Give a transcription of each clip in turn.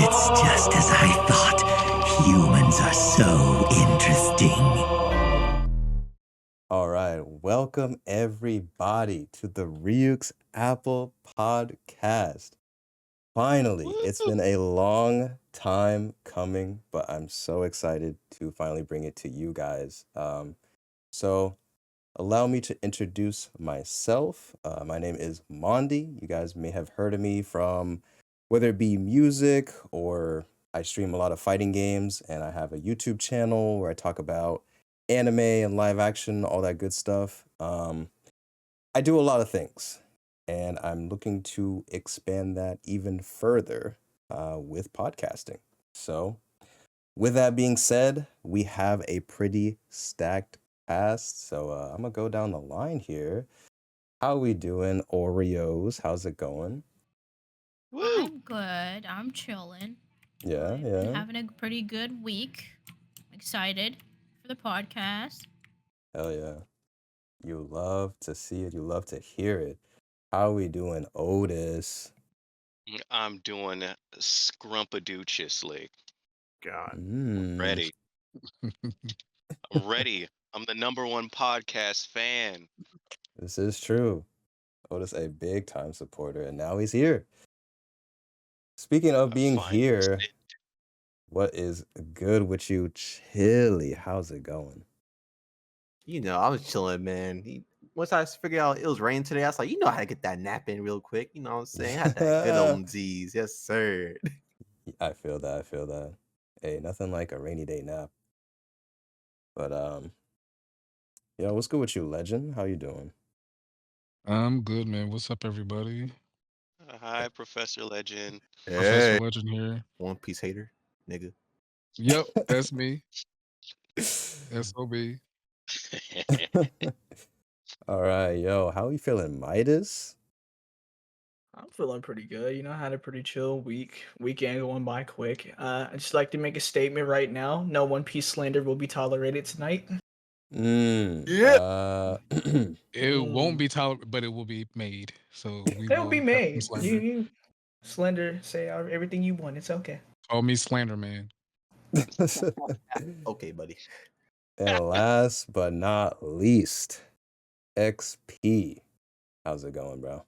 It's just as I thought. Humans are so interesting. All right, welcome everybody to the Ryuk's Apple Podcast. Finally, it's been a long time coming, but I'm so excited to finally bring it to you guys. So allow me to introduce myself. My name is Mondi. You guys may have heard of me from whether it be music or I stream a lot of fighting games, and I have a YouTube channel where I talk about anime and live action, all that good stuff. I do a lot of things, and I'm looking to expand that even further with podcasting. So, with that being said, we have a pretty stacked cast. So I'm gonna go down the line here. How we doing, Oreos? How's it going? Woo! I'm good. I'm chilling. Yeah, I've been yeah. having a pretty good week. Excited for the podcast. Hell yeah. You love to see it. You love to hear it. How we doing, Otis? I'm doing scrumpadoociously. God. Mm, Ready. I'm ready. I'm the #1 podcast fan. this is true. Otis, a big time supporter, and now he's here. Speaking of I being finally here, sit. what is good with you, Chili? How's it going? I was chilling, man. Once I figured out it was raining today, I was like, how to get that nap in real quick. You know what I'm saying? I had that good old Z's. Yes, sir. I feel that. I feel that. Hey, nothing like a rainy day nap. But yo, what's good with you, Legend? How you doing? I'm good, man. What's up, everybody? Hi, Professor Legend. Professor Hey, Legend here. One Piece hater, nigga. Yep, that's me. SOB. All right, yo, how you feeling, Midas? I'm feeling pretty good. I had a pretty chill weekend going by quick. I'd just like to make a statement right now. No One Piece slander will be tolerated tonight. Yeah. It won't Mm. be tolerated, but it will be made. So we It'll will be have some made. You, slander. you slender, say everything you want. It's okay. Call me Slander Man. Okay, buddy. And last but not least, XP. How's it going, bro?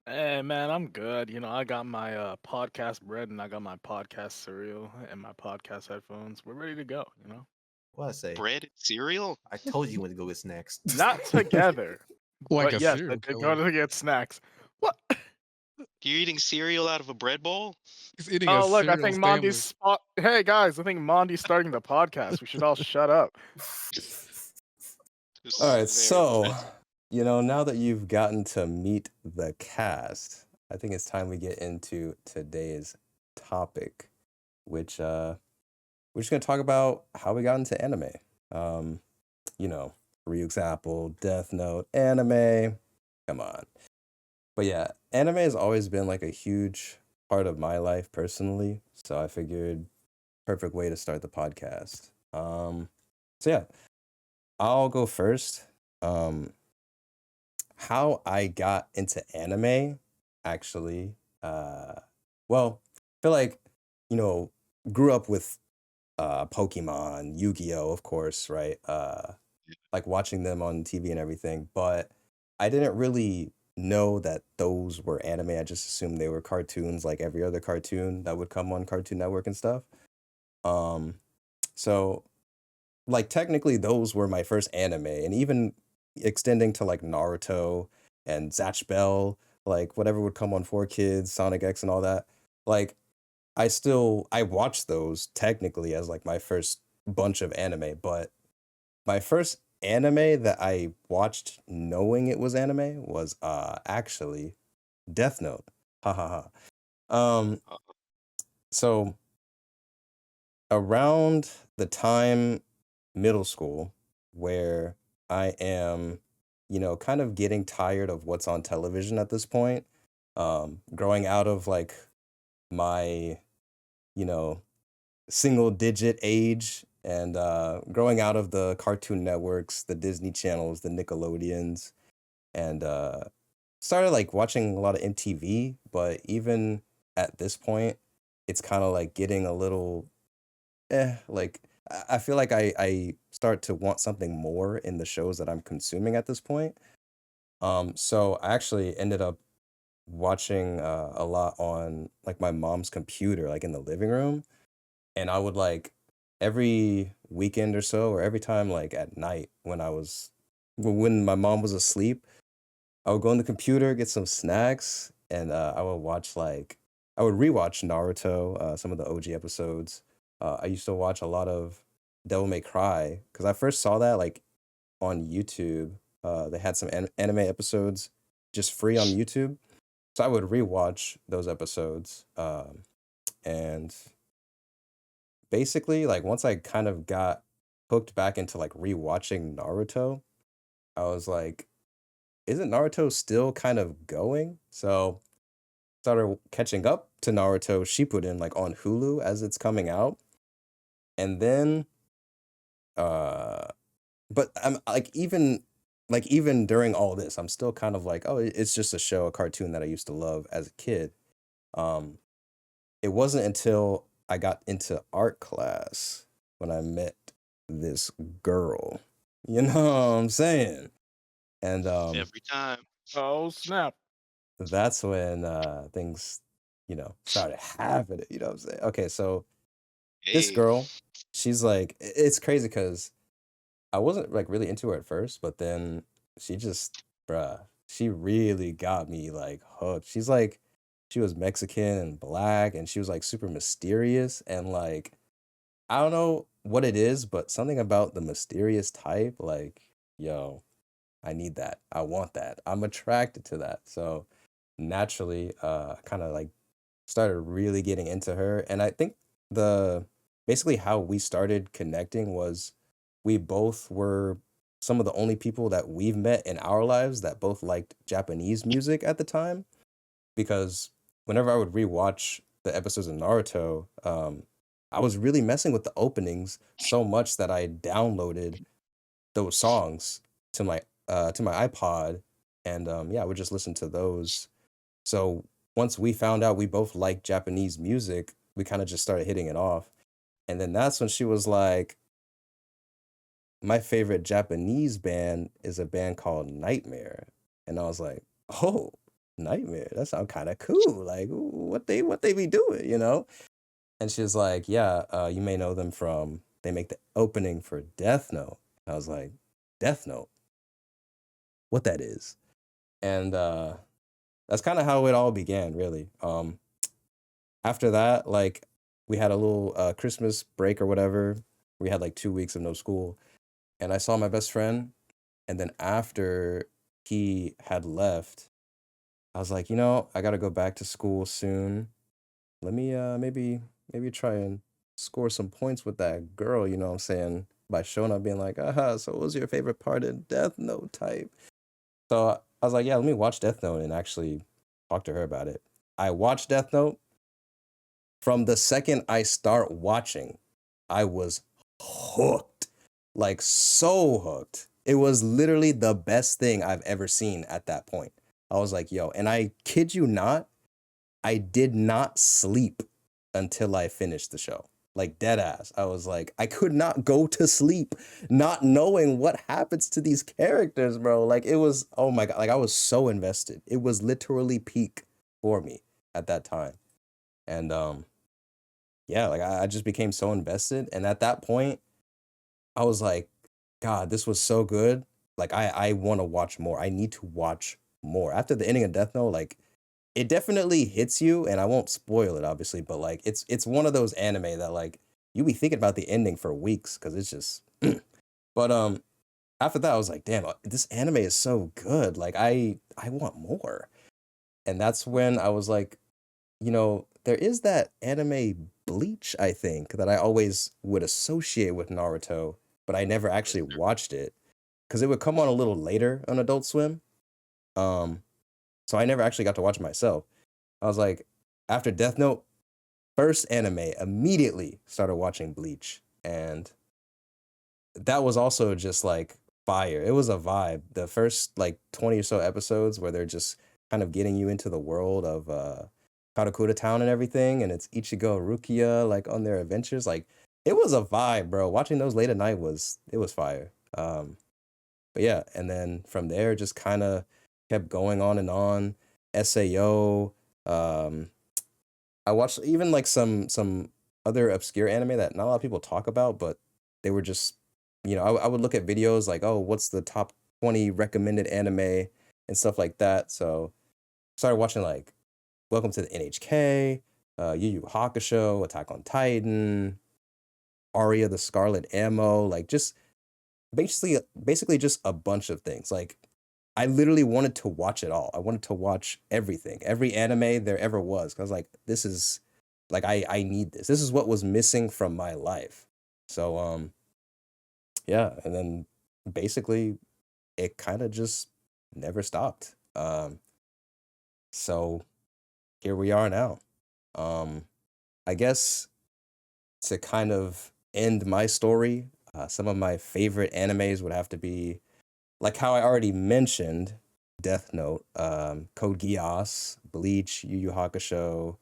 Hey man, I'm good. I got my podcast bread and I got my podcast cereal and my podcast headphones. We're ready to go. What I say? Bread and cereal? I told you when to go get snacks. Not together. Like but a yes, serial I did killer. go to get snacks. What? You're eating cereal out of a bread bowl? He's eating a Oh look, I cereal think sandwich. Mondy's spot. Hey guys, I think Mondy's starting the podcast. We should all shut up. This All right, is very so, offensive. now that you've gotten to meet the cast, I think it's time we get into today's topic, which we're just gonna talk about how we got into anime. Um, Ryuk's Apple, Death Note, anime. Come on. But yeah, anime has always been like a huge part of my life personally, so I figured perfect way to start the podcast. So yeah, I'll go first. How I got into anime, actually, well, I feel like, you know, grew up with Pokemon, Yu-Gi-Oh, of course, right? Like watching them on TV and everything, but I didn't really know that those were anime. I just assumed they were cartoons like every other cartoon that would come on Cartoon Network and stuff. Um, so like technically those were my first anime, and even extending to like Naruto and Zatch Bell, like whatever would come on 4 Kids, Sonic X and all that. Like I watched those technically as like my first bunch of anime, but my first anime that I watched knowing it was anime was actually Death Note. Ha ha ha. So around the time middle school where I am, kind of getting tired of what's on television at this point, growing out of like my, you know, single digit age and growing out of the Cartoon Networks, the Disney channels, the Nickelodeons, and started like watching a lot of MTV. But even at this point, it's kind of like getting a little like I feel like I start to want something more in the shows that I'm consuming at this point. So I actually ended up watching a lot on like my mom's computer, like in the living room, and I would like every weekend or so, or every time like at night when my mom was asleep, I would go on the computer, get some snacks, and I would rewatch Naruto, some of the OG episodes. I used to watch a lot of Devil May Cry because I first saw that like on YouTube. They had some anime episodes just free on YouTube, so I would rewatch those episodes. And basically, like once I kind of got hooked back into like rewatching Naruto, I was like, isn't Naruto still kind of going? So started catching up to Naruto Shippuden like on Hulu as it's coming out. And then uh but I'm like even during all this, I'm still kind of like, oh, it's just a show, a cartoon that I used to love as a kid. Um it wasn't until I got into art class when I met this girl. You know what I'm saying? And Every time. Oh snap! that's when things, started happening. You know what I'm saying? Okay, so this Hey. girl, she's like, it's crazy because I wasn't like really into her at first, but then she just, bruh, she really got me like hooked. She was Mexican and black, and she was like super mysterious. And like, I don't know what it is, but something about the mysterious type, like, yo, I need that. I want that. I'm attracted to that. So naturally, kind of like started really getting into her. And I think the basically how we started connecting was we both were some of the only people that we've met in our lives that both liked Japanese music at the time. Because whenever I would rewatch the episodes of Naruto, I was really messing with the openings so much that I downloaded those songs to my iPod, and yeah, I would just listen to those. So once we found out we both liked Japanese music, we kind of just started hitting it off. And then that's when she was like, my favorite Japanese band is a band called Nightmare. And I was like, oh, Nightmare, that sounds kind of cool. Like what they be doing, you know? And she was like, yeah, you may know them from, they make the opening for Death Note. I was like, Death Note, what that is. And that's kind of how it all began, really. After that, like we had a little Christmas break or whatever. We had like 2 weeks of no school, and I saw my best friend. And then after he had left, I was like, I gotta go back to school soon. Let me maybe try and score some points with that girl. You know what I'm saying? By showing up, being like, so what was your favorite part of Death Note type? So I was like, yeah, let me watch Death Note and actually talk to her about it. I watched Death Note. From the second I start watching, I was hooked. Like so hooked. It was literally the best thing I've ever seen at that point. I was like, yo, and I kid you not, I did not sleep until I finished the show. Like dead ass. I was like, I could not go to sleep not knowing what happens to these characters, bro. Like it was, oh my God, like I was so invested. It was literally peak for me at that time. And yeah, like I just became so invested. And at that point, I was like, God, this was so good. Like I want to watch more. I need to watch more. After the ending of Death Note, like it definitely hits you, and I won't spoil it, obviously, but like it's one of those anime that like you be thinking about the ending for weeks because it's just but after that I was like, damn, this anime is so good. Like I want more. And that's when I was like, there is that anime Bleach, I think, that I always would associate with Naruto, but I never actually watched it because it would come on a little later on Adult Swim. Um, so I never actually got to watch it myself. I was like, after Death Note, first anime, immediately started watching Bleach. And that was also just like fire. It was a vibe. The first like 20 or so episodes where they're just kind of getting you into the world of Karakura Town and everything, and it's Ichigo Rukia like on their adventures. Like it was a vibe, bro. Watching those late at night was fire. But yeah, and then from there just kind of kept going on and on. SAO. Um, I watched even like some other obscure anime that not a lot of people talk about, but they were just, I would look at videos like, oh, what's the top 20 recommended anime and stuff like that. So started watching like Welcome to the NHK, Yu Yu Hakusho, Attack on Titan, Aria the Scarlet Ammo, like just basically just a bunch of things. Like I literally wanted to watch it all. I wanted to watch everything, every anime there ever was. 'Cause I was like, this is like I need this. This is what was missing from my life. So yeah, and then basically it kind of just never stopped. So here we are now. I guess to kind of end my story, some of my favorite animes would have to be like how I already mentioned, Death Note, Code Geass, Bleach, Yu Yu Hakusho.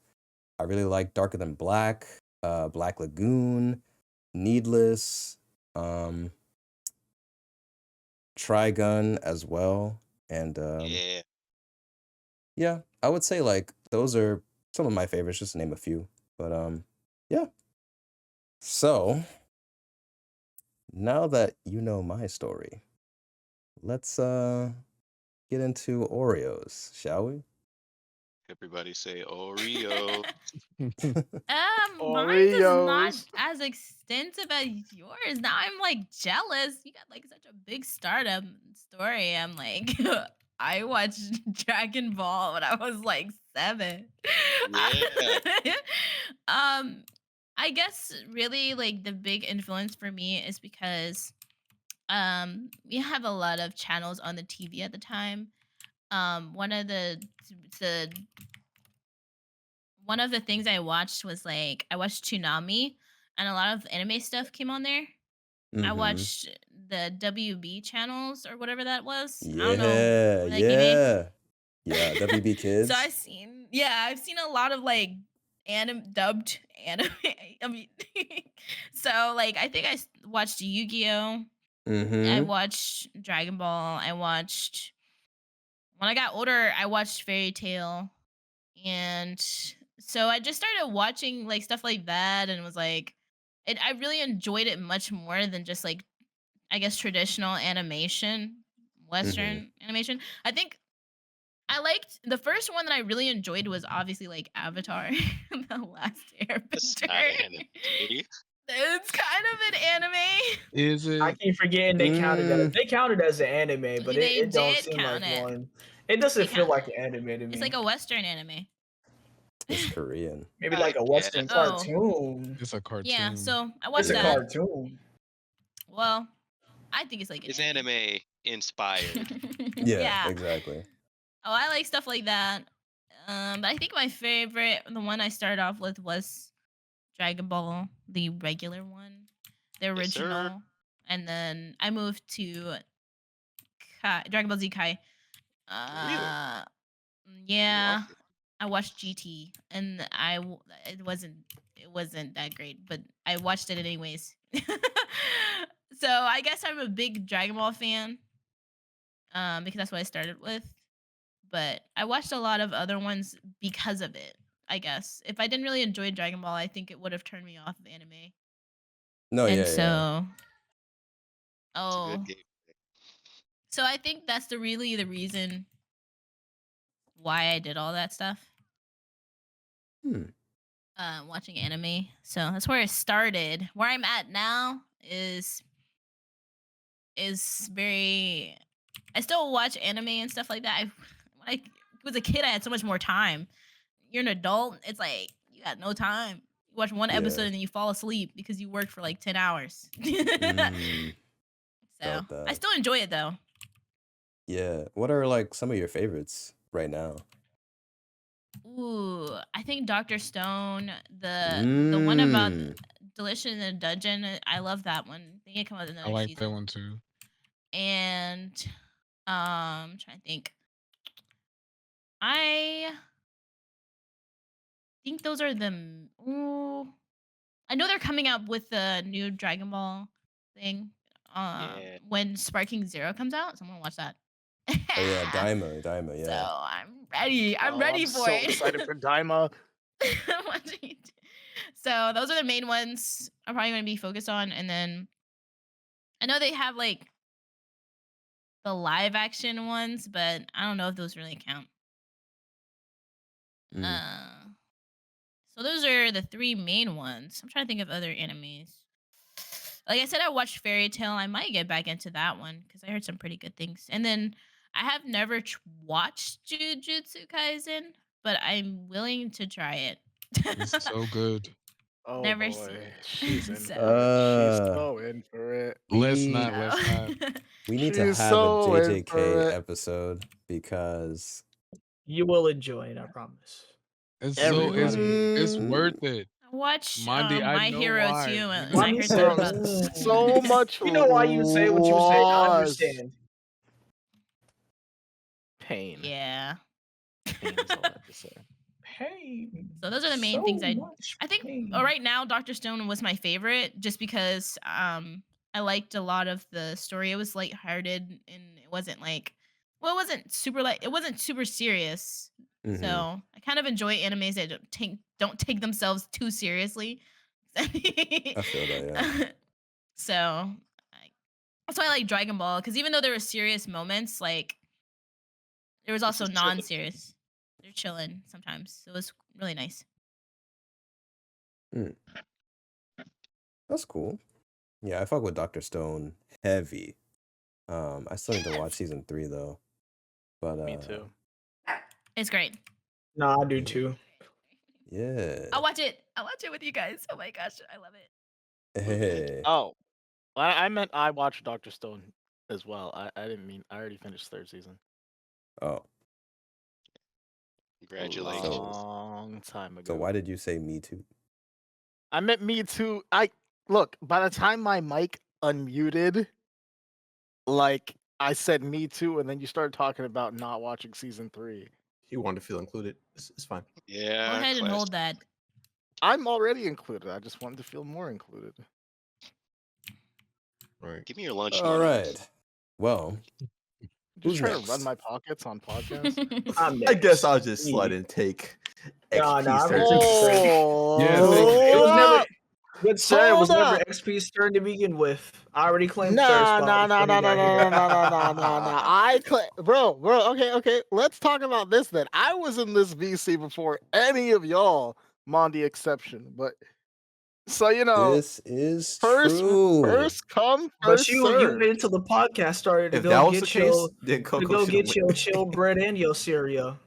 I really like Darker Than Black, Black Lagoon, Needless, Trigun as well. And Yeah. yeah, I would say like those are some of my favorites, just to name a few. But yeah. So now that you know my story, let's get into Oreos, shall we? Everybody say Oreo. Mine's is not Oreos. as extensive as yours. Now I'm like jealous. You got like such a big startup story. I'm like, I watched Dragon Ball when I was like 7. Yeah. I guess really like the big influence for me is because we have a lot of channels on the TV at the time. One of the one of the things I watched was like I watched Toonami, and a lot of anime stuff came on there. I Mm-hmm. watched the WB channels or whatever that was. I don't know Yeah, when that came in. yeah. WB So Kids. I've seen a lot of like dubbed anime. I mean, so like I think watched Yu-Gi-Oh. I Mm-hmm. watched Dragon Ball. I watched when I got older. I watched Fairy Tail. And so I just started watching like stuff like that and was like I really enjoyed it much more than just like I guess traditional animation, Mm-hmm. western animation. I think I liked the first one that I really enjoyed was obviously like Avatar, The Last That's not Airbender. anime. It's kind of an anime. Is I it? keep forgetting they counted as an anime, but They it don't did seem like count it. one. It doesn't They feel count. like an anime to It's me. like a western anime. It's Korean. Maybe like a Yeah. Western Oh, cartoon. It's a yeah. cartoon. So I It's watched a Yeah. that. cartoon. Well, I think it's like an It's anime inspired. Yeah, Yeah. exactly. Oh, I like stuff like that. But I think my favorite, the one I started off with, was Dragon Ball, the regular one, the Yes, sir. original, and then I moved to Dragon Ball Z Kai. Really? Uh, You yeah, watched it? I watched GT, and it wasn't that great, but I watched it anyways. So I guess I'm a big Dragon Ball fan, because that's what I started with. But I watched a lot of other ones because of it. I guess if I didn't really enjoy Dragon Ball, I think it would have turned me off of anime. No, And yeah. so, It's a good oh, game. so I think that's the reason why I did all that stuff. Hmm. Watching anime. So that's where it started. Where I'm at now is very. I still watch anime and stuff like that. When I was a kid, I had so much more time. You're an adult, it's like you got no time. You watch one episode Yeah. and then you fall asleep because you worked for like 10 hours. Mm, So felt I that. still enjoy it though. Yeah. What are like some of your favorites right now? Ooh, I think Dr. Stone, the one about Mm. Delicious in the Dungeon, I love that one. I think it came out with I another like that season. one too. And trying to think. I think those are the. Ooh, I know they're coming out with the new Dragon Ball thing. Yeah. When Sparking Zero comes out, so I'm gonna watch that. Oh yeah, Daima, So yeah. I'm ready. I'm Oh, ready I'm for so it. excited for Daima. Watching it. So those are the main ones I'm probably gonna be focused on, and then I know they have like the live action ones, but I don't know if those really count. Mm. So those are the three main ones. I'm trying to think of other animes. Like I said, I watched Fairy Tale. I might get back into that one because I heard some pretty good things. And then I have never watched Jujutsu Kaisen, but I'm willing to try it. It's so good. Oh Never seen boy, it. she's in So- for it. She's Uh, so in for it. Let's we not. Let's not. we need to She's have a so in for JJK it. episode because You will enjoy it, I promise. It's Everybody. it's worth it. I watched Mondy, I My know Hero why. too, You and know I Why heard so- that Bro, about so much You know why you say what you say. I loss. understand. Pain. Yeah. Pain is all I have to say. Pain. So those are the main So things much I think pain. right now Dr. Stone was my favorite just because I liked a lot of the story. It was lighthearted and it wasn't like well, it wasn't super serious. Mhm. So I kind of enjoy animes that don't take themselves too seriously. I feel that, yeah. So that's why I like Dragon Ball because even though there were serious moments, like there was also is chilling. non-serious. They're chilling sometimes. So it was really nice. That's cool. Yeah, I fuck with Dr. Stone heavy. I still need to watch season 3 though. But Me too. It's great. Nah, I do too. Yeah. I'll watch it. I'll watch it with you guys. Oh my gosh, I love it. Hey. Oh, I meant I watched Dr. Stone as well. I didn't mean I already finished third season. Oh, Congratulations. Long time ago. so why did you say me too? I meant me too. Look, by the time my mic unmuted, like I said me too, and then you started talking about not watching season 3. He wanted to feel included. It's fine. Yeah. Go ahead and class- hold that. I'm already included. I just wanted to feel more included. All right. Give me your lunch. All money. right. Well, Just Who's trying to next? run my pockets on podcasts. I'm I guess next. I'll just slide and take Nah, XP's nah, turn. Oh, Yeah, It was never, up. good sir, it was Hold never up. XP's turn to begin with. I already claimed third Nah, spot nah, before nah, he nah, nah, got nah, here. nah, nah. Bro. Okay. Let's talk about this then. I was in this VC before any of y'all, Mondi exception. But so you know, this is first true. come, But first you serve. waited until the podcast started to If go that was the get case, your then to Coco go should get have your went. chill bread and your cereal.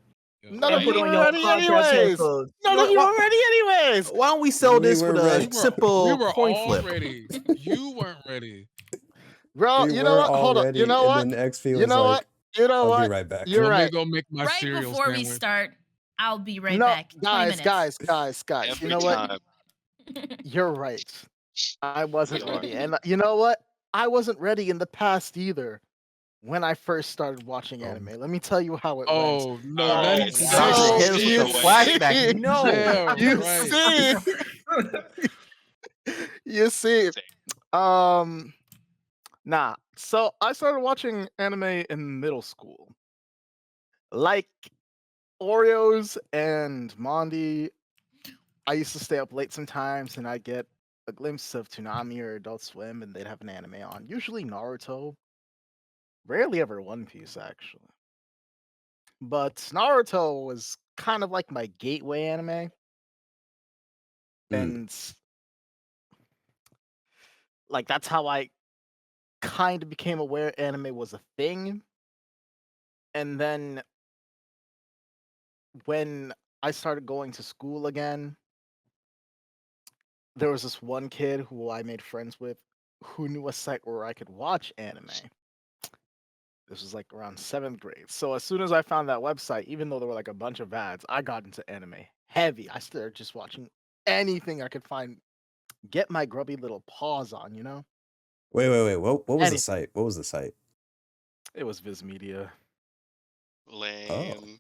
None of And you put were on your ready podcast anyways. headphones. None of you were ready anyways. Why don't we sell We this were with ready. a We simple We were coin all flip? ready. You weren't ready. Bro, We you know were what? Hold up. already, You know what? and then XP You was know like, what? You know I'll what? be right back. You're Want me right. to go make my Right cereal before we sandwich? start, I'll be right No, back. 20 minutes. guys. Every You know what? time. You're right. I wasn't We are. ready. And you know what? I wasn't ready in the past either when I first started watching anime. Let me tell you how it went. Oh no, All not right. even So, Doctor that. hit us with you the flashback. see- No. Yeah, You right. see, you see, nah. So I started watching anime in middle school. Like Oreos and Mondi, I used to stay up late sometimes and I'd get a glimpse of Toonami or Adult Swim and they'd have an anime on. Usually Naruto. Rarely ever One Piece, actually. But Naruto was kind of like my gateway anime. And like that's how I kind of became aware anime was a thing. And then when I started going to school again, there was this one kid who I made friends with who knew a site where I could watch anime. This was like around 7th grade. So as soon as I found that website, even though there were like a bunch of ads, I got into anime heavy. I started just watching anything I could find, get my grubby little paws on, you know? Wait. What was the Anything. site? What was the site? It was Viz Media. Lame.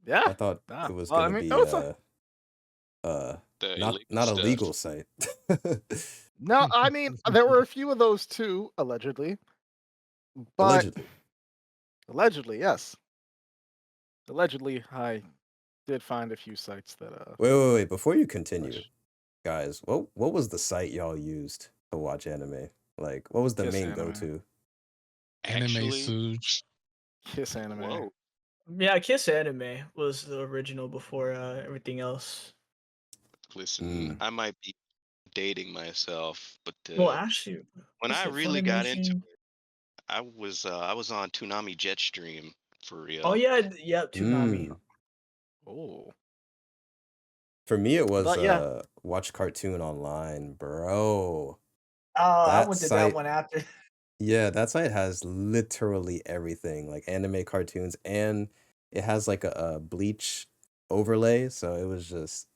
Yeah. I thought Ah, it was well, I gonna mean, be it was a- The not illegal a stuff. legal site. No, I mean there were a few of those too, allegedly. But Allegedly. allegedly, yes. Allegedly, I did find a few sites that Wait. Before you push. continue, guys, what was the site y'all used to watch anime? Like, what was the Kiss main Anime. go-to? Anime Actually, Suge. Kiss Anime. whoa. Yeah, Kiss Anime was the original before everything else. Listen, I might be dating myself, but Well, actually, when what's I the really got into Funimation? it, I was on Toonami Jetstream for Oh real. yeah, yep, Toonami. Oh. For me, it was But yeah, watch cartoon online, bro. Oh, I That went to that site, one after. yeah, that site has literally everything, like anime, cartoons, and it has like a Bleach overlay. So it was just,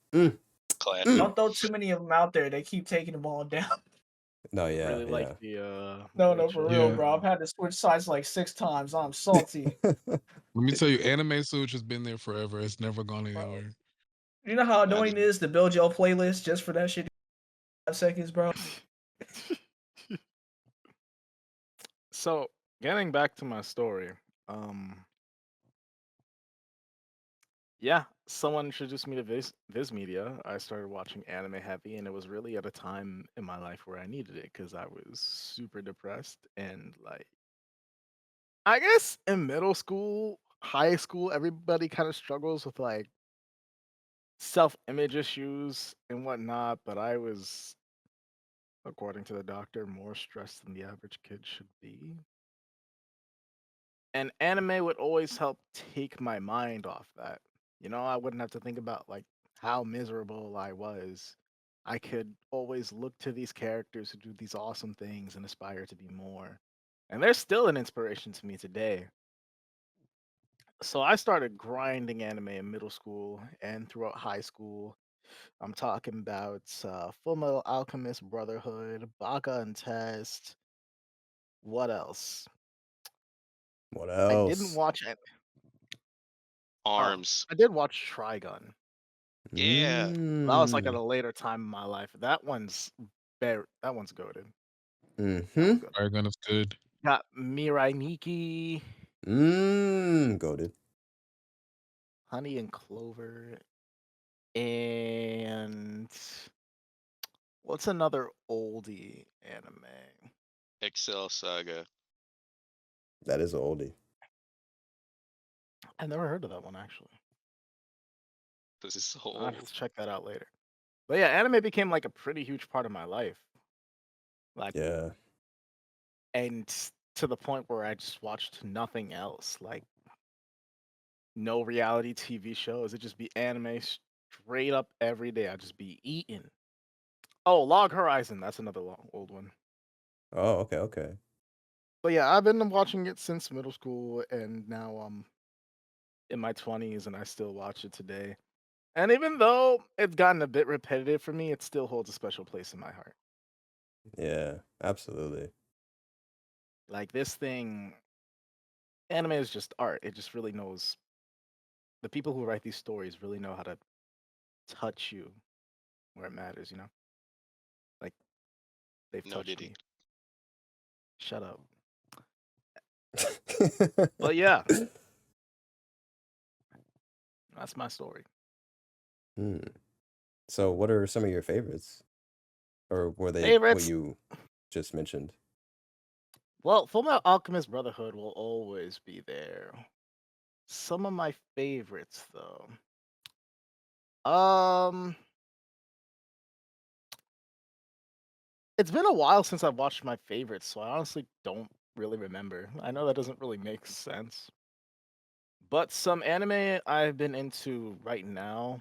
Classic. Don't throw too many of them out there. They keep taking them all down. no, I yeah, really like yeah. the No, Bleach, for real, Yeah. bro. I've had to switch sites like 6 times. I'm salty. Let me tell you, Anime Suge has been there forever. It's never gone Bro. anywhere. You know how I annoying just it is to build your playlist just for that shit? 5 seconds, bro. So getting back to my story, yeah, someone introduced me to Viz Media. I started watching anime heavy, and it was really at a time in my life where I needed it because I was super depressed and like, I guess in middle school, high school, everybody kind of struggles with like self-image issues and whatnot. But I was, according to the doctor, more stressed than the average kid should be. And anime would always help take my mind off that. You know, I wouldn't have to think about like how miserable I was. I could always look to these characters who do these awesome things and aspire to be more. And they're still an inspiration to me today. So I started grinding anime in middle school and throughout high school. I'm talking about Full Metal Alchemist Brotherhood, Baka and Test. What else? What I didn't else? watch arms. I did watch Trigun. Yeah. That was like at Mm. a later time in my life. That one's goated. That Mm-hmm. one's good. Trigun is good. Got Mirai Nikki, Goated. Honey and Clover, and what's another oldie anime? Excel Saga. That is an oldie. I never heard of that one actually. This is so I'll have old. to check that out later. But yeah, anime became like a pretty huge part of my life. Like, Yeah. and to the point where I just watched nothing else. Like, no reality TV shows. It'd just be anime straight up every day. I'd just be eating. Oh, Log Horizon. That's another old one. Oh, okay. But yeah, I've been watching it since middle school, and now I'm in my 20s, and I still watch it today. And even though it's gotten a bit repetitive for me, it still holds a special place in my heart. Yeah, absolutely. Like this thing, anime is just art. It just really knows. The people who write these stories really know how to touch you where it matters, you know? Like, they've No touched Diddy. me. Shut up. But yeah, that's my story. So, what are some of your favorites, or were they what Favorites? you just mentioned? Well, Fullmetal Alchemist Brotherhood will always be there. Some of my favorites, though. It's been a while since I've watched my favorites, so I honestly don't really remember. I know that doesn't really make sense. But some anime I've been into right now.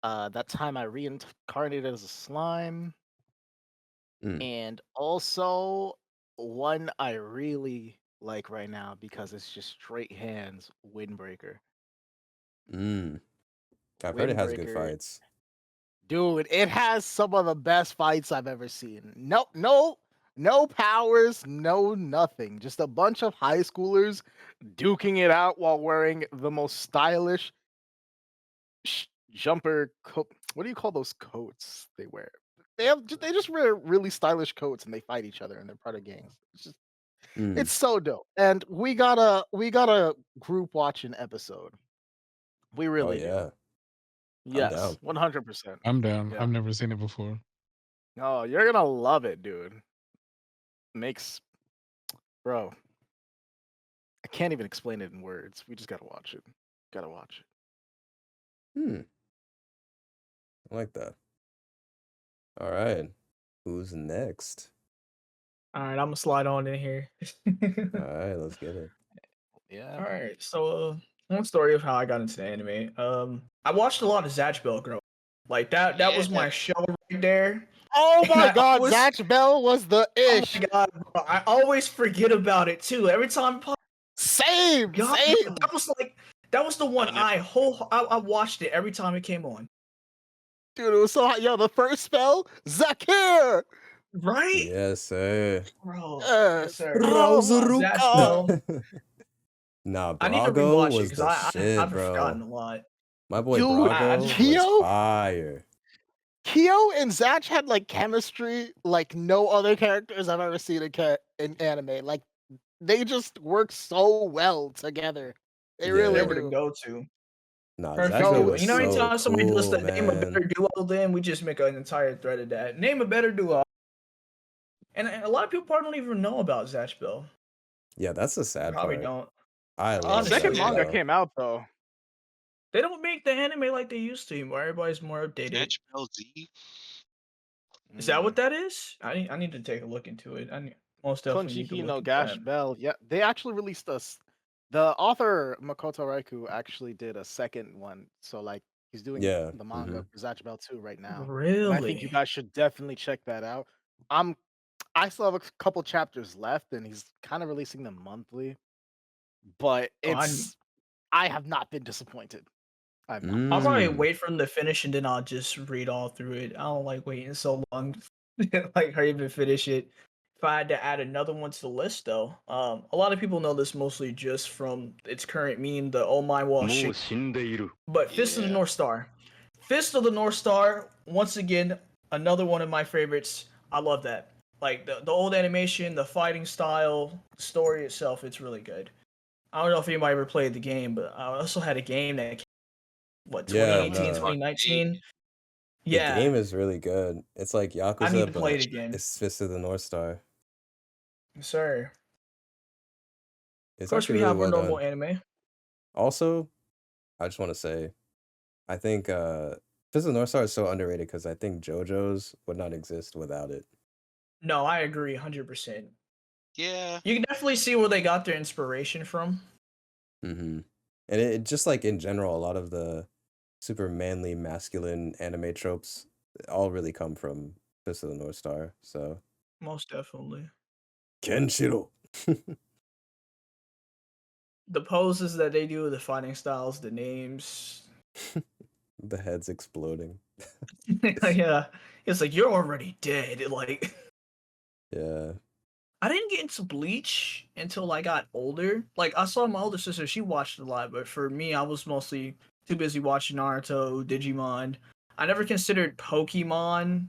That time I reincarnated as a slime. Mm. And also one I really like right now because it's just straight hands, Windbreaker. I've heard it has good Windbreaker, fights. dude, it has some of the best fights I've ever seen. No powers, no nothing. Just a bunch of high schoolers duking it out while wearing the most stylish jumper coat. What do you call those coats they wear? They just wear really stylish coats and they fight each other and they're part of gangs. Mm. It's so dope. And we got a group watching episode. We Oh really do. yeah, I'm Yes, down. 100%. I'm down. Yeah. I've never seen it before. Oh, you're gonna love it, dude. Makes, bro. I can't even explain it in words. We just gotta watch it. Gotta watch it. Hmm, I like that. All right, who's next? All right, I'm gonna slide on in here. All right, let's get it. Yeah. All right, so one story of how I got into the anime. I watched a lot of Zatch Bell growing up. Like that was my Yeah. show right there. Oh And my I god, always- Zatch Bell was the Oh ish. my god, bro, I always forget about it too. Every time, Same, God, same. that was the one And it- I watched it every time it came on. Dude, it was so hot. Yo, the first spell, Zakir. Right, Yes, sir. bro. Yes. Yes, sir. Oh my Zatch God. Bell. Nah, I need to Brago rewatch it was because the shit, I've forgotten bro. a lot. My boy Dude, Brago was Kyo? fire. Kyo and Zatch had like chemistry like no other characters I've ever seen in anime. Like they just work so well together. They Yeah. really They were the do. go-to. Nah, Perfect Zatch Bell duo. was You know, so anytime somebody does cool, the name a man. better duo, then we just make an entire thread of that. Name a better duo. And a lot of people probably don't even know about Zatch Bell. Yeah, that's the sad Probably part. don't. I The love second Zatch manga Bell. came out though. They don't make the anime like they used to anymore. Everybody's more updated. Zatch Bell Z. Is that what that is? I need to take a look into it. I most definitely need to Konjiki look no into Gash that. Bell. Yeah, they actually released us. The author Makoto Raiku actually did a second one. So like he's doing Yeah, the manga mhm. for Zatch Bell 2 right now. Really? And I think you guys should definitely check that out. I still have a couple chapters left, and he's kind of releasing them monthly. But Oh, I have not been disappointed. I've not. I'll probably Mm. wait for them to finish and then I'll just read all through it. I don't like waiting so long, like hurry up and finish it. If I had to add another one to the list, though, a lot of people know this mostly just from its current meme, the "Oh my wall shit." But Fist of the Yeah. North Star, Fist of the North Star, once again, another one of my favorites. I love that. Like the old animation, the fighting style, the story itself, it's really good. I don't know if anybody ever played the game, but I also had a game that what Yeah, 2018, no. 2019. The Yeah, game is really good. It's like I need Yakuza, to play it but again. it's Fist of the North Star. Yes, sir. Of It's course, actually we really have our well normal done. anime. Also, I just want to say, I think Fist of the North Star is so underrated because I think JoJo's would not exist without it. No, I agree 100%. Yeah. You can definitely see where they got their inspiration from. Mm-hmm. And it just like in general, a lot of the super manly, masculine anime tropes all really come from Fist of the North Star. So Most definitely. Kenshiro. The poses that they do, the fighting styles, the names. The head's exploding. Yeah, it's like you're already dead. Like Yeah. I didn't get into Bleach until I got older. Like I saw my older sister; she watched a lot, but for me, I was mostly too busy watching Naruto, Digimon. I never considered Pokemon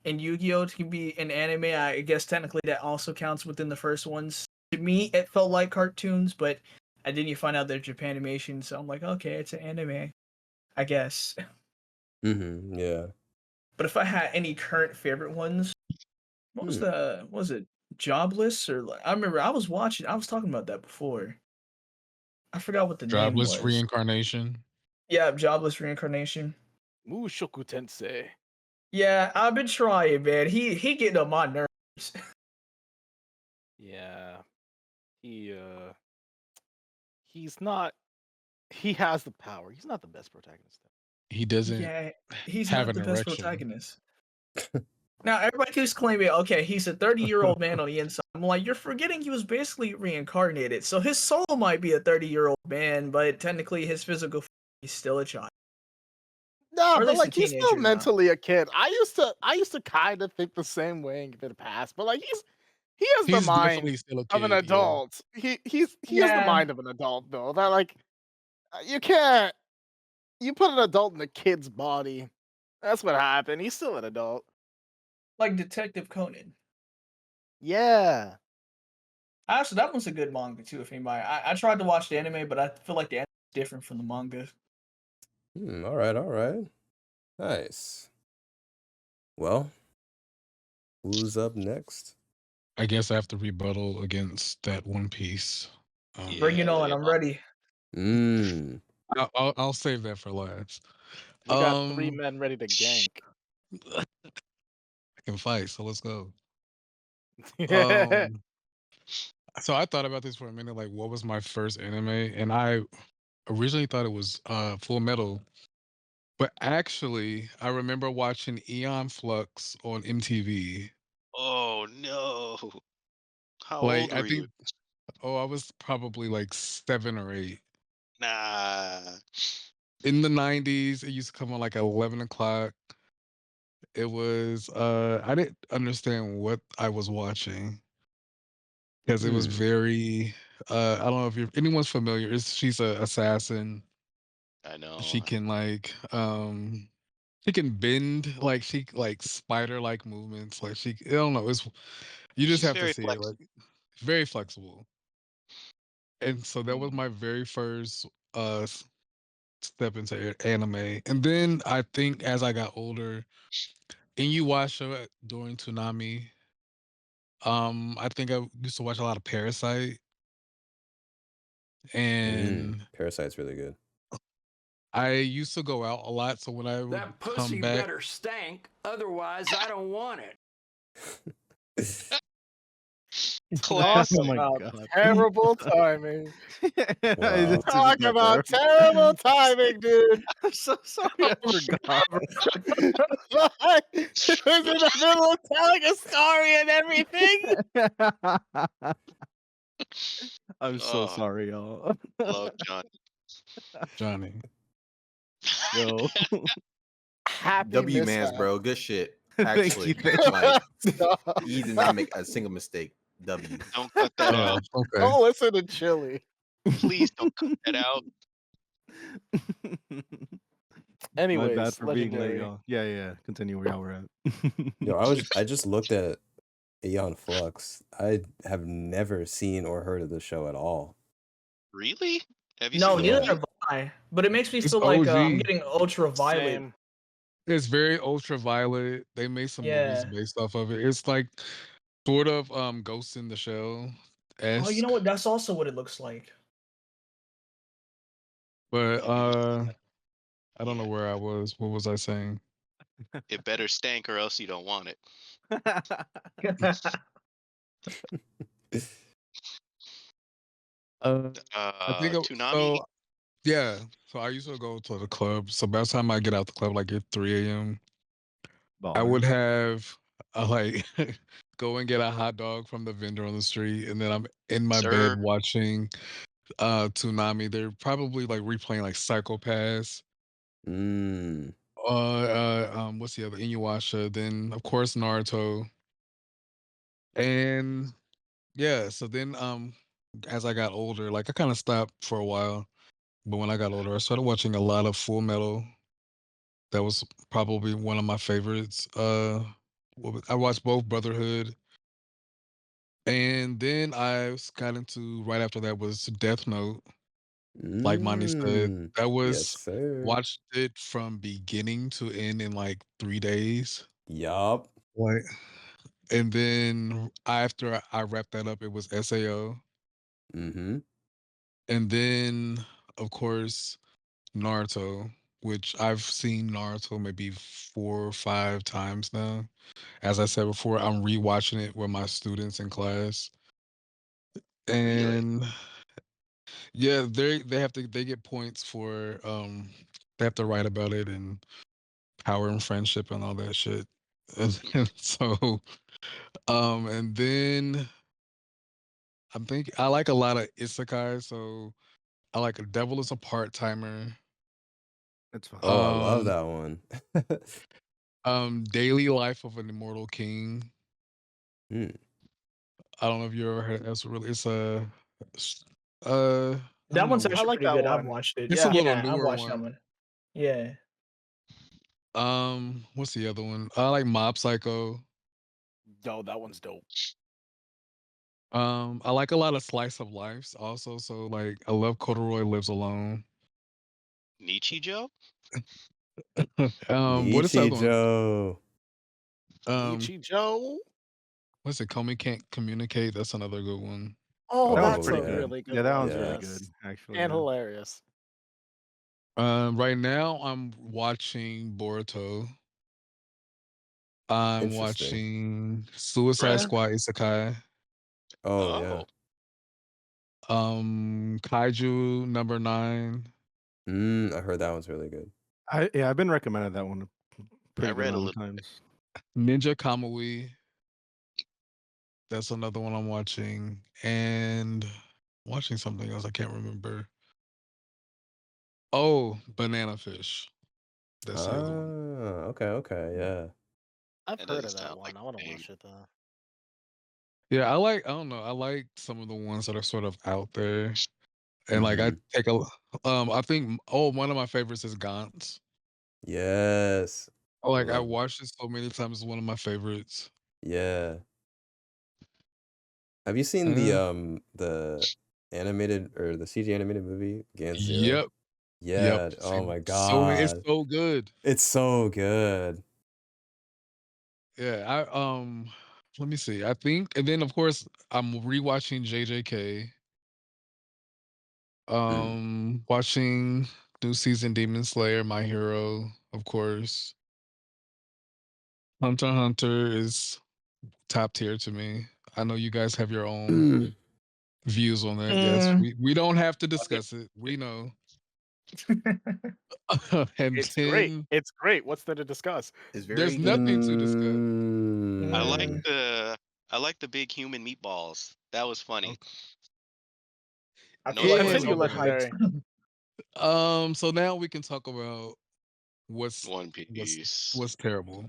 and Yu-Gi-Oh to be an anime. I guess technically that also counts within the first ones. To me, it felt like cartoons, but I didn't find out they're Japanimation, so I'm like, okay, it's an anime, I guess. Mm-hmm. Yeah. But if I had any current favorite ones, what was it Jobless or I remember I was talking about that before. I forgot what the name Jobless was. reincarnation. Yeah, Jobless Reincarnation. Mushoku Tensei. Yeah, I've been trying, man. He getting on my nerves. Yeah. He's not. He has the power. He's not the best protagonist. He doesn't Yeah, he's have not the an best erection. protagonist. Now everybody keeps claiming, okay, he's a 30-year-old man on the inside. I'm like, you're forgetting he was basically reincarnated. So his soul might be a 30-year-old man, but technically his physical he's still a child. No, Or at but least a like he's still teenager now. mentally a kid. I used to kind of think the same way in the past, but like he has the He's mind definitely still a of an kid, yeah. adult. He has the Yeah. mind of an adult though. That like you can't You put an adult in a kid's body. That's what happened. He's still an adult. Like Detective Conan. Yeah. Actually, that one's a good manga too. If anybody, I tried to watch the anime, but I feel like the anime is different from the manga. All right, all right. Nice. Well, who's up next? I guess I have to rebuttal against that One Piece. Bring it Yeah, on. lay it I'm on. ready. Mm. I'll save that for last. We got 3 Um, men ready to gank. I can fight, so let's go. Yeah. So I thought about this for a minute, like what was my first anime, and I originally thought it was Full Metal, but actually I remember watching Eon Flux on MTV. Oh no. How Like old I were you? think, I was probably like 7 or 8. Nah. In the 90s, it used to come on like at 11 o'clock. It was I didn't understand what I was watching because it was Hmm. very I don't know if you're anyone's familiar. She's a assassin. I She know. can she can bend like she like spider like movements. Like I don't know. It's you just She's have to very see it. Like flexible. very flexible. And so that was Mm. my very first step into anime. And then I think as I got older, Inuyasha during Toonami. I think I used to watch a lot of Parasite, and Parasite's really good. I used to go out a lot. So when I would That come pussy back, better stank, otherwise I don't want it. Talk Classic. Oh my about god. terrible timing. Wow. Talk about terrible timing, dude. I'm so sorry, I forgot. Like, it was in the middle of telling a story and everything. I'm so Oh, sorry, y'all. love Johnny. Johnny. Yo. Happy W mishap. mans, bro. Good shit. Thank Actually, you. like Stop. he did not make a single mistake. W. Don't cut that out. Okay. Don't listen to Chili. Please don't cut that out. Anyways, My bad for being late, legendary. y'all. Yeah. Continue where y'all were at. Yo, I just looked at Aeon Flux. I have never seen or heard of the show at all. Really? Have you No, seen the neither Yeah. movie? have I. But it makes me It's feel like I'm OG. getting ultraviolet. Same. It's very ultraviolet. They made some movies Yeah. based off of it. It's like sort of Ghost in the Shell Oh, you know esque, what? That's also what it looks like. but Yeah. I don't know where I was. What was I saying? It better stank or else you don't want it. I think Toonami? yeah. So I used to go to the club. So by the time I get out the club, like at 3 a.m., I would have like go and get a hot dog from the vendor on the street, and then I'm in my bed Sir. watching Toonami. They're probably like replaying like Psychopaths. Mm. What's the other Inuyasha? Then of course Naruto, and yeah. So then as I got older, like I kind of stopped for a while, but when I got older, I started watching a lot of Full Metal. That was probably one of my favorites. I watched both Brotherhood, and then got into right after that was Death Note. Like Monty said, Mm. that Yes, was sir. watched it from beginning to end in like 3 days. Yup. Like, and then after I wrapped that up, it was Sao, Mm-hmm. and then of course Naruto, which I've seen Naruto maybe 4 or 5 times now. As I said before, I'm rewatching it with my students in class. Really? And yeah, they get points for they have to write about it and power and friendship and all that shit. And so and then I like a lot of isekai, so I like a devil is a part-timer. It's fine. Oh, I love Um that one. Daily Life of an Immortal King. Mm. I don't know if you ever heard that's really it's a I That don't one's know. I actually like pretty that good. I've one. watched it. It's a Yeah. little Yeah, I've newer watched that one. one. Yeah. What's the other one? I like Mob Psycho. Yo, that one's dope. I like a lot of slice of lives also. So like I love Corduroy Lives Alone. Nietzsche Joe? What is the other one? Nichijou. Um, Joe. what's it? Comey Can't Communicate. That's another good one. Oh, Oh, that's a yeah. really good Yeah, that one. one's really yes. good, actually. And yeah. hilarious. Right now I'm watching Boruto. I'm Interesting. watching Suicide Right. Squad Isekai. Oh, yeah. Kaiju number 9. I heard that one's really good. I've been recommended that one a pretty good read a amount of little times. Ninja Kamui. That's another one I'm watching. And watching something else I can't remember. Oh, Banana Fish. That's the other one. Okay, yeah. I've That heard doesn't of that sound one. like I want to a watch it though. Yeah, I don't know. I like some of the ones that are sort of out there. And like I Mhm. take a I think one of my favorites is Gantz. Yes. Like I Love. watched it so many times, it's one of my favorites. Yeah. Have you seen the animated or the CG animated movie Gans Zero? Yep. Yeah. Oh Seen my it's god. so good. It's so good. Yeah, let me see. I think and then of course I'm rewatching JJK. Watching new season Demon Slayer, My Hero, of course. Hunter x Hunter is top tier to me. I know you guys have your own views on that. Yes, Mm. we don't have to discuss it. We know. And It's great. then It's great. What's there to discuss? It's there's very good. nothing to discuss. I like Mm. I like the big human meatballs. That was funny. Okay. I No feel like we're And Continue, overhyped. legendary. so now we can talk about what's One what's Piece. what's terrible.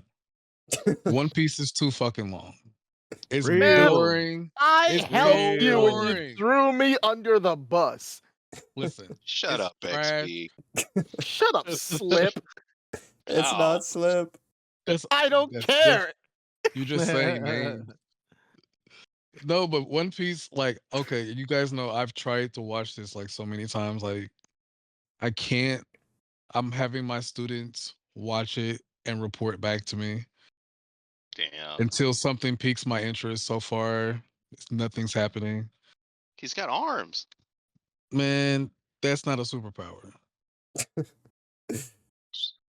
One Piece is too fucking long. It's Man, Really? boring. I It's helped so you and you boring. threw me under the bus. Listen, Shut it's up, trash. XP. Shut up, Slip. It's Ow. not Slip. I don't That's care. you're just saying names. No, but One Piece, like, okay, you guys know I've tried to watch this like so many times. Like, I can't. I'm having my students watch it and report back to me Damn. until something piques my interest. So far, nothing's happening. He's got arms. Man, that's not a superpower.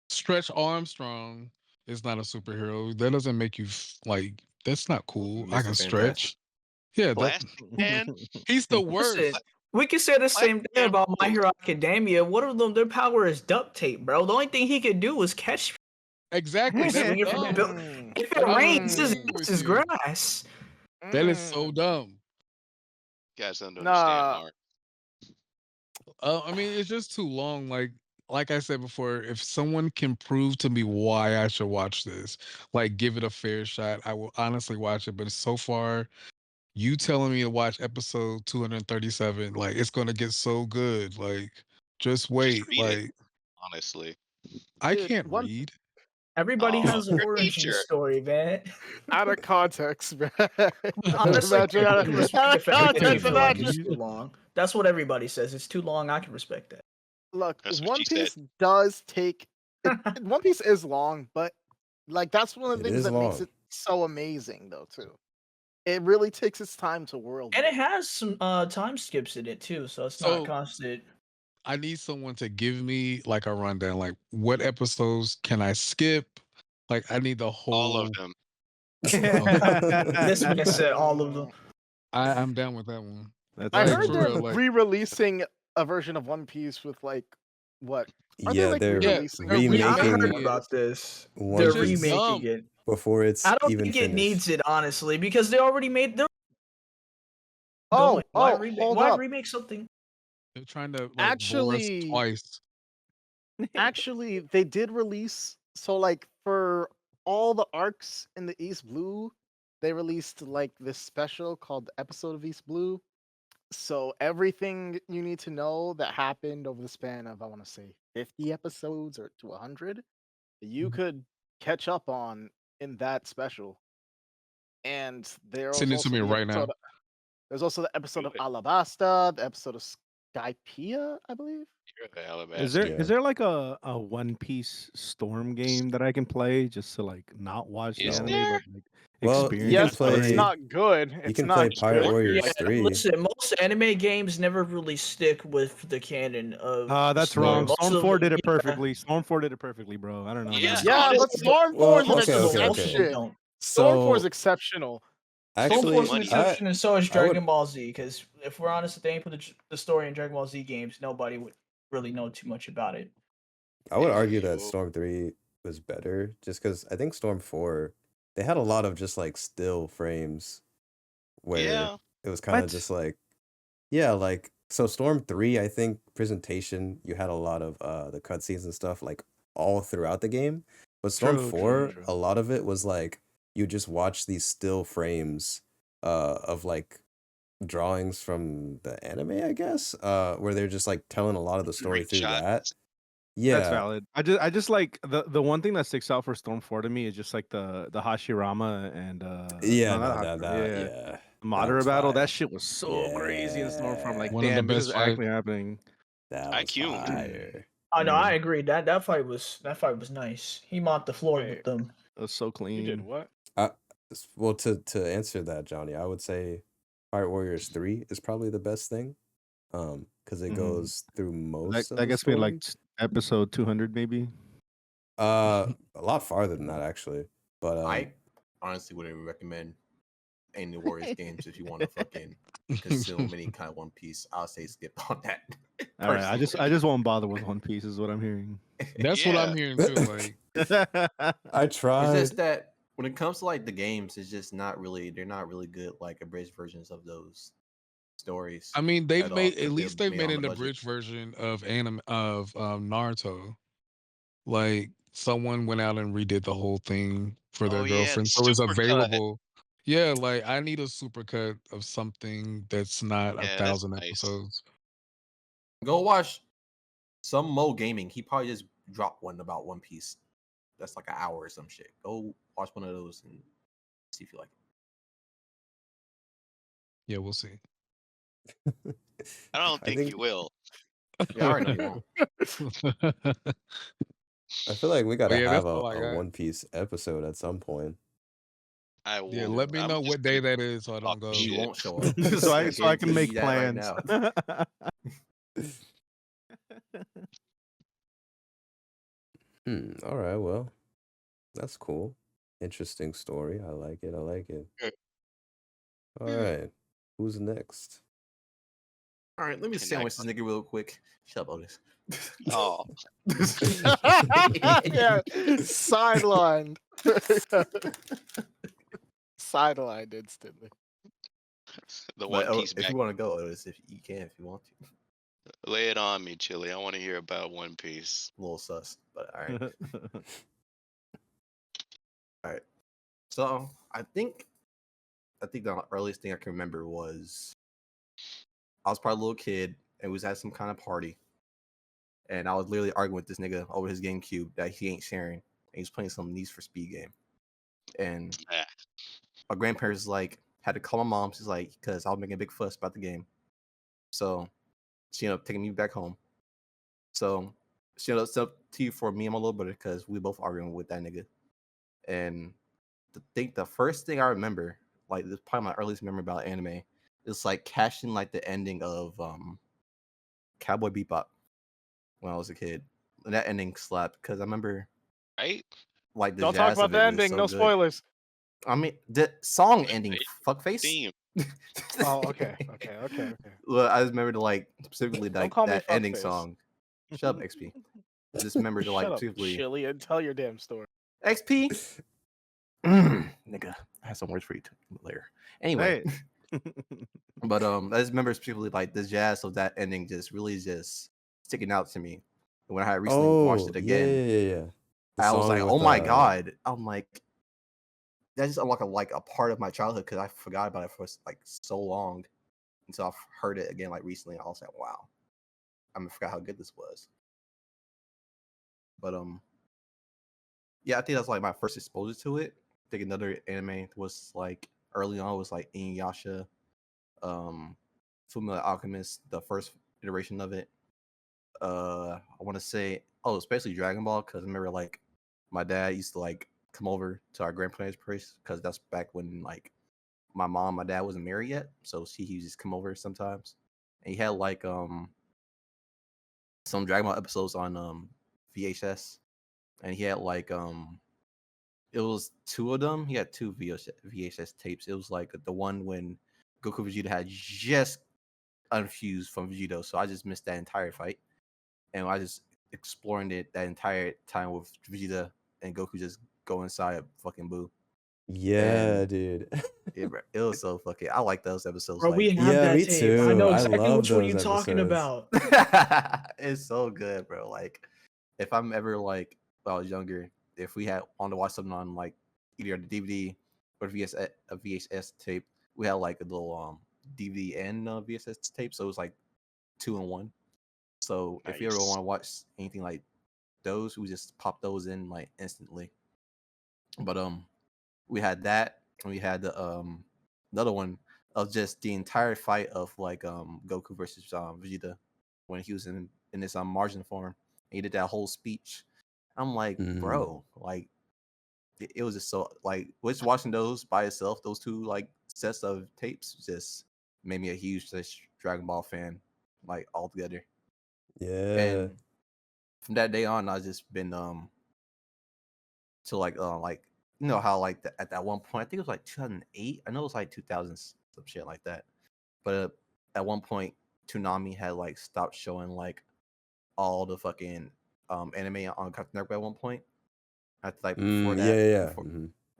Stretch Armstrong is not a superhero. That doesn't make you like. That's not cool. I Mr. can Fantastic. stretch. Yeah, that Blasting hand. he's the Listen, worst. we can say the same thing Blasting about My hand. Hero Academia. One of them, their power is duct tape, bro. The only thing he could do was catch Exactly. That's swinging from the dumb. building. If I it don't rains, his agree grass with is you. grass. That is so dumb. You guys don't understand, Nah. Mark. I mean, it's just too long. Like I said before, if someone can prove to me why I should watch this, like give it a fair shot, I will honestly watch it. But so far, you telling me to watch episode 237, like it's gonna get so good. Like, just Just wait. read it, Like, honestly. I Dude, can't one read. Everybody Oh, has an you're a origin teacher. story, man. out of context, man. Honestly, Imagine I out can of, respect out the of fact that you context, feel like it's imagine. too long. That's what everybody says. It's too long. I can respect that. Look, That's what One she said. Piece does take. One Piece is long, but like that's one of the It things is that makes long. it so amazing, though. Too, it really takes its time to world. And it build. has some time skips in it too, so it's not So constant. I need someone to give me like a rundown. Like, what episodes can I skip? Like, I need the All of whole. them. This man said all of them. I'm down with that one. That's I Like, heard for they're real, like, re-releasing a version of One Piece with like what? Are they Yeah, like they're re-releasing? they're Yeah, I heard remaking it. about this. One They're Which is Piece remaking dumb. it. before it's I don't even think finished. it needs it honestly because they already made their Oh, going. Why hold Why up. remake something? They're trying to like bore us Actually, twice. actually, they did release. So like for all the arcs in the East Blue, they released like this special called the Episode of East Blue. So everything you need to know that happened over the span of, I want to say, 50 episodes or to 100, you could catch up on in that special. And there Send was it to also me the right now. episode. There's also the episode of Good. Alabasta, the episode of Skypiea, I believe. You're the Is alabaster. Yeah. there like a One Piece Storm game that I can play just to like not watch the Is No. anime there? but like Well, experience you can Yes, the but it's play. story? not good. You It's can not play Pirate good. Warriors Yeah, 3. listen, most anime games never really stick with the canon of the That's story. wrong. Most Storm of 4 them, did it yeah, perfectly. Storm 4 did it perfectly, bro. I don't know, Yeah, man. Yeah, but honestly. Storm 4 Well, is an most of them, okay. most of them exception. don't. Storm 4 is So exceptional. Storm Give 4 me is an actually, money. exception, and so is I would Dragon Ball Z. Because if we're honest, if they ain't put the story in Dragon Ball Z games, nobody would really know too much about it. argue that Whoa. Storm 3 was better just because I think Storm 4 they had a lot of just like still frames where Yeah. it was kind of What? just like yeah, like so Storm 3, I think presentation, you had a lot of the cutscenes and stuff like all throughout the game. But Storm True, 4, true. a lot of it was like you just watch these still frames of like drawings from the anime, I guess, where they're just like telling a lot of the story through that. Screenshots. That's Yeah. valid. I just like the one thing that sticks out for Storm 4 to me is just like the Hashirama and Yeah, no, not no, Hashirama, yeah. yeah. The That Madara was battle, fire. that shit was so crazy in Stormfront. Like, Yeah. One of the damn, this best is fights. actually happening. That was IQ. fire. I know, Yeah. I agree. That fight was nice. He mopped the floor with Wait, them. It was so you did clean. what? Well, to answer that, Johnny, I would say Pirate Warriors 3 is probably the best thing. Because it Mhm. goes through most of That the gets me like stories. episode 200 maybe. A lot farther than that actually. But I honestly wouldn't recommend any Warriors games if you want to fucking consume any kind of One Piece. I'll say skip on that. All right, I personally. just won't bother with One Piece is what I'm hearing. That's what I'm hearing too. Like, I It's tried. just that when it comes to like the games, it's just not really. They're not really good like abridged versions of those stories. I mean, they've at all, made 'cause at least they've made on an the budget. abridged version of Naruto. Like someone went out and redid the whole thing for their Oh yeah, the girlfriend, so it's supercut. available. Yeah, like I need a supercut of something that's not Yeah, that's 1,000 nice. episodes. Go watch some Mo Gaming. He probably just dropped one about One Piece. That's like an hour or some shit. Go watch one of those and see if you like it. Yeah, we'll see. I don't think you will. Yeah, I already know you won't. I feel like we gotta yeah, have that's all I a got. One Piece episode at some point. I will. Yeah, let me I'm know just what day gonna that is so I talk don't go. You shit. won't show up. so I can guarantee make you that right plans. now. All right, well, that's cool. Interesting story. I like it. All right. Who's next? All right, let me Can I sandwich this nigga real quick. Shut up, Otis. Oh, Yeah, sidelined. Sidelined instantly. the But, One oh, Piece if back. you want to go, Otis, if you can, if you want to. Lay it on me, Chili. I want to hear about One Piece. A little sus, but all right. All right. So I think the earliest thing I can remember was I was probably a little kid and we was at some kind of party, and I was literally arguing with this nigga over his GameCube that he ain't sharing, and he's playing some Need for Speed game, and Yeah. my grandparents like had to call my mom. She's like, because I was making a big fuss about the game, so she ended up taking me back home. So she ended up set up to you for me and my little brother because we both arguing with that nigga. And the first thing I remember, like this is probably my earliest memory about anime, is like catching like the ending of Cowboy Bebop when I was a kid. And that ending slapped because I remember Right? like the Don't talk jazz about of the it was ending. so No good. spoilers. I mean the song ending, Wait, fuckface. Theme. Oh, okay. Well, I just remember to like specifically Don't like call me that ending fuckface. song. Shut up, XP. Just remember to like Shut up, specifically Chili, and tell your damn story. XP. Nigga, I have some words for you later. Anyway, but I just remember specifically like the jazz of that ending just really just sticking out to me. And when I had recently watched it again, yeah. The I was song like, with, oh my god! I'm like, that just unlocked like a part of my childhood because I forgot about it for like so long. until I've heard it again like recently. I was like, wow, I forgot how good this was. But yeah, I think that's like my first exposure to it. I think another anime was like early on was like Inuyasha, Fullmetal Alchemist, the first iteration of it. I want to say, especially Dragon Ball, because I remember like my dad used to like come over to our grandparents' place because that's back when like my dad wasn't married yet, so he used to just come over sometimes, and he had like some Dragon Ball episodes on VHS, and he had like it was two of them. He had two VHS tapes. It was like the one when Goku Vegeta had just unfused from Vegito, so I just missed that entire fight, and I just exploring it that entire time with Vegeta and Goku just go inside of fucking Boo. Yeah, And dude. it was so fucking. I like those episodes. Bro, we Like, have Yeah, that me tape. I too. know I exactly love which one those you're talking episodes. about. it's so good, bro. Like, if I'm ever like when I was younger, if we had wanted to watch something on like either the DVD or a VHS tape, we had like a little DVD and VHS tape, so it was like 2 in 1. So if you ever Nice. want to watch anything like those, we just pop those in like instantly. But we had that, and we had the another one of just the entire fight of like Goku versus Vegeta when he was in this margin form. And he did that whole speech. I'm like, bro, like it was just so like just watching those by itself, those two like sets of tapes just made me a huge Dragon Ball fan, like altogether. Yeah. And from that day on, I've just been to like you know how like at that one point, I think it was like 2008. I know it was like 2000, some shit like that. But at one point, Toonami had like stopped showing like all the fucking anime on Cartoon Network at one point. Like before that, Yeah. before,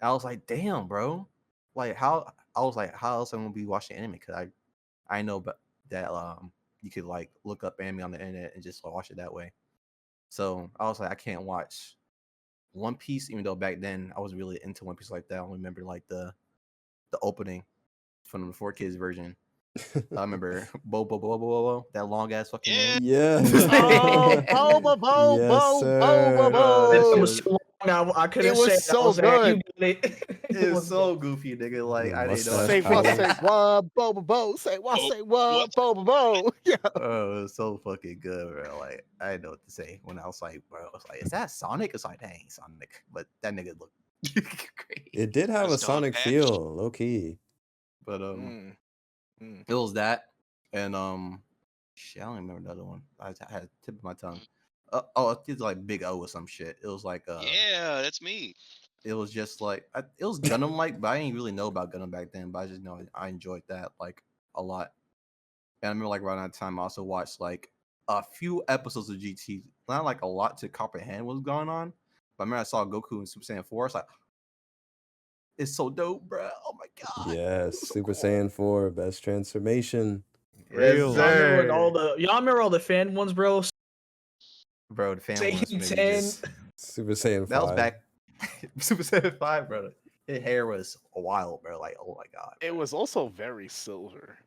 I was like, damn, bro. Like how I was like, how else am I gonna be watching anime? Because I know but that you could like look up anime on the internet and just watch it that way. So I was like, I can't watch One Piece, even though back then I was really into One Piece like that. I only remember like the opening from the 4Kids version. I remember Bo, that long ass fucking Yeah. name. Yeah. Oh, Bo, Yes, sir. Bro, that It shit was was so long, I couldn't It was say it. I so was like, you good. did it. it was so goofy, nigga. Like The I didn't know. mustache Say what, powers. say what, bo, say what, Oh, say what, what? bo. Yeah. Oh, it was so fucking good, bro. Like I didn't know what to say when I was like, bro. I was like, is that Sonic? It's like, that ain't Sonic, but that nigga looked great. It did have a Was Dog Sonic Patch? feel, low key. But Mm. it was that, and shit, I don't remember another one. I had a tip of my tongue. I think like Big O or some shit. It was like Yeah, that's me. it was just like it was Gundam like, but I didn't really know about Gundam back then. But I just know I enjoyed that like a lot. And I remember like around that time I also watched like a few episodes of GT. Not like a lot to comprehend what's going on. But I remember I saw Goku in Super Saiyan 4. It's like it's so dope, bro. Oh my god. Yes, It was so Super cool. Saiyan 4, best transformation. Real. Y'all remember all the fan ones, bro? Bro, the fan Saiyan ones maybe 10. just Super Saiyan 5. that was back Super Saiyan 5, bro. His hair was wild, bro. Like, oh my god. It was also very silver.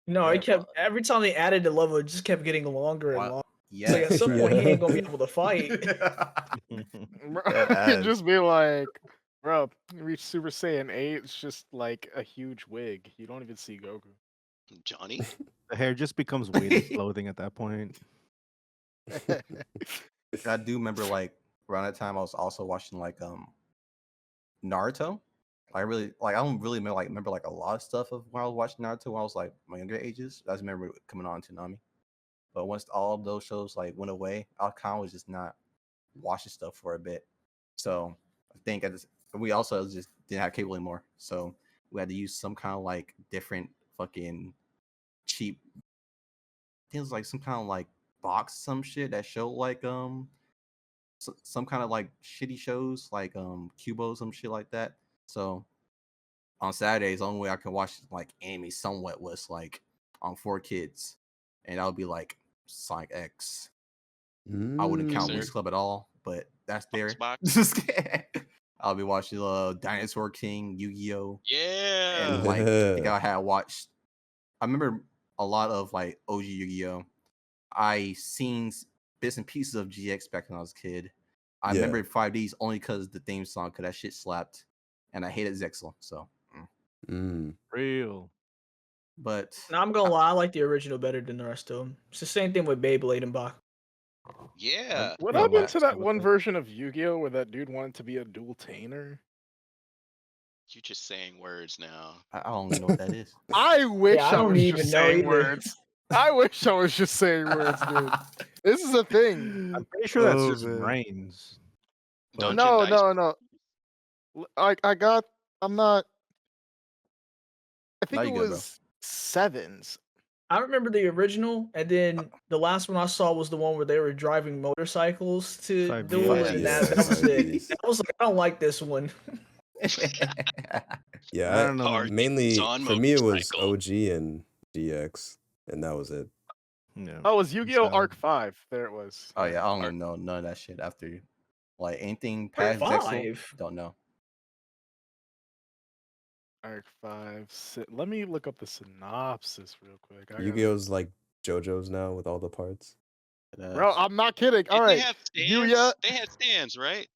No, Yeah, it kept every time they added the level, it just kept getting longer and Wow. longer. Yeah. Like at some point, he ain't gonna be able to fight. Bro, That it'd ass. just be like, bro, you reach Super Saiyan 8, it's just like a huge wig. You don't even see Goku. Johnny? The hair just becomes weighted clothing at that point. I do remember like around that time I was also watching like Naruto. I don't really remember like a lot of stuff of when I was watching Naruto when I was like my younger ages. I just remember it coming on Toonami. But once all of those shows like went away, I kind of was just not watching stuff for a bit. So I think we also just didn't have cable anymore. So we had to use some kind of like different fucking cheap. I think it was like some kind of like box, some shit that showed like some kind of like shitty shows like Cubo, some shit like that. So on Saturdays, the only way I could watch like anime somewhat was like on 4Kids, and that would be like Sonic X. I wouldn't count sir. Winx Club at all, but that's there. Xbox? I'll be watching Dinosaur King, Yu-Gi-Oh, Yeah. and like I think I had watched. I remember a lot of like OG Yu-Gi-Oh. I seen bits and pieces of GX back when I was a kid. I Yeah. remember 5Ds only because the theme song, because that shit slapped, and I hated Zexel. So, Real. but Now I'm gonna lie, I like the original better than the rest of them. It's the same thing with Beyblade and Bach. Yeah. What Yeah, happened Max, to that how about one that? version of Yu-Gi-Oh where that dude wanted to be a dual tainer? You just saying words now. I don't even know what that is. I wish I I don't was even just know saying either. words. I wish I was just saying words, dude. This is a thing. I'm pretty sure that's Oh, just man. brains. Dungeon No, dice. no, no. I got. I'm not. I Now think it you good, bro. was sevens. I remember the original, and then the last one I saw was the one where they were driving motorcycles to Five duel, Ds. and Yeah, that was it. 5Ds. I was like, I don't like this one. Yeah, I don't know. Hard mainly on for me it was motorcycle. OG and DX, and that was it. Yeah. Oh, it was Yu-Gi-Oh! So- Arc 5. There it was. Oh yeah, I don't even know none of that shit after like anything past Arc Zexel. 5? Don't know. Arc 5. Let me look up the synopsis real quick. I gotta- Yu-Gi-Oh's like JoJo's now with all the parts. Bro, I'm not kidding. All Did right. they have stands? Yuya. They had stands, right?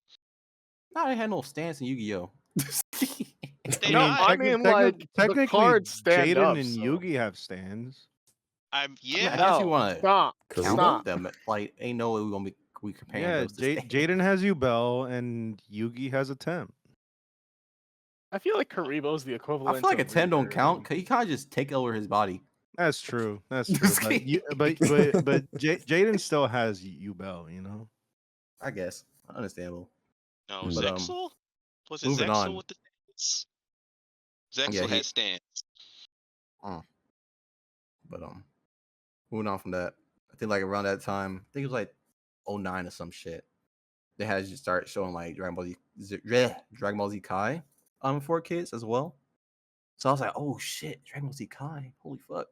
No, they had no stance in Yu-Gi-Oh. They No, not? I mean, like, the technically, cards stand Jaden up, and so- Yugi have stands. I Yeah. guess you No, want to stop. Kariba? count Stop. them. Like, ain't no way we gonna be comparing Yeah, those to stands. Jaden has Ubel and Yugi has a temp. I feel like Karibo's the I equivalent. feel like a of 10 don't Reaper, count and- because he kind of just take over his body. That's true. That's true. But Jaden still has Ubel, you know. I guess understandable. No, Mm. But, Zexel? Was it moving Zexel on. with the stands? Zexel Yeah, he- had stands. But moving on from that, I think like around that time, I think it was like 09 or some shit. They had to start showing like Dragon Ball Z Kai for kids as well. So I was like, oh shit, Dragon Ball Z Kai, holy fuck.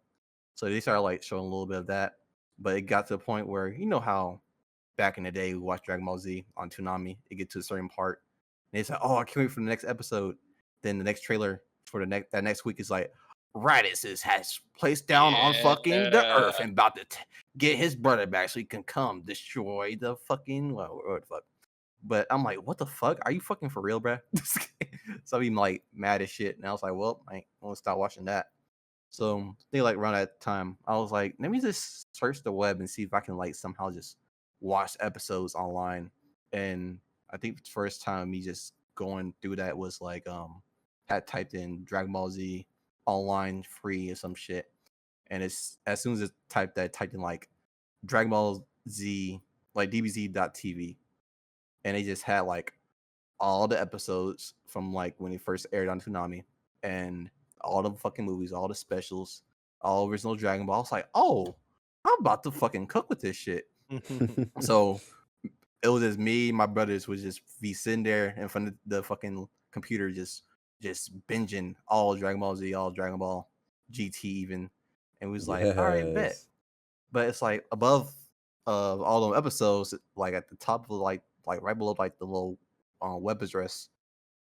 So they started like showing a little bit of that, but it got to the point where you know how back in the day we watched Dragon Ball Z on Toonami, it get to a certain part, and they said, oh, I can't wait for the next episode. Then the next trailer for that next week is like, Raditz has placed down on fucking the earth and about to get his brother back so he can come destroy the fucking what the fuck. But I'm like, what the fuck? Are you fucking for real, bruh? So I'm like mad as shit. And I was like, well, I want to stop watching that. So I think like around that time, I was like, let me just search the web and see if I can like somehow just watch episodes online. And I think the first time me just going through that was like had typed in Dragon Ball Z online free or some shit. And it's as soon as it typed in like Dragon Ball Z, like DBZ.TV. And they just had like all the episodes from like when it first aired on Toonami and all the fucking movies, all the specials, all original Dragon Ball. I was like, oh, I'm about to fucking cook with this shit. So it was just me, my brothers would just be sitting there in front of the fucking computer, just binging all Dragon Ball Z, all Dragon Ball GT even. And we was like, all right, bet. Yes. But it's like above all those episodes, like at the top of like right below like the little web address,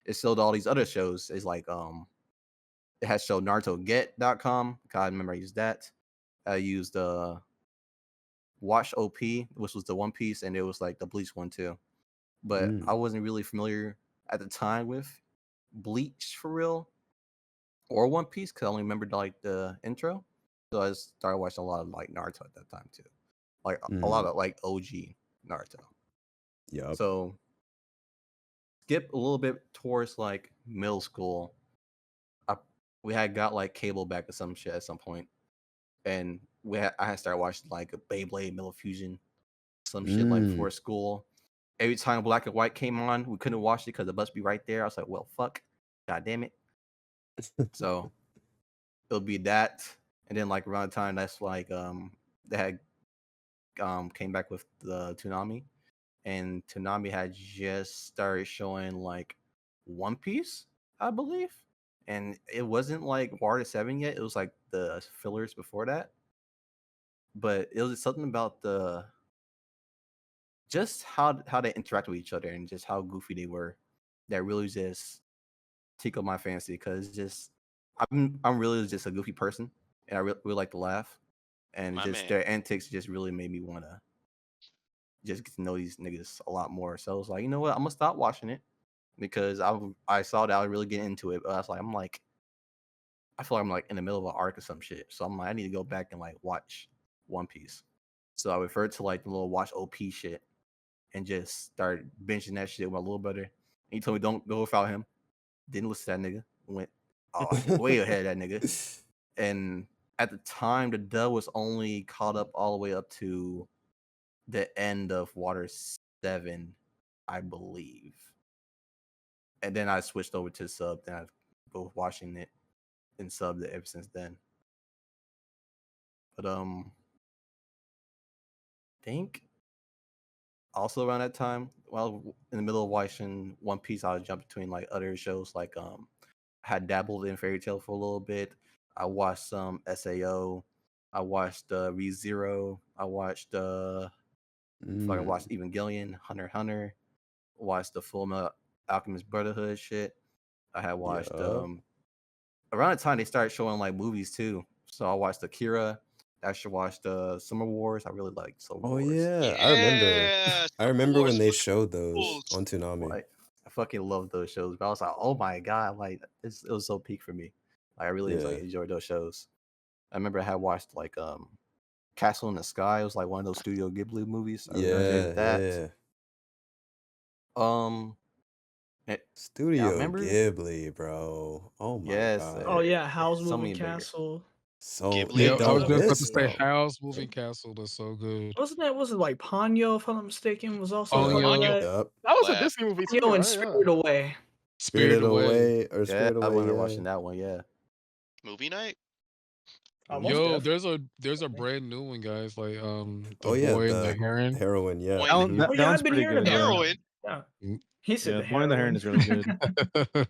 it showed all these other shows. It's like it has showed NarutoGet.com. I remember I used that. I used Watch OP, which was the One Piece, and it was like the Bleach one too. But I wasn't really familiar at the time with Bleach for real or One Piece because I only remembered like the intro. So I just started watching a lot of like Naruto at that time too, like a lot of like OG Naruto. Yup. So skip a little bit towards like middle school. We had got like cable back or some shit at some point, and I had started watching like a Beyblade Middle Fusion, some shit like before school. Every time Black and White came on, we couldn't watch it because it must be right there. I was like, well, fuck, god damn it. So it'll be that, and then like around the time that's like they had came back with the Toonami, and Toonami had just started showing like One Piece, I believe, and it wasn't like War to 7 yet. It was like the fillers before that, but it was something about the just how they interact with each other and just how goofy they were that really just tickled my fancy because just I'm really just a goofy person and I really like to laugh. and My just man. their antics just really made me want to just get to know these niggas a lot more. So I was like, you know what, I'm gonna stop watching it because I saw that I was really getting into it, but I feel like I'm like in the middle of an arc or some shit. So I'm like, I need to go back and like watch One Piece. So I referred to like the little watch OP shit and just started binging that shit with my little brother. And he told me don't go without him. Didn't listen to that nigga. Went way ahead of that nigga. And at the time, the dub was only caught up all the way up to the end of Water 7, I believe. And then I switched over to sub. Then I've been watching it and subbed it ever since then. But think also around that time, while in the middle of watching One Piece, I was jumping between like other shows. Like I had dabbled in Fairy Tail for a little bit. I watched some SAO. I watched ReZero. I watched I watched Evangelion, Hunter x Hunter. Watched the Full Metal Alchemist Brotherhood shit. I had watched Yup. around the time they started showing like movies too. So I watched Akira. I actually watched Summer Wars. I really liked Summer Oh Wars. yeah, I remember. Yeah, I Summer remember when Wars they was showed those cool. on Toonami. Like I fucking love those shows. But I was like, oh my god, like it was so peak for me. Like I really Yeah. enjoyed those shows. I remember I had watched like Castle in the Sky. It was like one of those Studio Ghibli movies. I really enjoyed that. Yeah. I Studio remember. Ghibli, bro. Oh my Yes. god. Oh yeah, Howl's so Moving many banger. Castle. So Ghibli it Yeah, I is was don't just about to miss say though. Howl's Moving Castle. That's so good. Was it like Ponyo, if I'm not mistaken, was also Ponyo. part of Ponyo. that? Yup. That was a Laugh. Disney movie too, Ponyo and right? Spirited Yeah. Away. Spirited Away. Away or Yeah, Spirited I Away. remember Yeah. watching that one. Yeah. Movie night. Most Yo, definitely. there's a brand new one, guys. Like Oh the yeah, Boy and the the Heron. heroine. Yeah. Boy That and one, Mhm. that, Oh that yeah, one's I've been pretty hearing good. about Heroine. it. Yeah. Mm. He said Yeah, the Boy and the Heron heroine. is really good.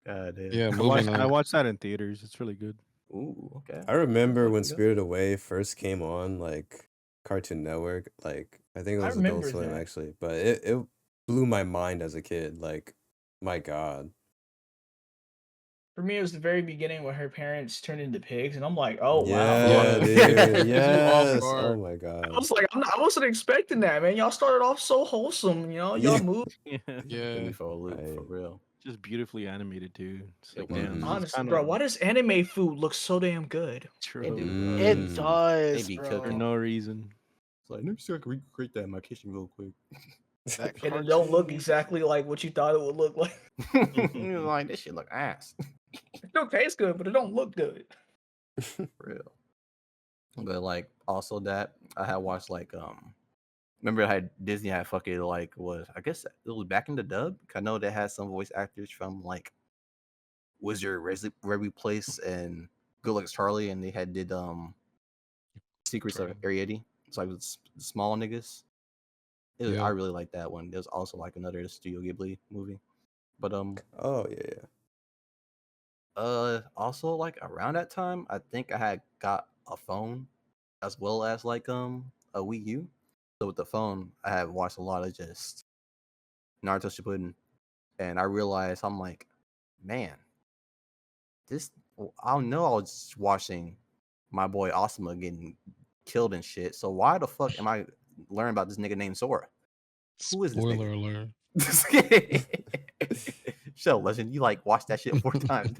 God damn. Yeah, I movie watched, I night. watched that in theaters. It's really good. Ooh, okay. I remember Look when it up. Spirited Away first came on, like Cartoon Network. Like I think it I was Adult remember Swim that. actually, but it blew my mind as a kid. Like, my god. For me, it was the very beginning when her parents turned into pigs, and I'm like, oh wow. Yeah, Yeah. dude. It threw you off Yes. Oh guard. my I god. was like, I wasn't expecting that, man. Y'all started off so wholesome, y'all Yeah. moved. Yeah, Put Yeah. me for a loop, for Right. real. just beautifully animated too. It's It like, damn, was. this is Honestly, kind bro, of why does anime food look so damn good? true They do. It Mm. does, They be bro. for cooking. no reason. It's like, let me see if I can recreate that in my kitchen real quick. That And it don't look cartoon- exactly like what you thought it would look like. You're like, this shit look ass. It don't taste good, but it don't look good. For real. But like also that I had watched like remember I had Disney had fucking like I guess it was back in the dub. I know they had some voice actors from like Wizard Revy Place and Good Luck Charlie, and they had did Secrets of Ariety. It's like with small niggas. Yeah. I really like that one. There's also like another Studio Ghibli movie. But Oh yeah. also like around that time, I think I had got a phone as well as like a Wii U. So with the phone, I had watched a lot of just Naruto Shippuden, and I realized I'm like, man, I know I was just watching my boy Asuma getting killed and shit. So why the fuck am I learning about this nigga named Sora? Who is this nigga? Spoiler alert. Shut up, Legend. You like watched that shit 4 times.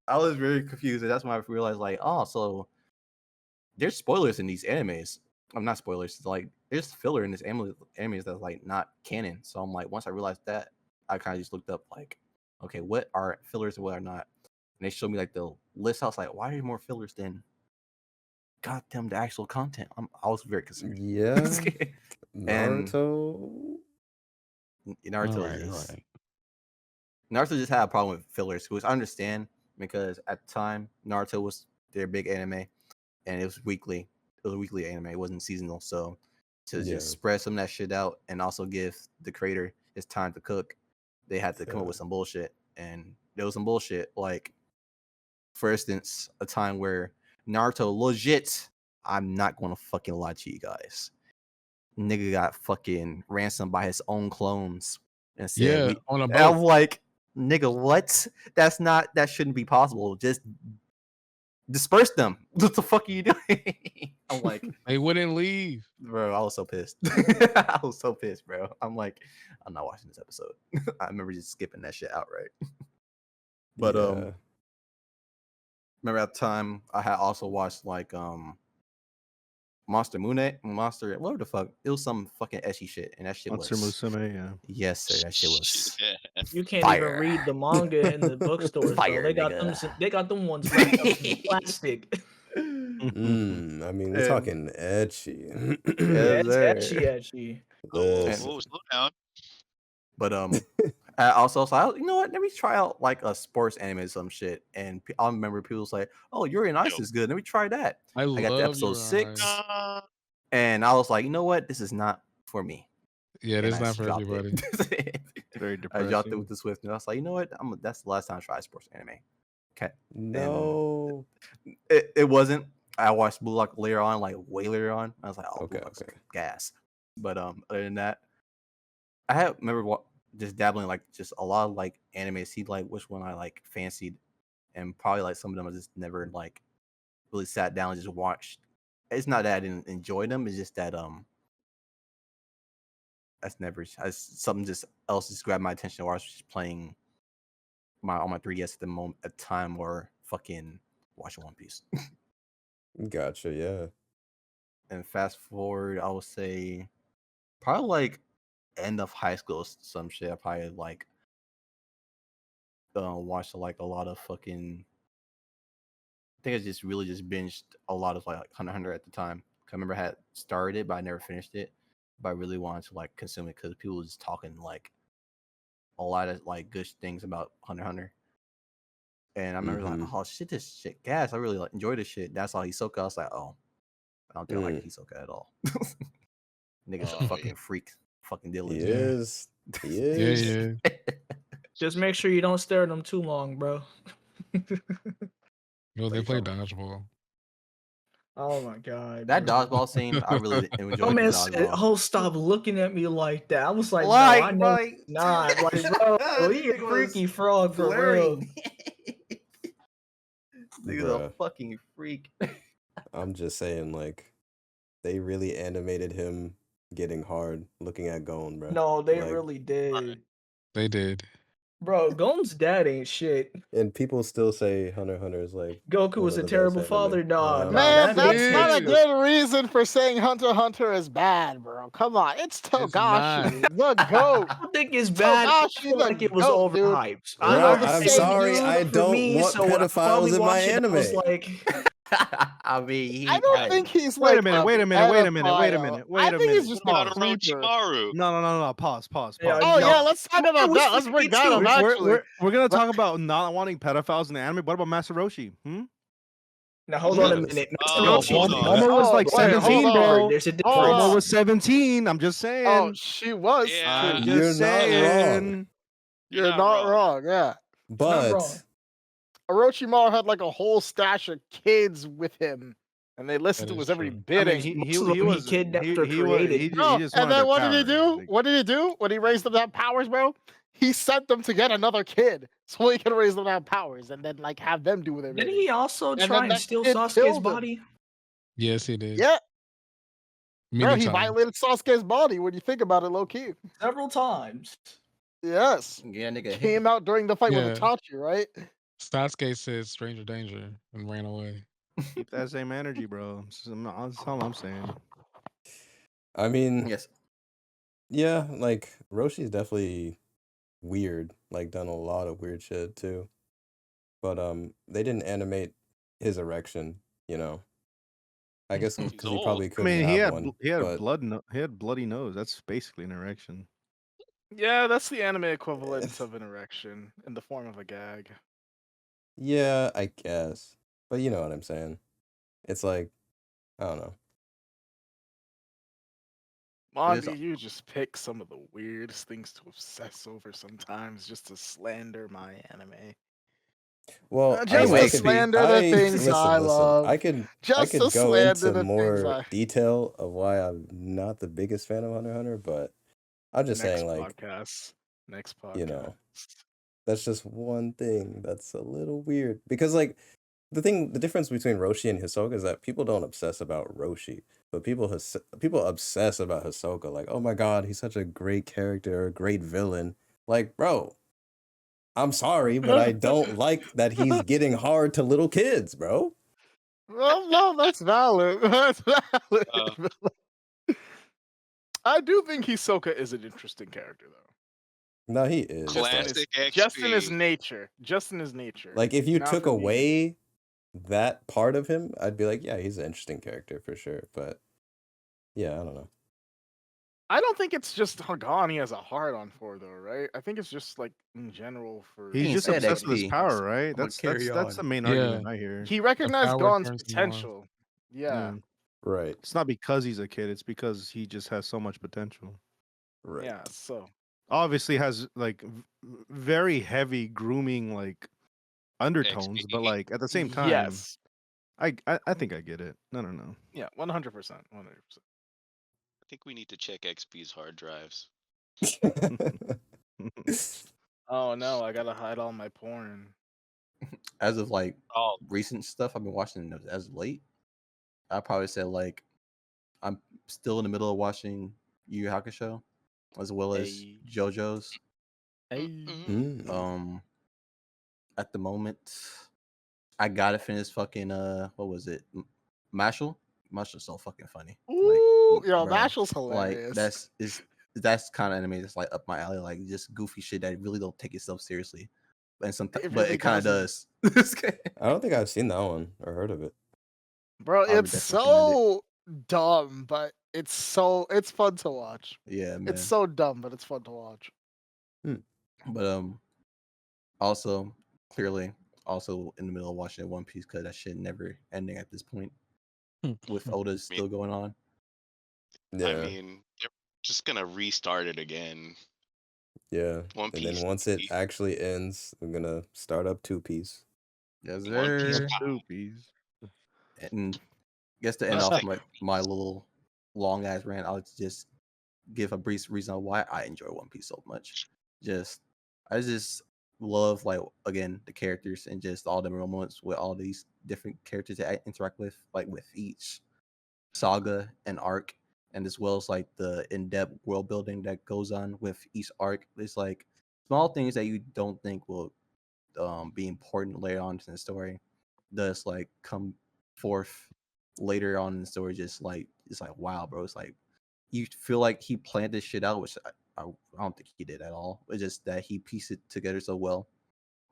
I was very confused, and that's when I realized, like, oh, so there's spoilers in these animes. I'm not spoilers. It's like there's filler in this animes that's like not canon. So I'm like, once I realized that, I kind of just looked up like, okay, what are fillers and what are not? And they showed me like the list. I was like, why are there more fillers than goddamn the actual content? I was very concerned. Yeah. And Naruto. Naruto just had a problem with fillers, which I understand because at the time Naruto was their big anime, and it was weekly. It was a weekly anime. It wasn't seasonal, so to Yeah. just spread some of that shit out and also give the creator his time to cook, they had to come up Yeah. with some bullshit. And there was some bullshit, like for instance, a time where Naruto legit, I'm not gonna fucking lie to you guys, nigga got fucking ransomed by his own clones and said, Yeah, on a and I'm boat. like, nigga, what? That shouldn't be possible. Just disperse them. What the fuck are you doing? I'm like, They wouldn't leave. bro, I was so pissed. I was so pissed, bro. I'm like, I'm not watching this episode. I remember just skipping that shit outright. But Yeah. remember at the time I had also watched like Monster, whatever the fuck. It was some fucking ecchi shit, and that shit Monster was Musume, yeah. yes, sir. That shit was You can't fire. even read the manga in the bookstores, Fire, bro. They got nigga. they got them ones wrapped up in plastic. I mean, we're And- talking ecchi. Yeah, it's Yes, sir. etchy. Listen. Oh, slow down. But I also you know what? Let me try out like a sports anime or some shit. And I remember people was like, "Oh, Yuri on Ice Yo. is good. Let me try that." I got to love episode Yuri on 6. Ice. And I was like, you know what? This is not for me. Yeah, And that's I not just for dropped everybody. it. Very I dropped it depressing. with the Swift, and I was like, you know what? That's the last time I tried sports anime. Okay. No. It wasn't. I watched Blue Lock later on, like way later on. I was like, oh, Okay, Blue Lock's okay. gas. But other than that, I remember just dabbling like just a lot of like anime. See like which one I like fancied, and probably like some of them I just never like really sat down and just watched. It's not that I didn't enjoy them. It's just that something just else just grabbed my attention while I was just playing on my 3DS at the moment at the time, or fucking watching One Piece. Gotcha, yeah. And fast forward, I would say probably like end of high school, some shit. I probably like watched like a lot of fucking. I think I just really just binged a lot of like Hunter x Hunter at the time. I remember I had started it, but I never finished it. But I really wanted to like consume it because people were just talking like a lot of like good things about Hunter x Hunter. And I remember like, oh shit, this shit gas. I really like enjoy this shit. That's all Hisoka. I was like, oh, I don't think I like Hisoka at all. Nigga's a fucking freak. Fucking Dylan. He is. He Yeah, is. yeah. Just make sure you don't stare at them too long, bro. Yo, they play dodgeball. Oh my god. That bro. dodgeball scene, I really enjoyed Oh the man said, dodgeball. "Oh, stop looking at me like that." I was like, Like, "No, I know like- it's not." Like, bro, This he a nigga was freaky frog for real. Glaring. Nigga's a Bruh. fucking freak. I'm just saying, like, they really animated him getting hard looking at Gon, bro. No, they Like, really did. They did. Bro, Gon's dad ain't shit. and people still say Hunter x Hunter is like Goku one was of a the best terrible anime. father. Nah, Nah, Man, that that's makes not a sense. good reason for saying Hunter x Hunter is bad, bro. Come on, it's Togashi, the goat. I don't think it's bad. I Togashi, feel the like it was goat, dude. overhyped. You know the I'm same sorry, dude I for don't me, want so when I pedophiles finally in my watched it, I was anime. like, I mean, I don't think he's Wait like a minute, wait a minute, wait a minute, wait a minute, wait I a think he's minute. just What a about creeper. Orochimaru? No. Pause. Yeah, Oh no. yeah, let's talk I about was that. Let's thinking bring that too. up. Actually, We're gonna talk about not wanting pedophiles in the anime. What about Masaroshi? now hold on a Yes. minute. Oh, Mr. Roshi hold was- on. Momo was Oh, like wait, 17, hold on. bro. There's a Hold difference. on. Momo was 17. I'm just saying. oh, she was. Yeah. too. You're Just not saying. wrong. You're not wrong. Yeah, But wrong. Orochimaru had like a whole stash of kids with him, and they listened That to is his every true. bidding. Most of them he kidnapped or he was created. he Bro, just and wanted then their what did he power. do? Like, What did he do when he raised them to have powers, bro? He sent them to get another kid so he could raise them to have powers, and then like have them do their Didn't bidding. he also then try and that steal kid Sasuke's killed him. body? Yes, he did. Yeah, bro, Many he times. violated Sasuke's body when you think about it, low key. Several times. Yes, Yeah, nigga. came out during the fight Yeah. with Itachi, right? Sasuke said stranger danger and ran away. keep that same energy, bro. That's all I'm saying. I mean, Yes. yeah, like Roshi's definitely weird. Like done a lot of weird shit too. But they didn't animate his erection, you know. I guess He's because he old. probably I couldn't mean, have one. he had but he had bloody nose. That's basically an erection. Yeah, that's the anime equivalent of an erection in the form of a gag. yeah, I guess. But you know what I'm saying. It's like, I don't know. Mondi, you just pick some of the weirdest things to obsess over sometimes just to slander my anime. Well, Just I to could, slander the things I love. I could Just to go slander into the things more I. detail of why I'm not the biggest fan of Hunter x Hunter, but I'm just Next saying, like, podcast. Next podcast. you know, That's just one thing that's a little weird because like the difference between Roshi and Hisoka is that people don't obsess about Roshi, but people obsess about Hisoka. Like, oh my god, he's such a great character, a great villain. Like, bro, I'm sorry, but I don't like that he's getting hard to little kids, bro. Well, no, that's valid. That's valid. Uh, I do think Hisoka is an interesting character, though. No, he is. Classic Just in his XP. nature. Just in his nature. Like, if you Not took for me. away that part of him, I'd be like, yeah, he's an interesting character for sure. But yeah, I don't know. I don't think it's just Hagan he has a hard on for, though, right? I think it's just like in general for. He's He just said obsessed with his XP. power, right? I'ma That's carry the on. main Yeah. argument I hear. He recognized power Gon's turns him on. potential. Yeah. Right, It's not because he's a kid; it's because he just has so much potential. right. Yeah. So. Obviously, has like very heavy grooming like undertones, but XP. like at the same time, Yes. I think I get it. I don't know. Yeah. 100%. 100%. I think we need to check XP's hard drives. Oh no! I gotta hide all my porn. As of like Oh, recent stuff I've been watching as of late, I probably said like I'm still in the middle of watching Yu Yu Hakusho, as well as Hey. JoJo's. Hey. Mm. At the moment, I gotta finish fucking what was it, Mashal? Mashal's so fucking funny. Ooh, yo, bro, Mashal's hilarious. Like that's kind of anime that's like up my alley, like just goofy shit that really don't take itself seriously, and sometimes, It but really it kind of doesn't. does. I don't think I've seen that one or heard of it. Bro, I would it's definitely recommend so dumb, but it's fun to watch. Yeah, man. It's so dumb, but it's fun to watch. But also clearly also in the middle of watching One Piece because that shit never ending at this point with Oda still going on. Yeah, I mean, they're just gonna restart it again. yeah. One And Piece. then once it actually ends, we're gonna start up Two Piece. Yes, One Piece. sir. Stoopies. And I guess to end Let's off take my little long ass rant, I'll just give a brief reason why I enjoy One Piece so much. I just love like again the characters and just all the moments with all these different characters that I interact with, like with each saga and arc, and as well as like the in-depth world building that goes on with each arc. It's like small things that you don't think will be important later on in the story does like come forth later on in the story. Just like it's like wow, bro. It's like you feel like he planned this shit out, which I don't think he did at all. It's just that he pieced it together so well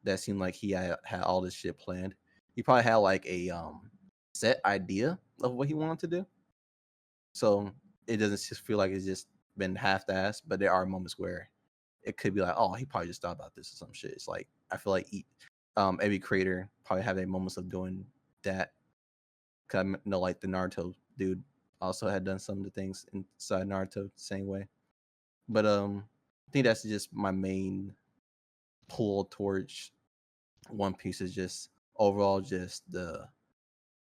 that seemed like he had all this shit planned. He probably had like a set idea of what he wanted to do, so it doesn't just feel like it's just been half-assed. But there are moments where it could be like, oh, he probably just thought about this or some shit. It's like I feel like every creator probably have their moments of doing that. Cause I know like the Naruto dude also had done some of the things inside Naruto the same way. But I think that's just my main pull towards One Piece is just overall just the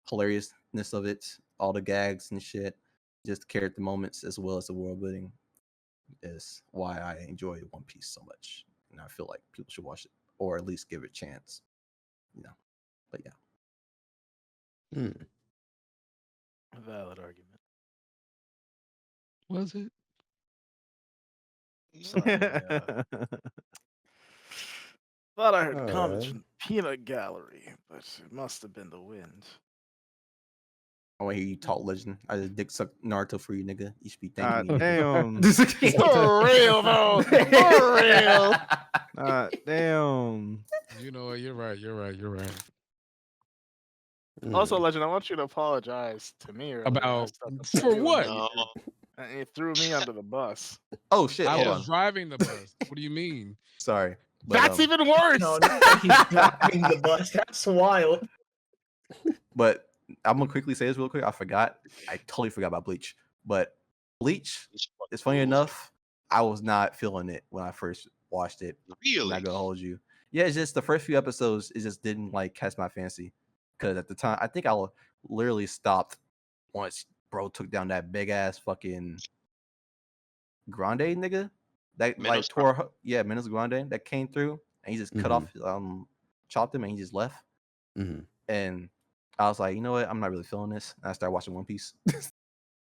hilariousness of it, all the gags and shit, just the character moments as well as the world building is why I enjoy One Piece so much. And I feel like people should watch it or at least give it a chance. But yeah. A valid argument. Was it? Sorry. Thought I heard comments Alright. from the peanut gallery, but it must have been the wind. I want to hear you talk, legend. I just dick suck Naruto for you, nigga. You should be thanking me. Damn. For real, though. For real. Damn. You know what? You're right. You're right. You're right. Also, Legend, I want you to apologize to me earlier. About I said for you what? No. and you threw me under the bus. Oh shit! I Hold was on. driving the bus. What do you mean? Sorry. But, That's even worse. No, he's driving the bus. That's wild. But I'm gonna quickly say this real quick. I totally forgot about Bleach. But Bleach, it's funny enough, I was not feeling it when I first watched it. I'm Really? not gonna hold you. Yeah, it's just the first few episodes, it just didn't like catch my fancy. Because at the time, I think I literally stopped once bro took down that big ass fucking Grande nigga. That Minos like tore, yeah, Minos Grande that came through, and he just cut off, chopped him, and he just left. And I was like, you know what? I'm not really feeling this. And I started watching One Piece.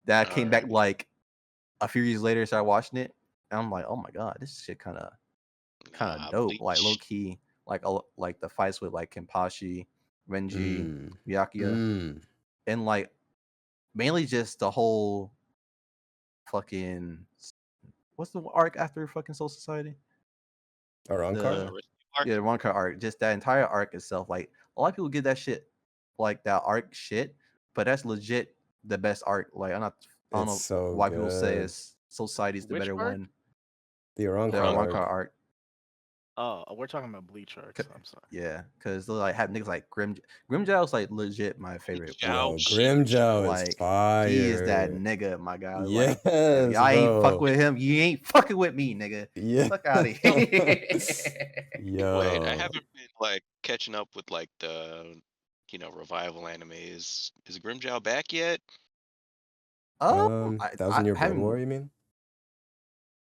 Then I came back like a few years later, started watching it, and I'm like, oh my god, this shit kind of dope. Like low key, like the fights with like Kenpachi, Renji, Byakuya, and like mainly just the whole fucking what's the arc after fucking Soul Society? Arrancar? Yeah, the Arrancar arc. Just that entire arc itself. Like a lot of people get that shit, like that arc shit, but that's legit the best arc. Like I don't know It's so why people say good. it's Soul Society's the Which better arc? one. The The Arrancar Arrancar arc. Oh, we're talking about Bleach arcs. I'm sorry. Yeah, because they like have niggas like Grimjow's like legit my favorite. Yo, Grimjow is fire. He is that nigga, my guy. Yes, like, if y'all ain't fuck bro. with him, you ain't fucking with me, nigga. Yeah. Fuck out of here. Yo. Wait, I haven't been like catching up with like the revival anime. Is Grimjow back yet? Thousand Year Blood haven't- War, you mean?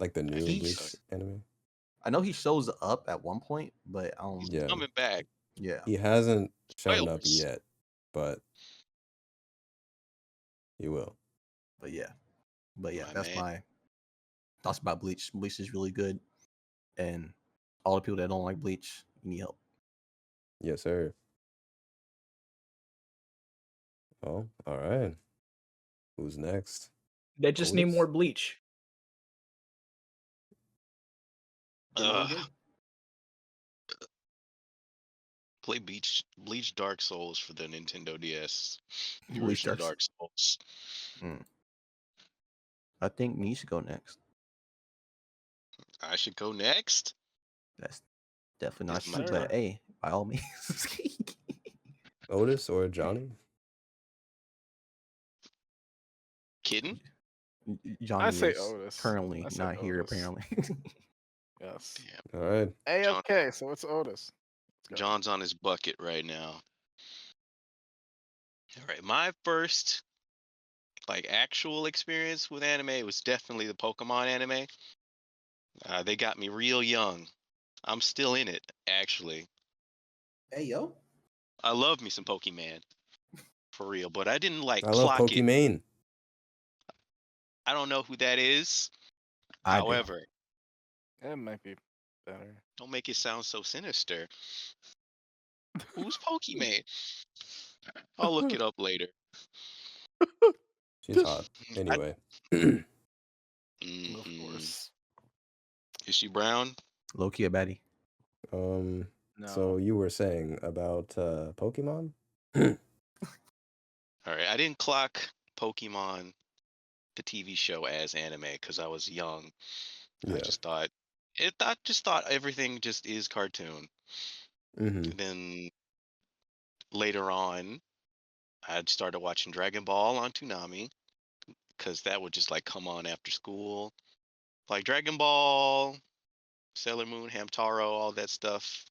Like the new He's- Bleach anime? I know he shows up at one point, but He's coming back. Yeah, He hasn't shown up Spoilers. yet, but he will. but yeah, My that's man. my thoughts about Bleach. Bleach is really good, and all the people that don't like Bleach, you need help. Yes, sir. Oh, all right. Who's next? They just need Otis? more Bleach. Play Bleach Dark Souls for the Nintendo DS. The Bleach original Dark Dark Souls. I think me should go next. I should go next. That's definitely not It's my you, but hey, by all means. Otis or Johnny? Kidding? Johnny I say is Otis. currently I say not here, Otis. apparently. Yes. All right. Okay, so it's Otis. Let's go. John's on his bucket right now. All right, my first like actual experience with anime was definitely the Pokemon anime. They got me real young. I'm still in it, actually. Hey yo, I love me some Pokemon, for real. But I didn't like I love clock it. Pokemon. I don't know who that is. I do. However, It might be better. don't make it sound so sinister. Who's Pokemon? I'll look it up later. She's hot. Anyway. Of Mhm. course. Is she brown? Loki a baddie. No. So you were saying about Pokemon? All right, I didn't clock Pokemon, the TV show, as anime because I was young. Yeah. I just thought everything just is cartoon. Mm-hmm. And then later on, I started watching Dragon Ball on Toonami because that would just like come on after school, like Dragon Ball, Sailor Moon, Hamtaro, all that stuff,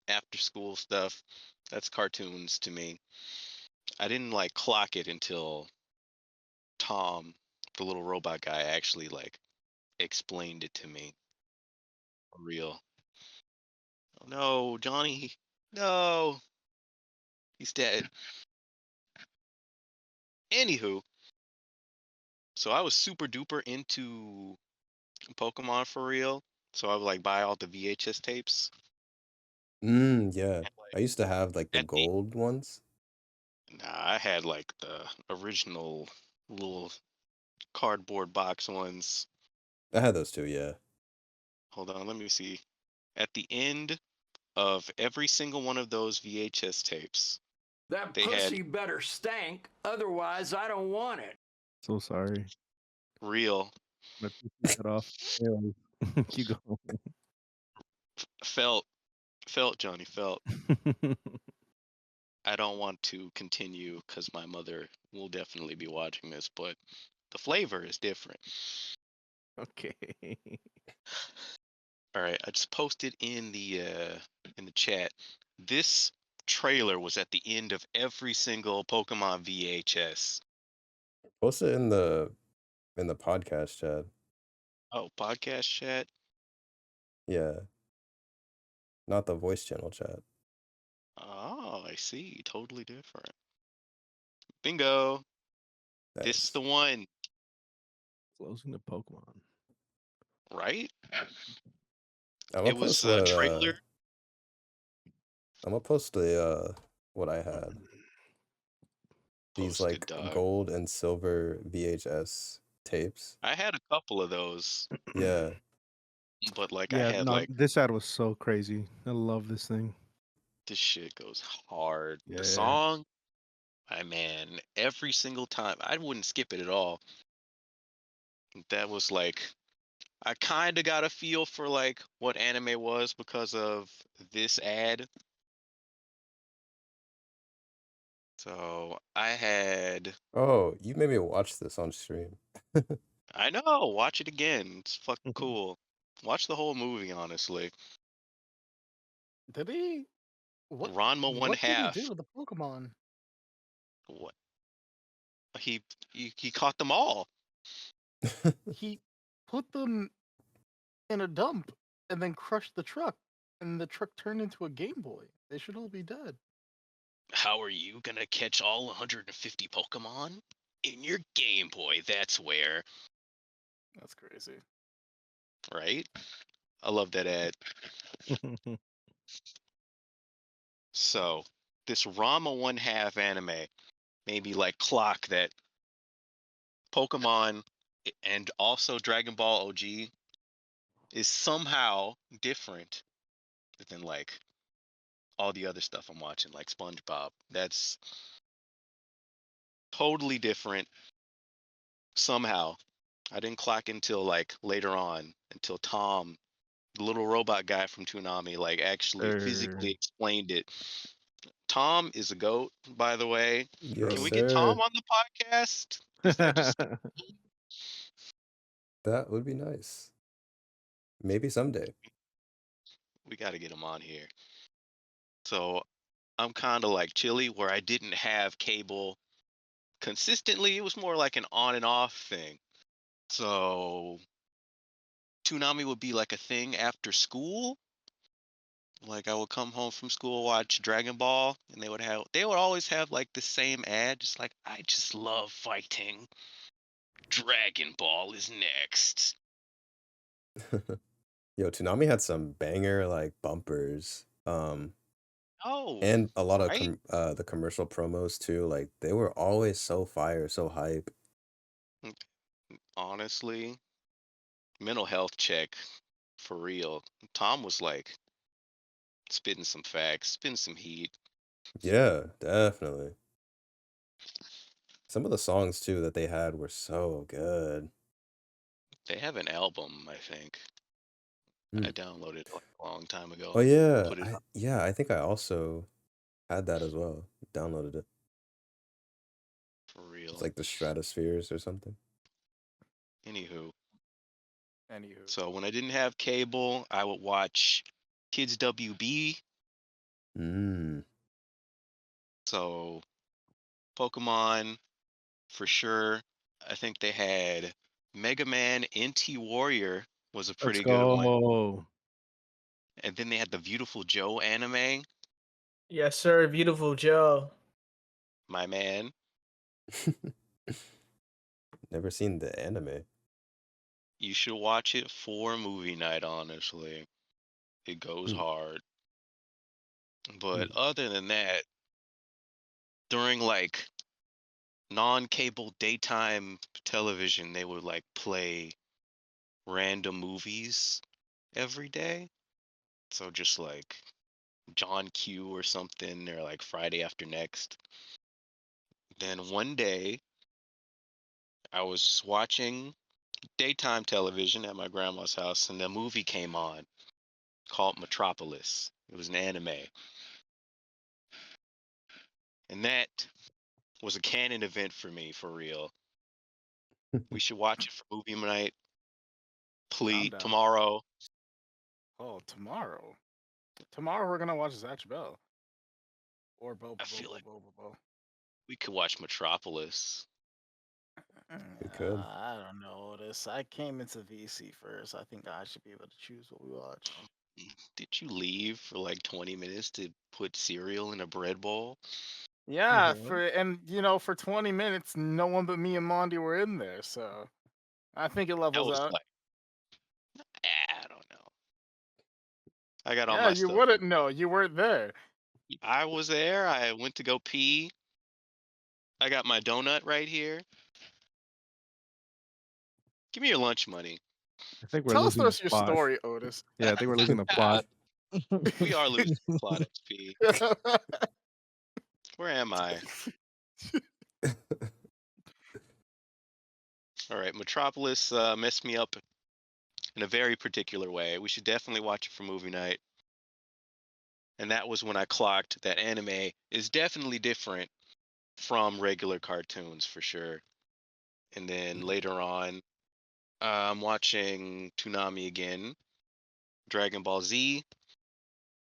after school stuff. That's cartoons to me. I didn't like clock it until Tom, the little robot guy, actually like explained it to me. For real. Oh no, Johnny. No. He's dead. Anywho, so I was super duper into Pokemon for real. So I would like buy all the VHS tapes. Yeah. And, like, I used to have like the at the- gold ones. Nah, I had like the original little cardboard box ones. I had those too, yeah. Hold on, let me see. At the end of every single one of those VHS tapes, That they had pussy better stank, otherwise I don't want it. So sorry. real My PC cut off. Anyways, keep going. felt Johnny felt. I don't want to continue because my mother will definitely be watching this, but the flavor is different. Okay. All right, I just posted in the chat. This trailer was at the end of every single Pokemon VHS. Post it in the podcast chat. Oh, podcast chat. Yeah. not the voice channel chat. Oh, I see. Totally different. Bingo. This is Nice. the one, Closing the Pokemon. right? I'm gonna It was post a what trailer. I'm gonna post the what I had. These Posted, like dog. gold and silver VHS tapes. I had a couple of those, Yeah. but like I Yeah, had no, like this ad was so crazy. I love this thing. this shit goes hard. The Yeah. song, man, every single time I wouldn't skip it at all. That was like I kind of got a feel for like what anime was because of this ad. So I had, Oh, you made me watch this on stream. I know, watch it again. It's fucking cool. Watch the whole movie, honestly. Did he? What? Ranma one What did he half. do to the Pokemon? What he caught them all. He put them in a dump and then crushed the truck, and the truck turned into a Game Boy. They should all be dead. How are you gonna catch all 150 Pokemon? In your Game Boy, that's where, That's crazy. right? I love that ad. So, this Rama one half anime made me like clock that Pokemon and also Dragon Ball OG is somehow different than like all the other stuff I'm watching, like SpongeBob. That's totally different somehow. I didn't clock until like later on, until Tom, the little robot guy from Toonami, like actually physically explained it. Tom is a goat, by the way. Yes, Can we get Tom sir. on the podcast? Is that just That would be nice. Maybe someday. we got to get him on here. So I'm kind of like chilly where I didn't have cable consistently. It was more like an on and off thing. So Toonami would be like a thing after school. Like I would come home from school, watch Dragon Ball, and they would always have like the same ad, just like I just love fighting. Dragon Ball is next. Yo, Toonami had some banger like bumpers. Oh, And a lot of right. the commercial promos too. Like they were always so fire, so hype. Honestly, mental health check for real. Tom was like spitting some facts, spitting some heat. Yeah, definitely. Some of the songs too that they had were so good. They have an album, I think. Mm. I downloaded it like a long time ago. Oh yeah, Put it I think I also had that as well. Downloaded it. for real. It's like the Stratospheres or something. Anywho, Anywho. so when I didn't have cable, I would watch Kids WB. Mm. So Pokemon for sure. I think they had Mega Man NT Warrior was a Let's pretty good one. go. And then they had the Beautiful Joe anime, Yes, sir. Beautiful Joe. my man. Never seen the anime. You should watch it for movie night, honestly. It goes Mm. hard. But Mm. other than that, during like non-cable daytime television, they would like play random movies every day. So just like John Q or something, or like Friday After Next. Then one day, I was watching daytime television at my grandma's house, and the movie came on called Metropolis. It was an anime. And that was a canon event for me, for real. We should watch it for movie night. Please, down. tomorrow. Oh, tomorrow. Tomorrow we're gonna watch Zatch Bell. Or Bo. I feel like we could watch Metropolis. We could. I don't know this. I came into VC first. I think I should be able to choose what we watch. Did you leave for like 20 minutes to put cereal in a bread bowl? Yeah, What? for 20 minutes, no one but me and Mondi were in there, so I think it That levels was out. like, I don't know. I got all Yeah, my you stuff. wouldn't know. You weren't there. I was there. I went to go pee. I got my donut right here. Give me your lunch money. I think we're Tell us the losing the rest of your plot. story, Otis. Yeah, I think we're losing the plot. We are losing plot XP. Where am I? All right, Metropolis messed me up in a very particular way. We should definitely watch it for movie night. And that was when I clocked that anime is definitely different from regular cartoons for sure. And then later on, I'm watching Toonami again, Dragon Ball Z.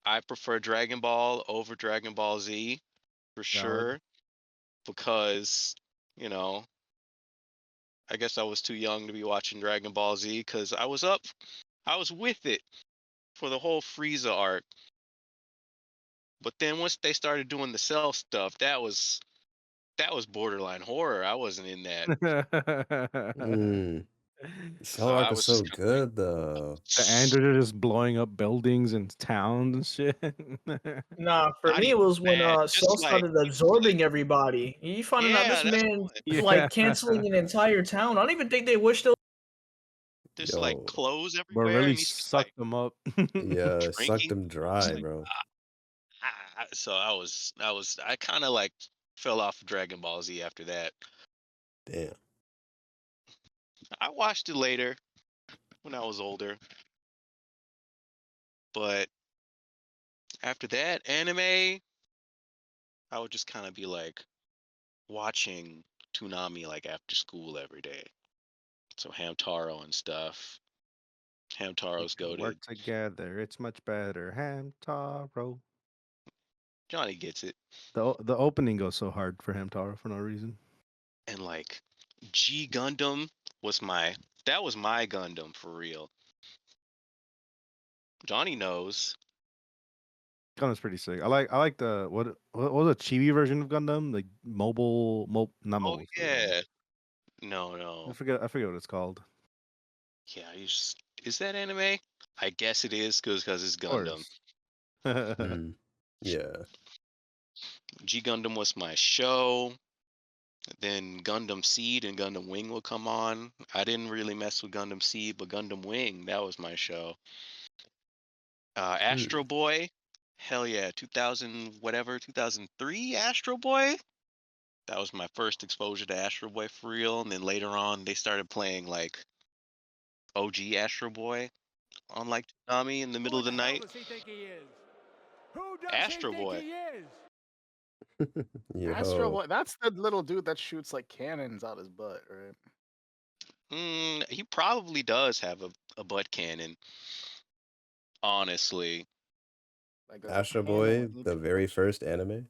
I prefer Dragon Ball over Dragon Ball Z for Valid. sure because, you know, I guess I was too young to be watching Dragon Ball Z because I was with it for the whole Frieza arc. But then once they started doing the Cell stuff, that was borderline horror. I wasn't in that. Mm. So Cell I arc is was so just kind of like, good though. The androids are just blowing up buildings and towns and shit. Nah, for not me it even was when that. Cell Just like started absorbing everybody. You finding out yeah, this that's man one. like Yeah. canceling an entire town. I don't even think they wished those. There's like Yo, clothes But everywhere, really and he's just like sucked them up. yeah, sucked drinking. them It's dry, like bro. so I kind of like fell off of Dragon Ball Z after that. Damn. I watched it later when I was older, but after that anime, I would just kind of be like watching Toonami like after school every day. So Hamtaro and stuff. We Hamtaro's can goated. work together. It's much better. Hamtaro. Johnny gets it. The opening goes so hard for Hamtaro for no reason. And like G Gundam was my Gundam for real. Johnny knows. Gundam's pretty sick. I like the what was the chibi version of Gundam? Like not Oh mobile. yeah. No. I forget what it's called. Yeah, is that anime? I guess it is because it's Of Gundam. course. Mhm. Yeah. G Gundam was my show. Then Gundam Seed and Gundam Wing would come on. I didn't really mess with Gundam Seed, but Gundam Wing, that was my show. Astro Boy, hell yeah, 2000 whatever, 2003 Astro Boy. That was my first exposure to Astro Boy for real. And then later on, they started playing like OG Astro Boy on like Toonami in the middle of the night. does he think he is? Who does Astro he think Boy. he is? Astro Yo. Boy, that's the little dude that shoots like cannons out his butt, right? He probably does have a butt cannon. Honestly, Like there's a Astro panel Boy, in each the of very those. first anime.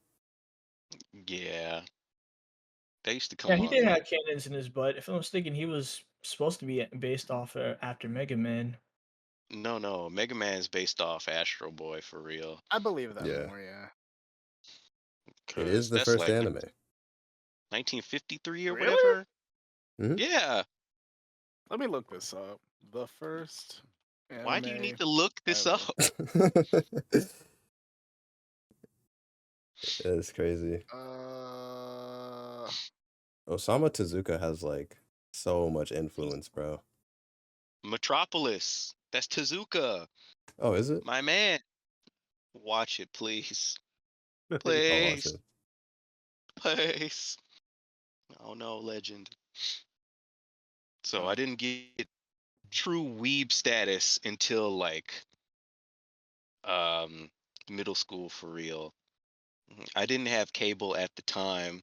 yeah, they used to Yeah, come he on did then. have cannons in his butt. If I'm mistaken, he was supposed to be based off after Mega Man. No, Mega Man's based off Astro Boy for real. I believe that Yeah. more, yeah. It is Cause the that's first like anime. 1953 or Really? whatever. Mhm. Yeah. Let me look this up. The first Why do you anime need to look this ever. up? It's crazy. Osamu Tezuka has like so much influence, bro. Metropolis. That's Tezuka, Oh, is it? my man. Watch it, please. I'll watch Please. it. Please. Oh no, legend. So I didn't get true weeb status until like middle school for real. I didn't have cable at the time,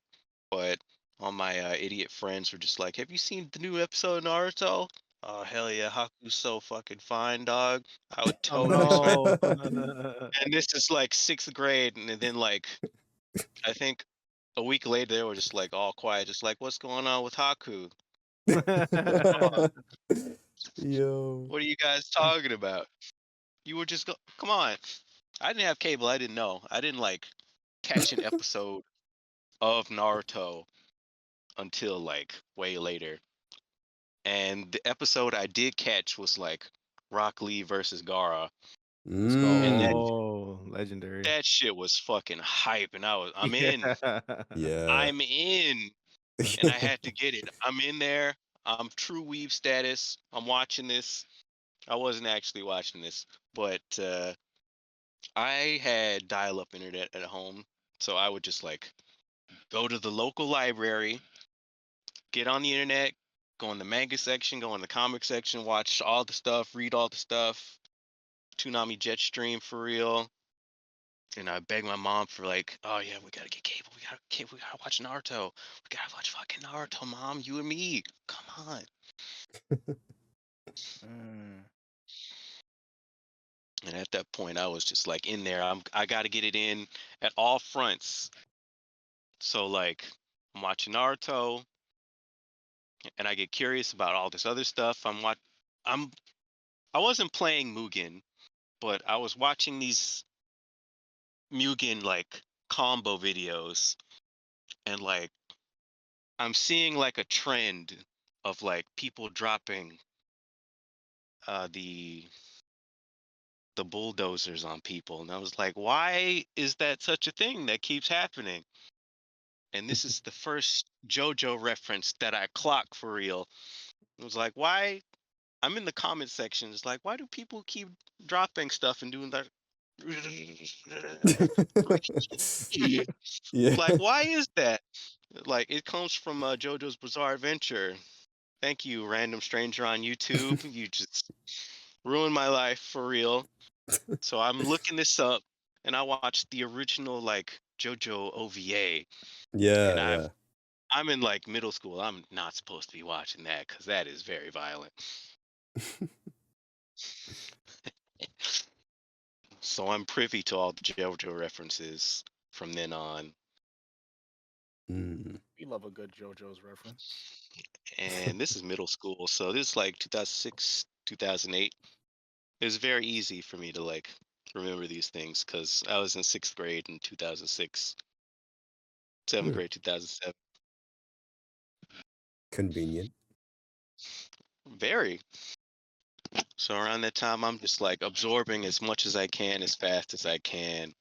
but all my idiot friends were just like, "Have you seen the new episode of Naruto?" Oh hell yeah, Haku's so fucking fine, dog. I would Oh totally swear. no. And this is like 6th grade, and then like I think a week later they were just like all quiet, just like, "What's going on with Haku? Yo. What are you guys talking about?" You would just go. Come on. I didn't have cable. I didn't know. I didn't like catch an episode of Naruto until like way later. And the episode I did catch was like Rock Lee versus Gara. Let's go. And Oh, legendary. that shit was fucking hype. And I'm in. Yeah. I'm in. And I had to get it. I'm in there. I'm true weeb status. I'm watching this. I wasn't actually watching this, but I had dial-up internet at home, so I would just like go to the local library, get on the internet, go in the manga section, go in the comic section, watch all the stuff, read all the stuff. Toonami Jetstream for real. And I begged my mom for like, oh yeah, we gotta get cable. We gotta watch Naruto. We gotta watch fucking Naruto, mom. You and me. Come on. And at that point, I was just like in there. I gotta get it in at all fronts. So like, I'm watching Naruto, and I get curious about all this other stuff. I wasn't playing Mugen, but I was watching these Mugen like combo videos, and like I'm seeing like a trend of like people dropping the bulldozers on people, and I was like, why is that such a thing that keeps happening? And this is the first JoJo reference that I clock for real. It was like, why? I'm in the comment section. It's like, why do people keep dropping stuff and doing that? Yeah. Like, why is that? Like, it comes from JoJo's Bizarre Adventure. Thank you, random stranger on YouTube. You just ruined my life for real. So I'm looking this up, and I watched the original like JoJo OVA, and Yeah. I'm in like middle school. I'm not supposed to be watching that because that is very violent. So I'm privy to all the JoJo references from then on. Mm. We love a good JoJo's reference. And this is middle school, so this is like 2006, 2008. It was very easy for me to like remember these things because I was in 6th grade in 2006, 7th Hmm. grade 2007. Convenient. Very. So around that time, I'm just like absorbing as much as I can, as fast as I can.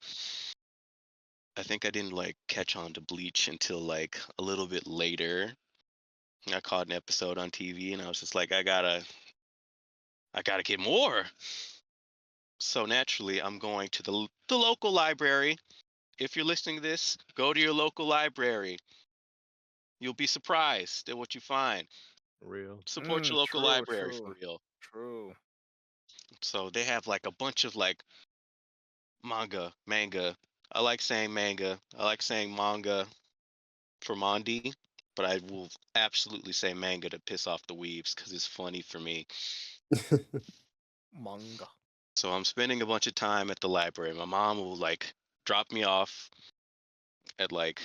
I think I didn't like catch on to Bleach until like a little bit later. I caught an episode on TV and I was just like, I gotta get more. So naturally, I'm going to the local library. If you're listening to this, go to your local library. You'll be surprised at what you find. Real. Support your local True, library true, for real. true. So they have like a bunch of like manga. I like saying manga. I like saying manga for Mondi, but I will absolutely say manga to piss off the weebs because it's funny for me. Manga. So I'm spending a bunch of time at the library. My mom will like drop me off at like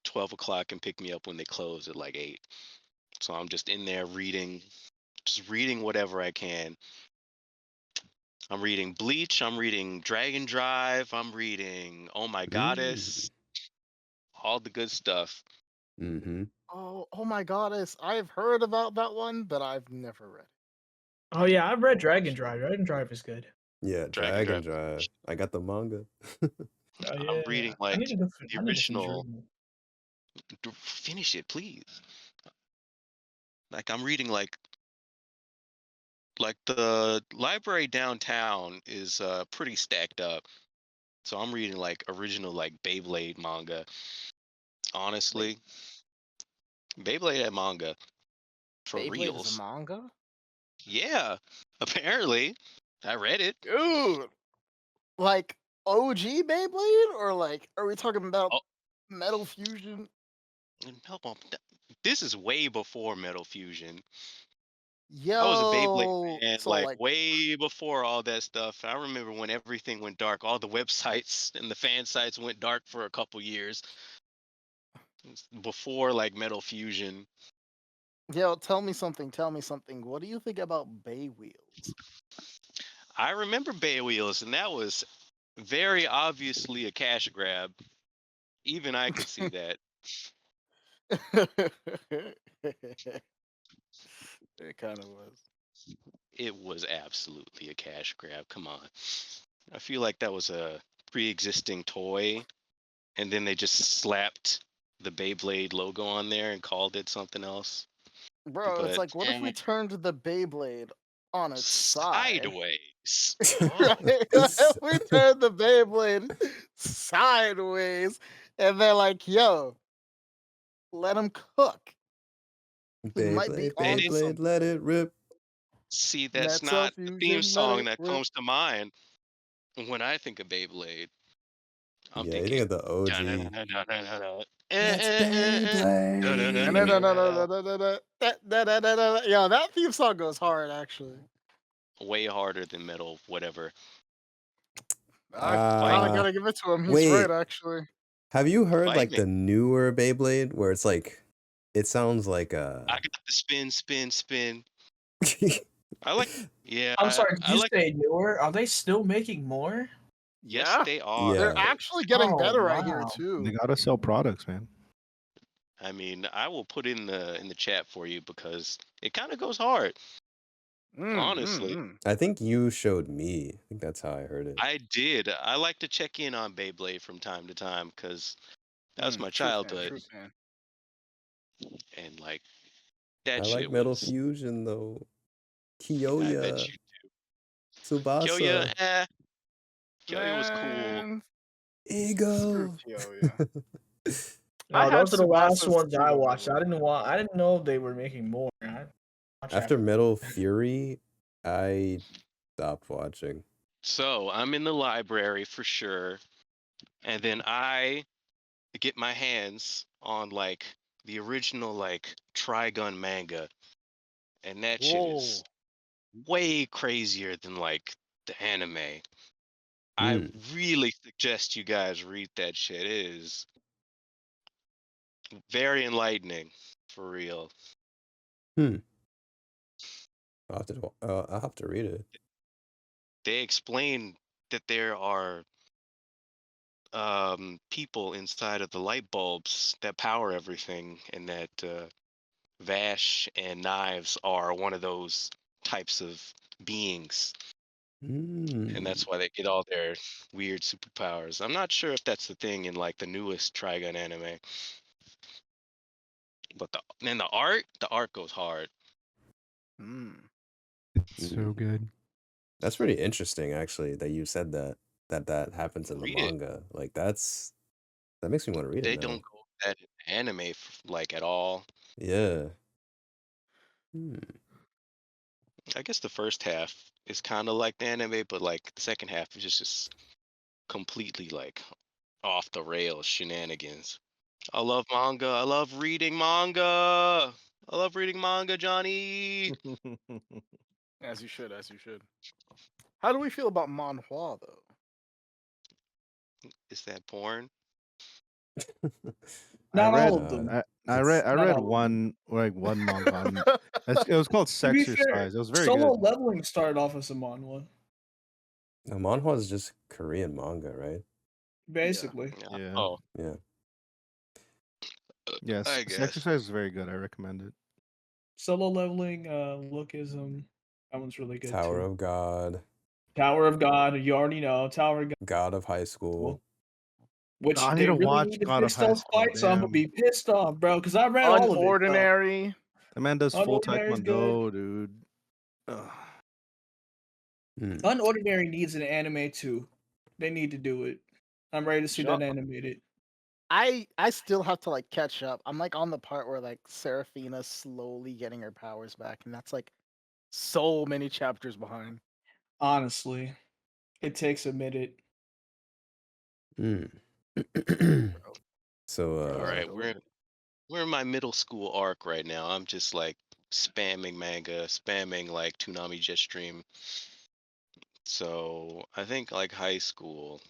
12 o'clock and pick me up when they close at like 8. So I'm just in there just reading whatever I can. I'm reading Bleach, I'm reading Dragon Drive, I'm reading Oh My Goddess, all the good stuff. Mm-hmm. Oh my goddess. I've heard about that one, but I've never read it. Oh yeah, I've read Dragon Drive. Dragon Drive is good. Yeah, Dragon Dragon Drive. Drive. I got the manga. Oh I'm yeah. reading I like need to go. the I need to finish original. reading it. Finish it, please. Like I'm reading like the library downtown is pretty stacked up. So I'm reading like original like Beyblade manga. Honestly, Beyblade had manga for Beyblade reals. is a manga? Yeah, apparently. I read it. Dude. Like OG Beyblade? Or like are we talking about Oh. Metal Fusion? No, this is way before Metal Fusion. Yo, I was a Beyblade fan so like way before all that stuff. I remember when everything went dark, all the websites and the fan sites went dark for a couple years. Before like Metal Fusion. Yo, tell me something. What do you think about Bay Wheels? I remember Bay Wheels, and that was very obviously a cash grab. Even I could see that. It kind of was. It was absolutely a cash grab. Come on. I feel like that was a pre-existing toy, and then they just slapped the Beyblade logo on there and called it something else. Bro, it's But like, what if we turned the Beyblade on its side? sideways. Right? If we turned the Beyblade sideways and they're like, yo, let him cook. He might be Beyblade, on didn't- Beyblade, something. let it rip. See, that's Metal not the theme Fusion, let song it that rip. comes to mind when I think of Beyblade. I'm Yeah, you think thinking. of the OG. "Da-da-da-da-da-da-da. That's Da-da-da-da-da-da." Beyblade. Yo, that theme song goes hard, actually. Way harder than metal, whatever. I kind of Uh, gotta give it to him. He's wait. right, actually. Have you heard like Lightning. the newer Beyblade where it's like, it sounds like I got the spin, spin, spin. a. I like. Yeah, I'm sorry, did I you like. say newer? Are they still making more? Yes, Yeah, they are. Yeah. they're actually getting Oh, better right here wow. too. They gotta sell products, man. I mean, I will put in the chat for you because it kind of goes hard. Honestly, I think you showed me. I think that's how I heard it. I did. I like to check in on Beyblade from time to time because that was my True fan, childhood, true fan. and like that I like shit Metal was. Fusion though. I bet Kyoya, you Tsubasa, Kyoya, Kyoya was cool. Man, screw Ego. Kyoya. No, I had those are the last Tsubasa's ones I too, watched. but- I didn't know they were making more. I watched After Metal Fury, I stopped watching. So I'm in the library for sure, and then I get my hands on like the original like Trigun manga, and that shit is way crazier than like the anime. I Hmm. really suggest you guys read that shit. It is very enlightening, for real. I'll have to read it. They explain that there are people inside of the light bulbs that power everything, and that Vash and Knives are one of those types of beings, and that's why they get all their weird superpowers. I'm not sure if that's the thing in like the newest Trigun anime, but the art goes hard. It's so good. That's pretty interesting, actually, that you said that happens in the Read it. manga. Like that makes me want to read They it now. don't go that in anime like at all. Yeah. I guess the first half is kind of like the anime, but like the second half is just completely like off the rails shenanigans. I love manga. I love reading manga. I love reading manga, Johnny. As you should, as you should. How do we feel about manhwa though? Is that porn? Not I read, all of them. I read Not all of one manga. It was called To be fair, Sexercise. It was very Solo good. Leveling started off as a manhwa, No, manhwa is just Korean manga, right? basically. Yeah. Oh, Yeah. Yes, I guess. Sexercise is very good. I recommend it. Solo Leveling, Lookism, that one's really good Tower too. of God, Tower of God, you already know. Tower of God, God of High School. which I need they to really watch need to God of fix High those School, fights, so I'm gonna damn. be pissed off, bro, because I read all of it. Unordinary. The man does full Unordinary is taekwondo, dude. Ugh. Unordinary needs an anime too. They need to do it. I'm ready to see that animated. I still have to like catch up. I'm like on the part where like Seraphina's slowly getting her powers back, and that's like so many chapters behind. Honestly, it takes a minute. So all right. We're in my middle school arc right now. I'm just like spamming manga, spamming like Toonami Jetstream. So I think like high school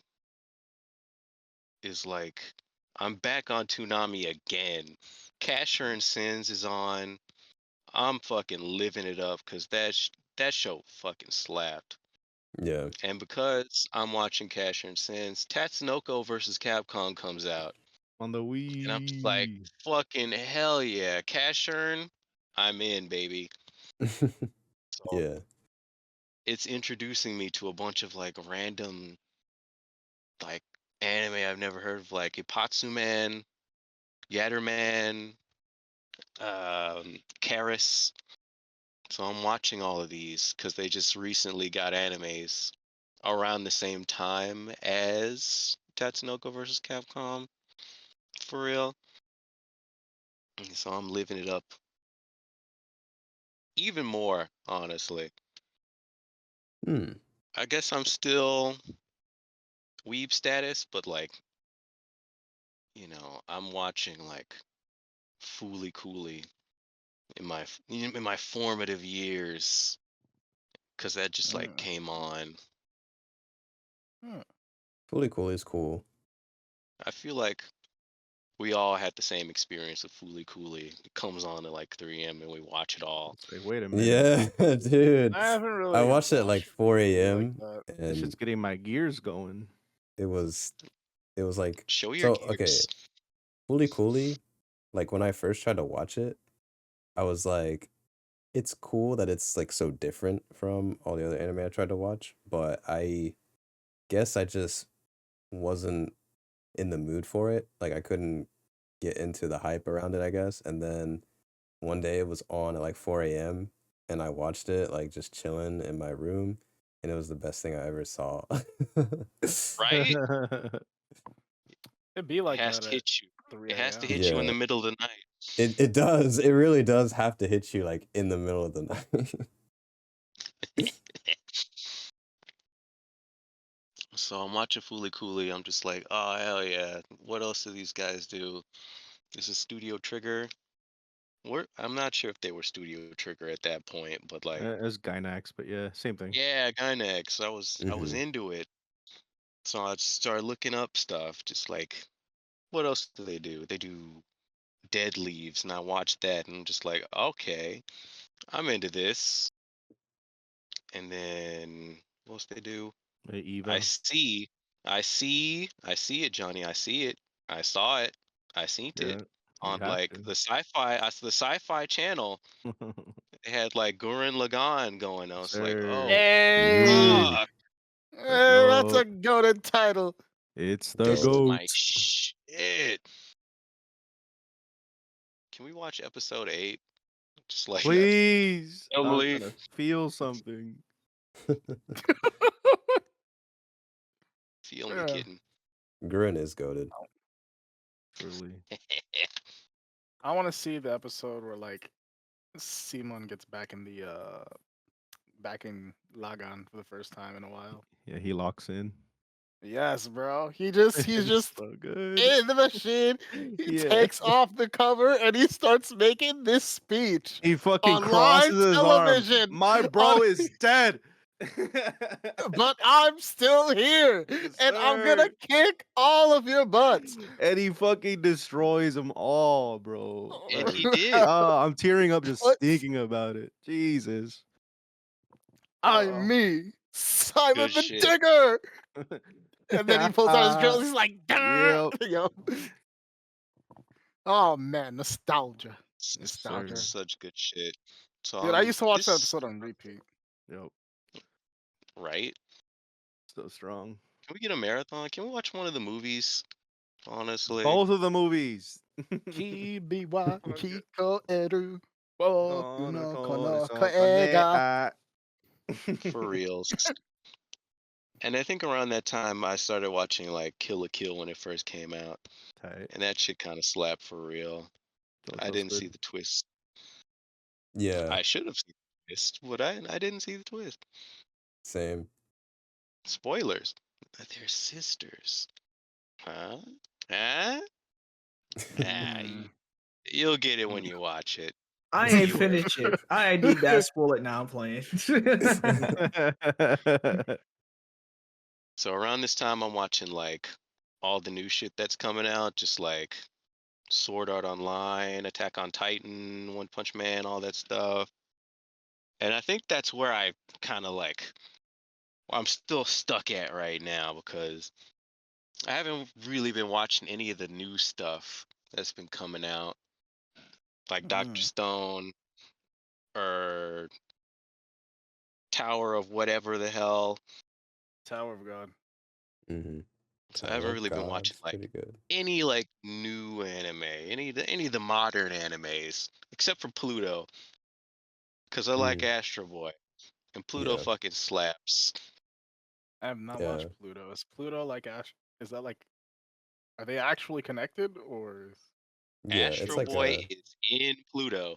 is like I'm back on Toonami again. Casher and Sins is on. I'm fucking living it up because that show fucking slapped. Yeah. And because I'm watching Casher and Sins, Tatsunoko versus Capcom comes out. On the And I'm just like, Wii. fucking hell yeah. Casher, I'm in, baby. So Yeah. it's introducing me to a bunch of like random like anime I've never heard of, like Ipatsuman, Yatterman, Karis. So I'm watching all of these because they just recently got animes around the same time as Tatsunoko versus Capcom, for real. And so I'm living it up even more, honestly. Hmm. I guess I'm still weeb status, but like, I'm watching like Fooly Cooly in my formative years because that just like Mm. came on. Hmm. Fully Cool is cool. I feel like we all had the same experience with Fooly Cooly. It comes on at like 3 a.m. and we watch it all. It's like, wait a minute. Yeah, dude. I haven't I really watched it at like watched 4 Fooly like a.m. that. This shit's and getting my gears going. it was like Show your so okay. gears. Fully Coolly, like when I first tried to watch it, I was like, it's cool that it's like so different from all the other anime I tried to watch, but I guess I just wasn't in the mood for it. Like I couldn't get into the hype around it, I guess. And then one day it was on at like 4 a.m. and I watched it like just chilling in my room, and it was the best thing I ever saw. Right? It'd be It like has that to at hit you. 3 It has to a.m. hit you in Yeah, the middle of the night. it does. It really does have to hit you like in the middle of the night. So I'm watching Fooly Cooly. I'm just like, oh hell yeah! What else do these guys do? This is Studio Trigger. I'm not sure if they were Studio Trigger at that point, but like, It's Gynax, but yeah, same thing. yeah, Gynex. I was Hmm. into it. So I started looking up stuff, just like, what else do they do? They do Dead Leaves, and I watched that, and I'm just like, okay, I'm into this. And then what else they do? I Eva. see, I see it, Johnny. I see it. I saw it. I seen it Yeah, you on have like to. the sci-fi channel. They had like Gurren Lagann going. I was like, Sir. oh Hey, Dude. fuck, The that's a goat. goaded title. It's the this is Goat. my goat. shit. Can we watch episode 8? Just like Yes. Please. I'm Emily, gonna feel something. feel me Yeah. kitten. Grin is goaded. Truly. I want to see the episode where like Simon gets back in the back in Lagan for the first time in a while. Yeah, he locks in. Yes, bro. He's It's just so good. in the machine. He Yeah. takes off the cover and he starts making this speech He fucking on live crosses his arms. television. My on- bro is dead. but I'm still here, Yes, and I'm gonna sir. kick all of your butts. And he fucking destroys them all, bro. And he Like, did. I'm tearing up just What? thinking about it. Jesus. I'm me, Simon Good the shit. Digger. And then he pulls out his drill. He's like, "Duh!" Yep. Yo. Oh man, nostalgia. S- Yes, Nostalgia. sir. Such good shit. So Dude, I used to watch that this episode on repeat. Yep. right. So strong. Can we get a marathon? Can we watch one of the movies? Honestly, Both of the movies. Kibiwa Okay. Kiko Eru. Boku Kono no kono kono so koega. for reals. And I think around that time I started watching like Kill la Kill when it first came out, Tight. and that shit kind of slapped for real. I didn't see Toasted. the twist. Yeah, I should have seen the twist, but I didn't see the twist. same. Spoilers. They're sisters. Huh? Huh? Ah, you'll get it when you watch it. I ain't Viewer. finished it. I need that spoil it now. I'm playing. So around this time, I'm watching like all the new shit that's coming out, just like Sword Art Online, Attack on Titan, One Punch Man, all that stuff. And I think that's where I kind of like I'm still stuck at right now because I haven't really been watching any of the new stuff that's been coming out, like Doctor Stone or Tower of whatever the hell. Tower of God. Mm-hmm. So I haven't really been watching God's like pretty good. any like new anime, any of the modern animes, except for Pluto, because I like Astro Boy, and Pluto Yeah. fucking slaps. I have not Yeah. watched Pluto. Is Pluto like Ash? Is that like? Are they actually connected or? Yeah, it's Astro like Boy a is in Pluto.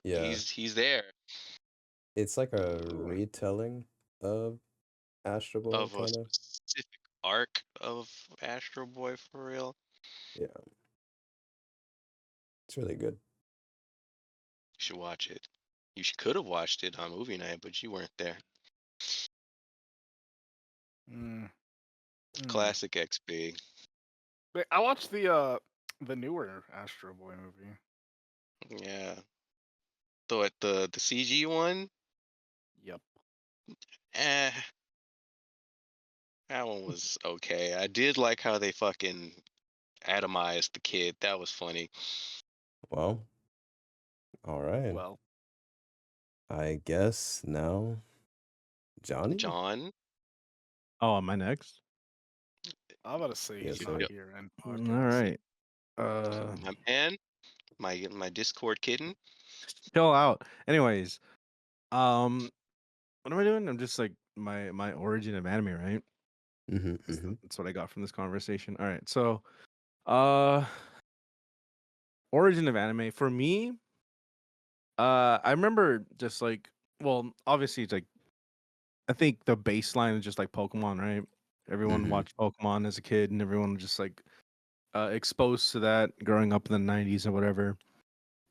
yeah, He's there it's like a retelling of Astro Boy, of a kind of. specific arc of Astro Boy for real. Yeah, it's really good. You should watch it. You could have watched it on movie night, but you weren't there. Classic XP. Wait, I watched the newer Astro Boy movie. Yeah. The CG one, Yep. eh, that one was okay. I did like how they fucking atomized the kid. That was funny. Well, all right. Well, I guess now, Johnny? John, Oh, am I next? I'm about to say Yes, he's sir. not here and All podcast. right. my man, my Discord kitten. Chill out. Anyways, what am I doing? I'm just like my origin of anime, right? That's what I got from this conversation. All right, so origin of anime for me. I remember just like, well, obviously it's like, I think the baseline is just like Pokemon, right? Everyone watched Pokemon as a kid, and everyone was just like exposed to that growing up in the '90s or whatever.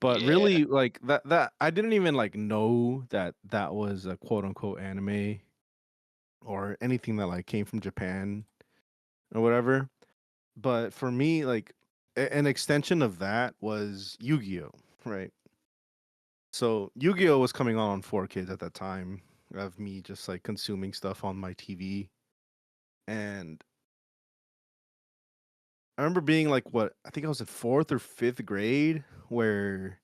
But Yeah. really, like that I didn't even like know that was a quote unquote anime or anything that like came from Japan or whatever. But for me, like an extension of that was Yu-Gi-Oh, right? So Yu-Gi-Oh was coming on 4Kids at that time of me just like consuming stuff on my TV. And I remember being like, what, I think I was in 4th or 5th grade where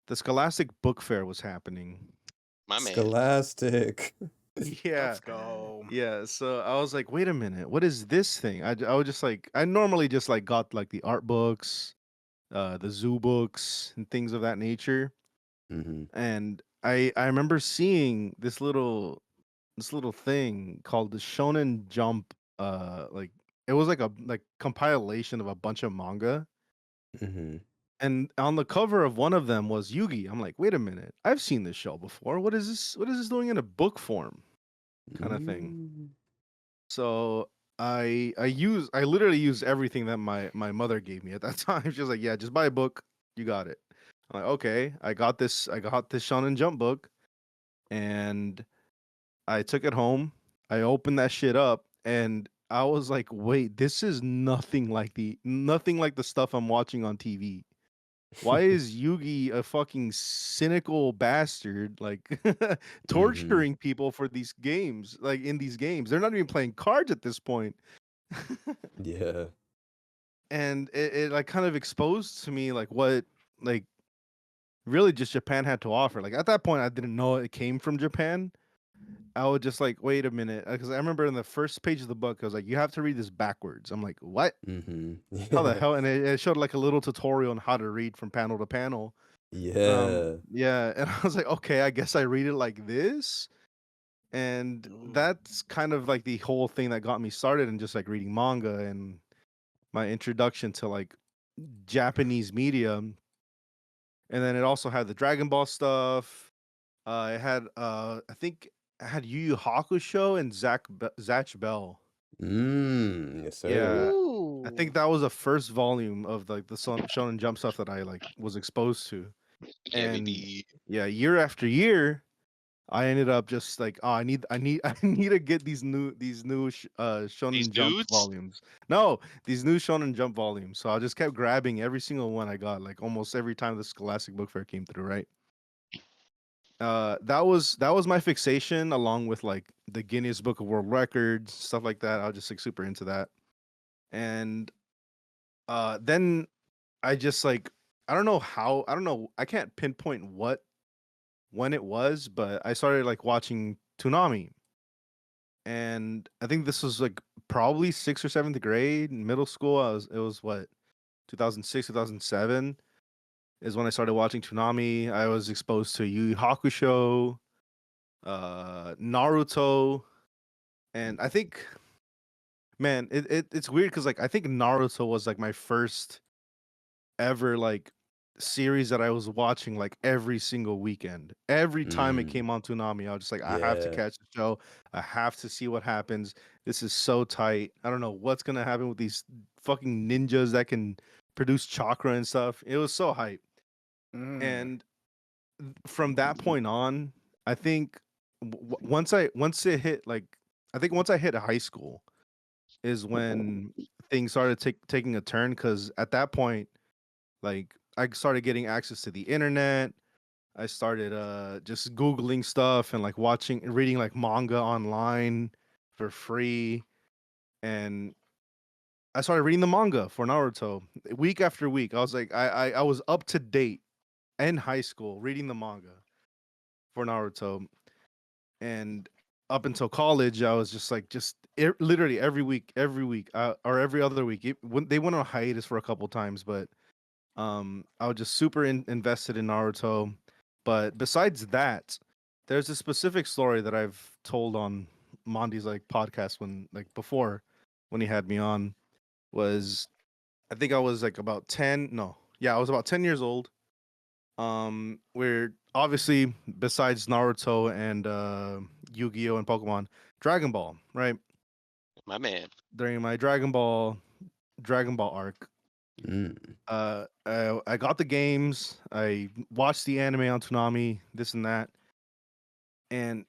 the Scholastic Book Fair was happening. My man. Scholastic. Yeah. Let's go. Yeah, so I was like, wait a minute, what is this thing? I was just like, I normally just like got like the art books, the zoo books and things of that nature. And I remember seeing this little thing called the Shonen Jump, like it was like a compilation of a bunch of manga. And on the cover of one of them was Yugi. I'm like, wait a minute, I've seen this show before. What is this? What is this doing in a book form? Kind of thing. So I literally used everything that my mother gave me at that time. She was like, yeah, just buy a book. You got it. I'm like, okay, I got this Shonen Jump book, and I took it home. I opened that shit up, and I was like, wait, this is nothing like the stuff I'm watching on TV. Why is Yugi a fucking cynical bastard, like torturing people for these games? Like in these games, they're not even playing cards at this point. Yeah. And it like kind of exposed to me like what like really just Japan had to offer. Like at that point, I didn't know it came from Japan. I would just like, wait a minute, because I remember in the first page of the book, I was like, you have to read this backwards. I'm like, what? How the hell? And it showed like a little tutorial on how to read from panel to panel. Yeah. Yeah, and I was like, okay, I guess I read it like this. And that's kind of like the whole thing that got me started in just like reading manga and my introduction to like Japanese media. And then it also had the Dragon Ball stuff. It had I think I had Yu Yu Hakusho and Zatch Bell. Yes, sir. Yeah, I think that was the first volume of like the Shonen Jump stuff that I like was exposed to. And yeah, year after year, I ended up just like, oh, I need I need to get these new Shonen Jump dudes? volumes. No, these new Shonen Jump volumes. So I just kept grabbing every single one I got, like almost every time the Scholastic Book Fair came through, right? that was my fixation, along with like the Guinness Book of World Records, stuff like that. I was just like super into that. And then I just like, I don't know how, I don't know, I can't pinpoint when it was, but I started like watching Toonami. And I think this was like probably 6th or 7th grade, middle school. It was what, 2006, 2007 is when I started watching Toonami. I was exposed to Yu Yu Hakusho, Naruto, and I think, man, it's weird because like I think Naruto was like my first ever like series that I was watching like every single weekend. Every time it Mm, came on Toonami, I was just like, I have to yeah. catch the show. I have to see what happens. This is so tight. I don't know what's gonna happen with these fucking ninjas that can produce chakra and stuff. It was so hype. Mm. And from that point on, I think once it hit like, I think once I hit high school is when things started taking a turn, because at that point, like, I started getting access to the internet. I started just googling stuff and like watching and reading like manga online for free, and I started reading the manga for Naruto week after week. I was like, I was up to date in high school reading the manga for Naruto, and up until college, I was just like, literally every week, or every other week. They went on hiatus for a couple times, but I was just super invested in Naruto. But besides that, there's a specific story that I've told on Mondy's like podcast before, when he had me on. Was, I think I was like about 10. No, yeah, I was about 10 years old. Where obviously, besides Naruto and Yu-Gi-Oh and Pokemon, Dragon Ball, right? My man. During my Dragon Ball arc, Mm. I got the games. I watched the anime on Toonami, this and that, and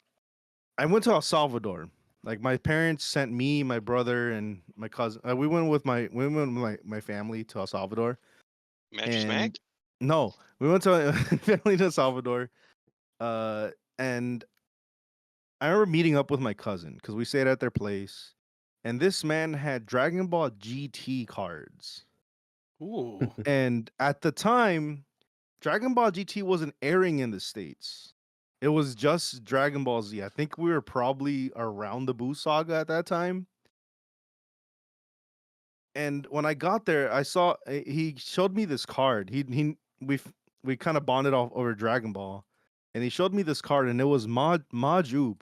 I went to El Salvador. Like, my parents sent me, my brother, and my cousin. We went with my family to El Salvador, Match and smack? no, we went to family to El Salvador. And I remember meeting up with my cousin because we stayed at their place, and this man had Dragon Ball GT cards. Ooh. And at the time, Dragon Ball GT wasn't airing in the States. It was just Dragon Ball Z. I think we were probably around the Buu saga at that time. And when I got there, I saw he showed me this card. We kind of bonded off over Dragon Ball, and he showed me this card, and it was Majub.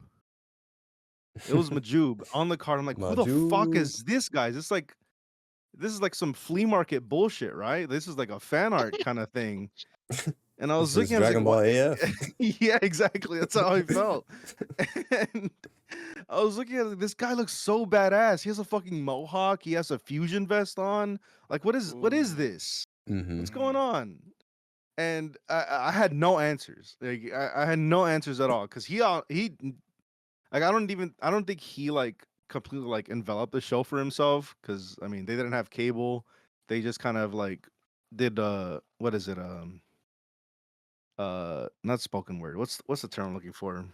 It was Majub on the card. I'm like, who the fuck Maju. is this guy? This is like some flea market bullshit, right? This is like a fan art kind of thing. And I was This is looking, I was like, Dragon Ball what? AF. Yeah, exactly. That's how I felt. And I was looking at it, this guy looks so badass. He has a fucking mohawk. He has a fusion vest on. Like, what is Ooh. this? Mm-hmm. What's going on? And I had no answers. Like, I had no answers at all, because he like, I don't think he like completely like enveloped the show for himself, because I mean, they didn't have cable. They just kind of like did what is it, not spoken word, what's the term I'm looking for,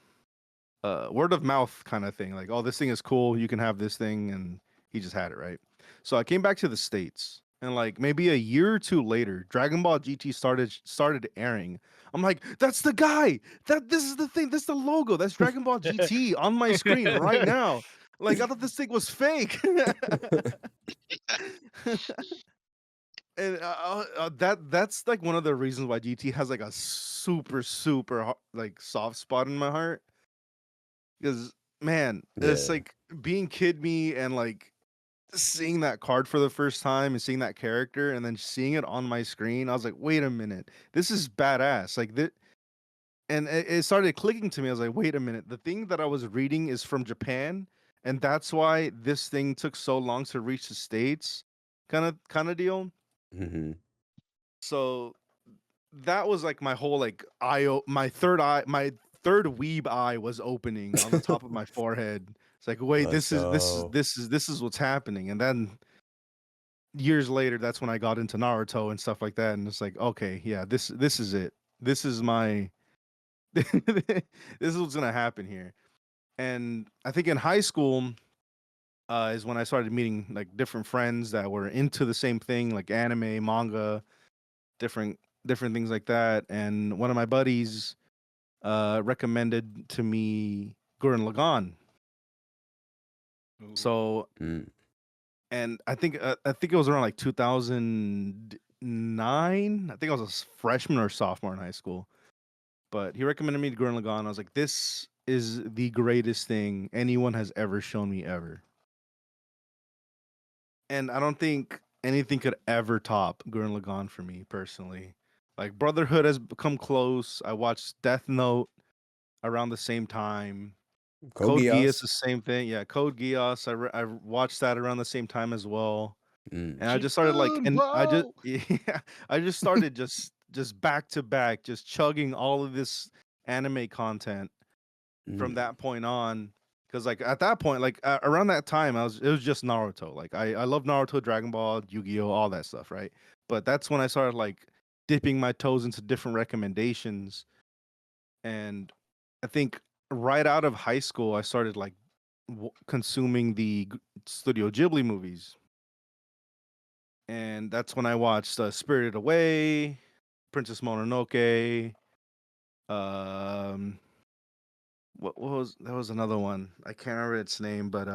word of mouth kind of thing, like, oh, this thing is cool, you can have this thing, and he just had it, right? So I came back to the States, and like maybe a year or two later, Dragon Ball GT started airing. I'm like, that's the guy, this is the thing, that's the logo, that's Dragon Ball GT on my screen right now. Like, I thought this thing was fake. And that's like one of the reasons why GT has like a super like soft spot in my heart, because, man, it's Yeah. like being kid me and like seeing that card for the first time and seeing that character and then seeing it on my screen. I was like, wait a minute, this is badass. Like that, and it started clicking to me. I was like, wait a minute, the thing that I was reading is from Japan, and that's why this thing took so long to reach the States, kind of deal. Mm-hmm. So that was like my whole like my third weeb eye was opening on the top of my forehead. It's like, wait, Let's go. this is what's happening. And then years later, that's when I got into Naruto and stuff like that. And it's like, okay, yeah, this is it. This this is what's gonna happen here. And I think in high school is when I started meeting like different friends that were into the same thing, like anime, manga, different things like that. And one of my buddies recommended to me Gurren Lagann. So, Mm. and I think it was around like 2009. I think I was a freshman or sophomore in high school. But he recommended me to Gurren Lagann. I was like, this is the greatest thing anyone has ever shown me ever. And I don't think anything could ever top Gurren Lagann for me personally. Like Brotherhood has become close. I watched Death Note around the same time. Code Geass, the same thing. Yeah, Code Geass. I watched that around the same time as well. Mm. And I just started like, Shippuden, and I just bro. yeah, I just started just back to back, just chugging all of this anime content from Mm. that point on. Because like at that point, like around that time, it was just Naruto. Like I love Naruto, Dragon Ball, Yu-Gi-Oh, all that stuff, right? But that's when I started like dipping my toes into different recommendations, and I think right out of high school, I started like consuming the Studio Ghibli movies, and that's when I watched Spirited Away, Princess Mononoke. Um, what was that was another one. I can't remember its name, but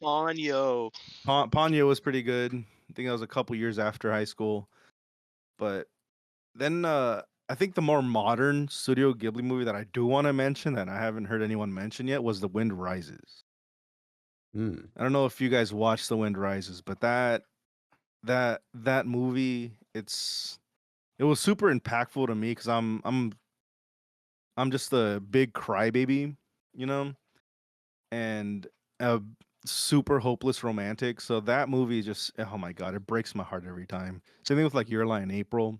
Ponyo. Ponyo was pretty good. I think that was a couple years after high school. But then I think the more modern Studio Ghibli movie that I do want to mention that I haven't heard anyone mention yet was The Wind Rises. Mm. I don't know if you guys watched The Wind Rises, but that movie, it was super impactful to me because I'm just a big crybaby, you know, and a super hopeless romantic. So that movie just, oh my god, it breaks my heart every time. Same thing with like Your Lie in April,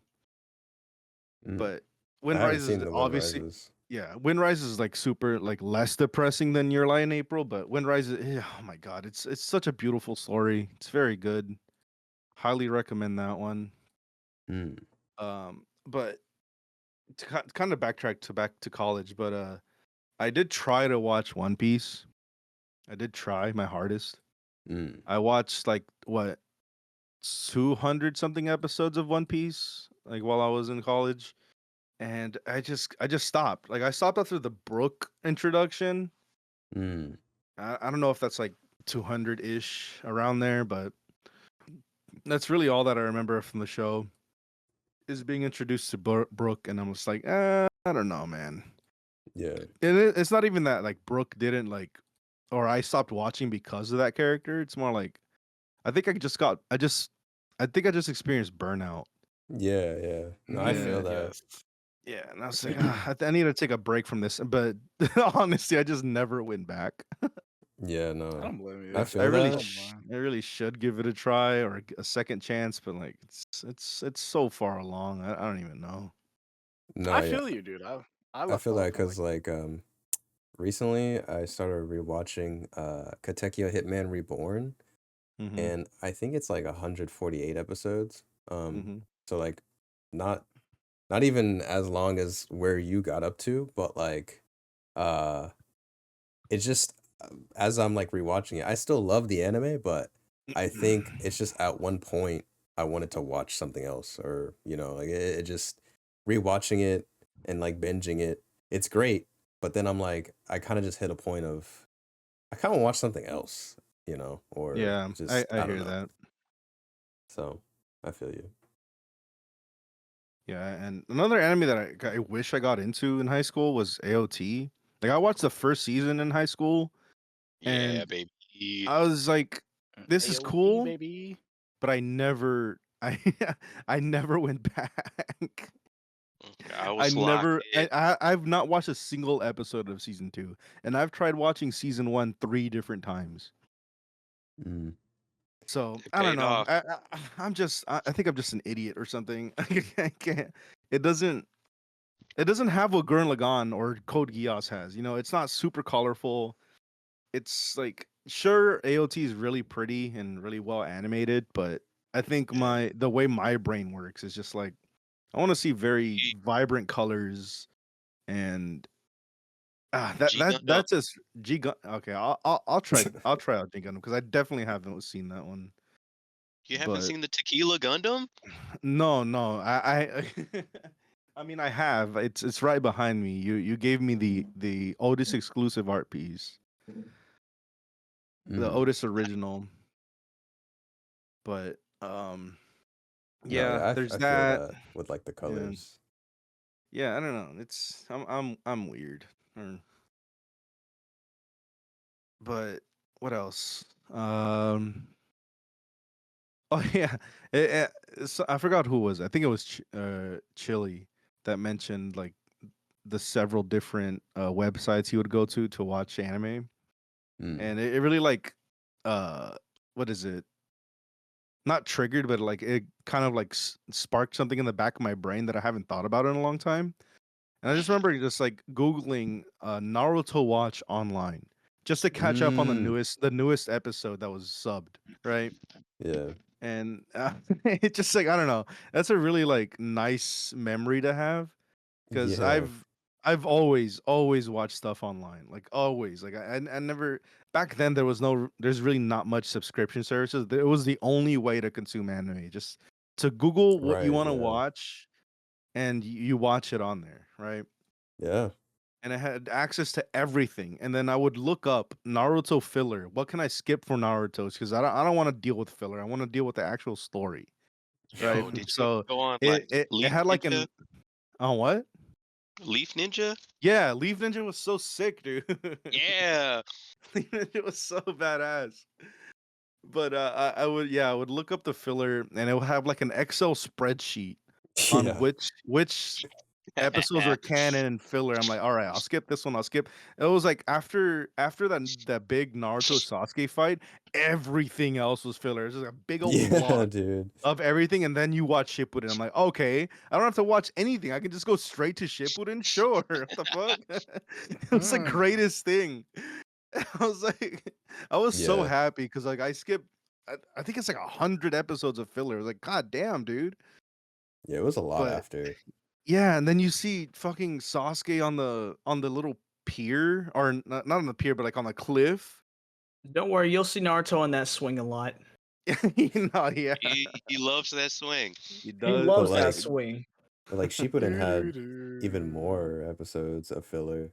Mm. but I Wind haven't Rises seen The Wind obviously, Rises. yeah, Wind Rises is like super like less depressing than Your Lie in April, but Wind Rises, oh my god, it's such a beautiful story. It's very good. Highly recommend that one. Mm. But to kind of back to college, but I did try to watch One Piece. I did try my hardest. Mm. I watched like what 200 something episodes of One Piece like while I was in college, and I just stopped. Like I stopped after the Brook introduction. Mm. I don't know if that's like 200 ish around there, but that's really all that I remember from the show is being introduced to Brook, and I'm just like, I don't know, man. Yeah. And it's not even that like Brook didn't like, or I stopped watching because of that character. It's more like I think I think I just experienced burnout. Yeah. Yeah. No, I feel Yeah, that. yeah, and I was like, I need to take a break from this. But honestly, I just never went back. Yeah. I No, don't blame you. I I feel really, that. I really should give it a try or a second chance. But like, it's so far along. I don't even know. No, I yeah. feel you, dude. I I left feel that off on because like recently I started rewatching Katekyo Hitman Reborn, Mm-hmm. and I think it's like 148 episodes. Mm-hmm. So like not not even as long as where you got up to, but like uh it's just as I'm like rewatching it, I still love the anime, but I think it's just at one point I wanted to watch something else, or like it just rewatching it and like binging it. It's great, but then I'm like I kind of just hit a point of I kind of watch something else, or Yeah, just I I don't hear know. that. So I feel you. Yeah, and another anime that I wish I got into in high school was AOT. Like I watched the first season in high school, Yeah, and baby. I was like, "This is AOT, cool," baby. but I never, I never went back. I I was locked never, in. I've not watched a single episode of season 2, and I've tried watching season 1 3 different times. Mm. So It I don't paid know. off. I think I'm just an idiot or something. I can't. It doesn't. It doesn't have what Gurren Lagann or Code Geass has. It's not super colorful. It's like sure AOT is really pretty and really well animated, but I think Yeah. the way my brain works is just like I want to see very vibrant colors and G Gundam. that's just G Gun. Okay, I'll try out G Gundam because I definitely haven't seen that one. You haven't But seen the Tequila Gundam? no, I mean I have. It's right behind me. You gave me the Otis exclusive art piece, the Mm. Otis original. But No, yeah, yeah, there's I feel that. that with like the Yeah, colors. yeah. I don't know. I'm weird. But what else? Oh yeah, so I forgot who it was. I think it was Chili that mentioned like the several different websites he would go to watch anime, Mm. and it really like uh what is it? Not triggered, but like it kind of like sparked something in the back of my brain that I haven't thought about in a long time. And I just remember just like googling Naruto Watch online just to catch up on Mm. the newest episode that was subbed, right? Yeah. And it just like I don't know. That's a really like nice memory to have because Yeah. I've always watched stuff online, like always. Like I never back then there's really not much subscription services. It was the only way to consume anime, just to Google what you Right. want to Yeah. watch and you watch it on there, right? Yeah. And I had access to everything. And then I would look up Naruto filler. What can I skip for Naruto's? Because I don't want to deal with filler. I want to deal with the actual story, right? Yo, did you ever So go on like it Leaf had like Ninja? an on what? Leaf Ninja? Yeah, Leaf Ninja was so sick, dude. Yeah. Leaf Ninja was so badass. But I would look up the filler and it would have like an Excel spreadsheet on Yeah. which episodes were canon and filler. I'm like, all right, I'll skip this one. I'll skip. It was like after that big Naruto Sasuke fight, everything else was filler. It's just a big old Yeah, log dude. of everything, and then you watch Shippuden. I'm like, okay, I don't have to watch anything. I can just go straight to Shippuden. Sure, what the fuck? It was the greatest thing. I was like, I was so Yeah. happy because like I skipped. I think it's like 100 episodes of filler. I was like, god damn, dude. Yeah, it was a lot But after. yeah, and then you see fucking Sasuke on the little pier, or not on the pier, but like on the cliff. Don't worry, you'll see Naruto on that swing a lot. No, yeah, He loves that swing. he He does. loves like- that swing. But like Shippuden had even more episodes of filler.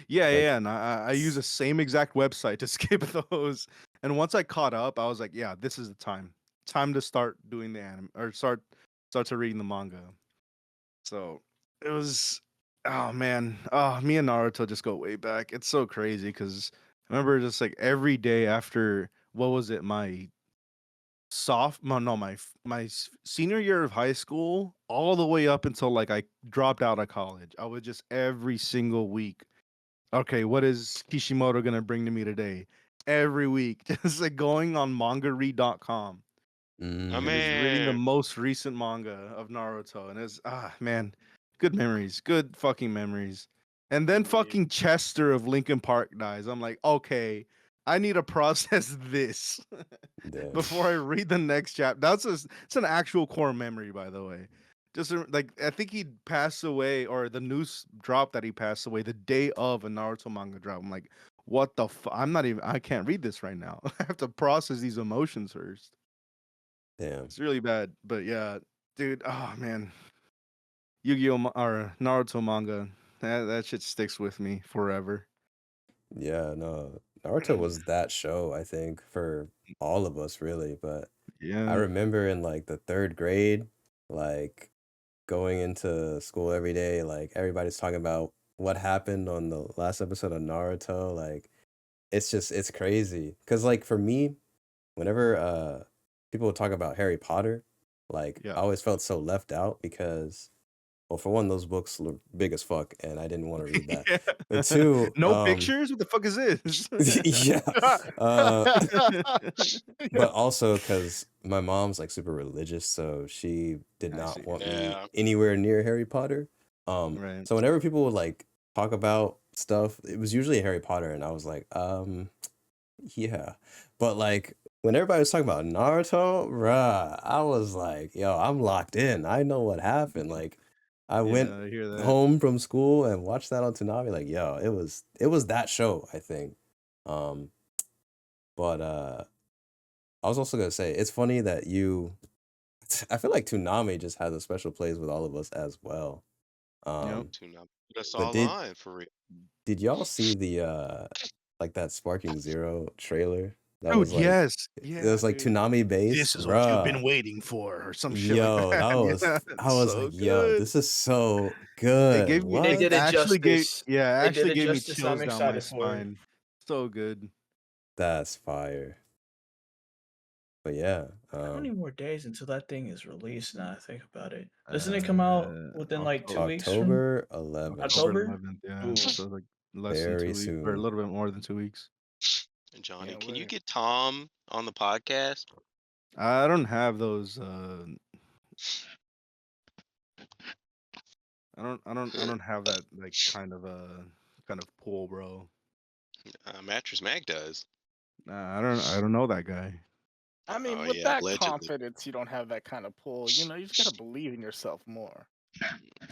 Yeah, like- yeah, and I use the same exact website to skip those. And once I caught up, I was like, yeah, this is the time to start doing the anime or start to reading the manga. So it was, oh man, oh me and Naruto just go way back. It's so crazy because I remember just like every day after what was it, my senior year of high school, all the way up until like I dropped out of college. I would just every single week. Okay, what is Kishimoto gonna bring to me today? Every week, just like going on mangaread.com Mm. and just reading the Man. most recent manga of Naruto. And it's man, good memories, good fucking memories. And then fucking Chester of Linkin Park dies. I'm like, okay, I need to process this Yeah. before I read the next chapter. It's an actual core memory, by the way. Just like I think he passed away, or the news dropped that he passed away the day of a Naruto manga drop. I'm like, what the? I can't read this right now. I have to process these emotions first. Damn. It's really bad, but yeah, dude. Oh man, Yu-Gi-Oh or Naruto manga. That shit sticks with me forever. Yeah, no. Naruto was that show, I think, for all of us really. But I Yeah. remember in like the 3rd grade, like going into school every day, like everybody's talking about what happened on the last episode of Naruto. Like it's crazy. Cause like for me, whenever people would talk about Harry Potter, like Yeah. I always felt so left out because, well, for one, those books look big as fuck, and I didn't want to read that. And two, no pictures. What the fuck is this? yeah, but also because my mom's like super religious, so she did I not see. want me Yeah. anywhere near Harry Potter. Right. So whenever people would like talk about stuff, it was usually Harry Potter, and I was like, yeah. But like when everybody was talking about Naruto, bruh, I was like, yo, I'm locked in. I know what happened. Like, I went I hear that. home from school and watched that on Toonami. Like, yo, it was that show, I think. But I was also gonna say it's funny that I feel like Toonami just has a special place with all of us as well. Yep. That's But all on for real. did y'all see the like that Sparking Zero trailer? That Dude, was like yes. it Yeah, was like dude. Toonami based, This is what you've been bruh. waiting for, or some shit Yo, like that. that was Yeah, I was so like, yo, good. this is so It good. gave me They What? did it actually gave justice. yeah, They did actually it gave me justice. chills I'm down my excited for it. spine. So good. That's fire. But yeah, How many more days until that thing is released? Now I think about it. Doesn't it come out within like 2 weeks from October 11th. October October? 11th, yeah. Ooh. So like less than Very 2 weeks, or a soon. little bit more than 2 weeks. Johnny, Yeah, can you we're- get Tom on the podcast? I don't have those. I don't have that like kind of pull, bro. Mattress Mac does. Nah, I don't know that guy. I mean, Oh with yeah, that allegedly. confidence, you don't have that kind of pull. You know, you just gotta believe in yourself more.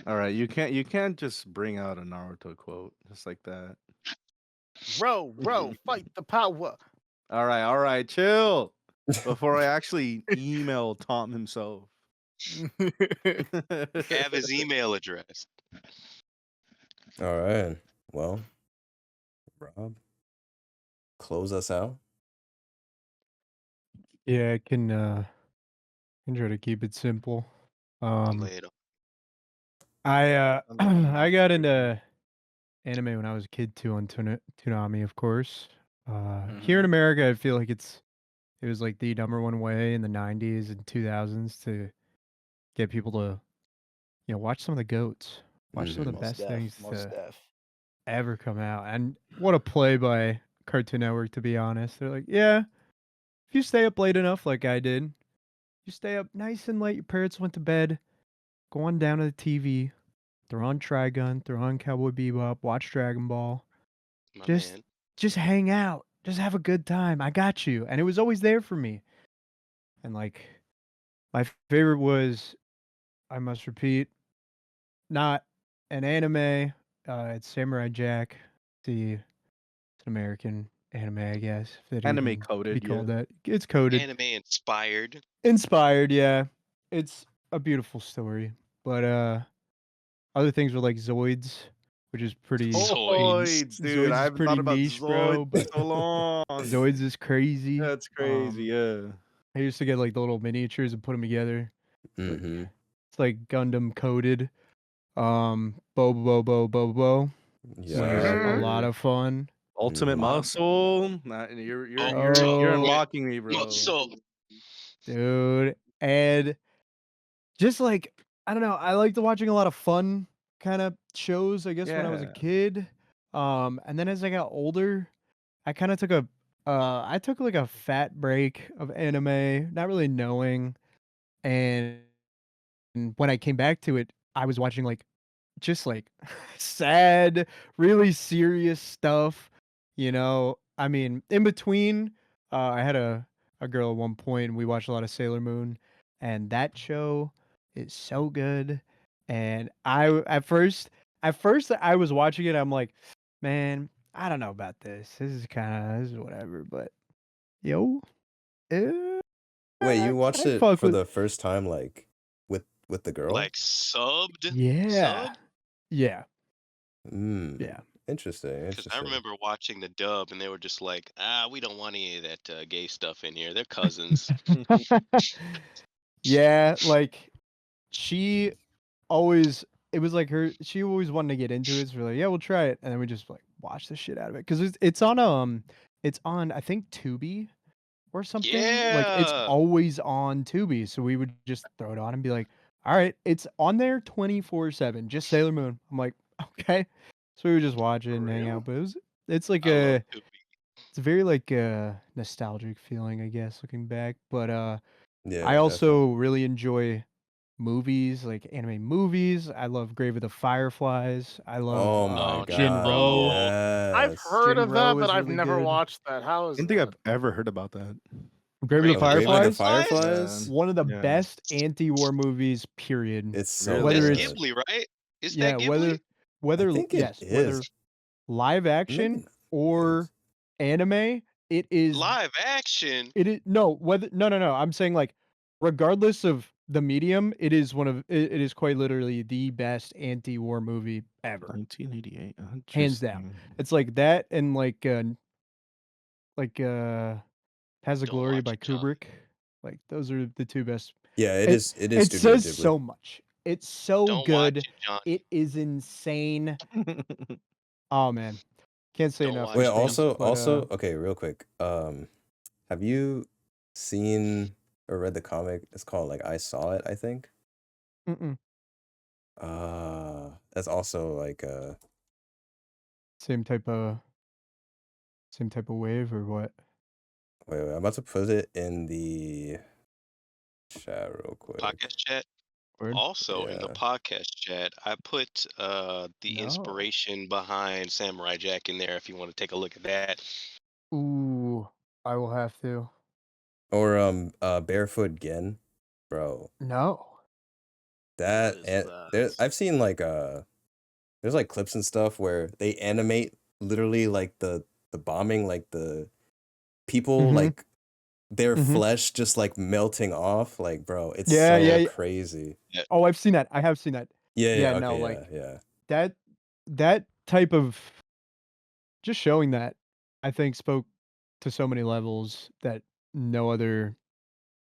All right, you can't just bring out a Naruto quote just like that. Row, fight the power. All right, chill. Before I actually email Tom himself. Have his email address. All right. Well, Rob, close us out. Yeah, I can try to keep it simple. Later. I Sounds like a I got master into anime when I was a kid too on Toonami, of course. Here in Mhm. America, I feel like it was like the number one way in the 90s and 2000s to get people to, watch some of the goats, watch some of the Mhm. Most best def, things most to def. ever come out. And what a play by Cartoon Network, to be honest. They're like, yeah, if you stay up late enough like I did, you stay up nice and late, your parents went to bed, go on down to the TV, throw on Trigun, throw on Cowboy Bebop, watch Dragon Ball. My Just man. just hang out. Just have a good time. I got you. And it was always there for me. And like my favorite was, I must repeat, not an anime. It's Samurai Jack. It's an American anime, I guess, if it Anime even be coded, yeah. called that. It's coded. Anime inspired. Inspired, yeah. It's a beautiful story. But other things were like Zoids, which is pretty Zoids. Zoids, dude. Zoids I is haven't thought pretty about niche, Zoids bro, in but so long. Zoids is crazy. That's crazy, yeah. I used to get like the little miniatures and put them together. Mm-hmm. It's like Gundam coded. Bobo, which is a lot Yeah. of fun. Ultimate Mhm. Muscle. Nah, you're Oh. unlocking me, bro. So Dude, and just like, I don't know, I liked watching a lot of fun kind of shows, I guess, when I was a Yeah. kid. And then as I got older, I kind of took I took like a fat break of anime, not really knowing. And when I came back to it, I was watching like just like sad, really serious stuff. I mean, in between, I had a girl at one point, and we watched a lot of Sailor Moon, and that show is so good. And at first I was watching it, I'm like, man, I don't know about this. This is whatever. But yo, Wait, you watched I it fuck for with the first time, like with the girl? like subbed. yeah, yeah, Mm. yeah. Interesting. Because I Interesting. remember watching the dub and they were just like, we don't want any of that gay stuff in here. They're cousins. Yeah, like she always it was like she always wanted to get into it. So we're like, yeah, we'll try it. And then we just like watch the shit out of it. Cause it's on I think Tubi or something. Like it's Yeah. always on Tubi. So we would just throw it on and be like, all right, it's on there 24/7, just Sailor Moon. I'm like, okay. So we would just watch it For and hang real? out. But it's like I love Tubi. it's a very like nostalgic feeling, I guess, looking back. But Yeah, I definitely. also really enjoy movies, like anime movies. I love Grave of the Fireflies. I love Oh my Oh, god. Jinro. I've Yes. heard of that, Jinro but is I've really never good. watched that. How I is don't think that? I've ever heard about that. Grave of the Grave Grave of the Fireflies, Fireflies. one of the Yeah. best anti-war movies. Period. It's so Really? Whether That's it's good. Ghibli, right? Is yeah, that Ghibli? I think it yes, whether is. live Maybe action not. or anime, it is Live action. it is no whether no. I'm saying like regardless of the medium, it is it is quite literally the best anti-war movie ever. 1988. Hands down. Interesting. It's like that and like Has a Don't Glory watch by it, John. Kubrick. Like those are the two best. Yeah, it It is. It is it Studio says Ghibli. so much. It's so Don't watch good. it, John. It is insane. Oh man. Can't say Don't enough watch Wait, good it, things. also, But okay, real quick. Have you seen or read the comic? It's called like I Saw It, I think. mm-mm. That's also like same type of wave or what? wait, I'm about to put it in the chat real quick. podcast chat. Word? Also in the Yeah. podcast chat, I put the No. inspiration behind Samurai Jack in there if you want to take a look at that. Ooh, I will have to. Or Barefoot Gen, bro. No. That is and that? there I've seen like there's like clips and stuff where they animate literally like the bombing, like the people Mhm. like their Mhm. flesh just like melting off. Like, bro, it's Yeah, so yeah. crazy. Oh, I've seen that. I have seen that. Yeah, Yeah, yeah, no, okay, like yeah. that type of just showing that I think spoke to so many levels that no other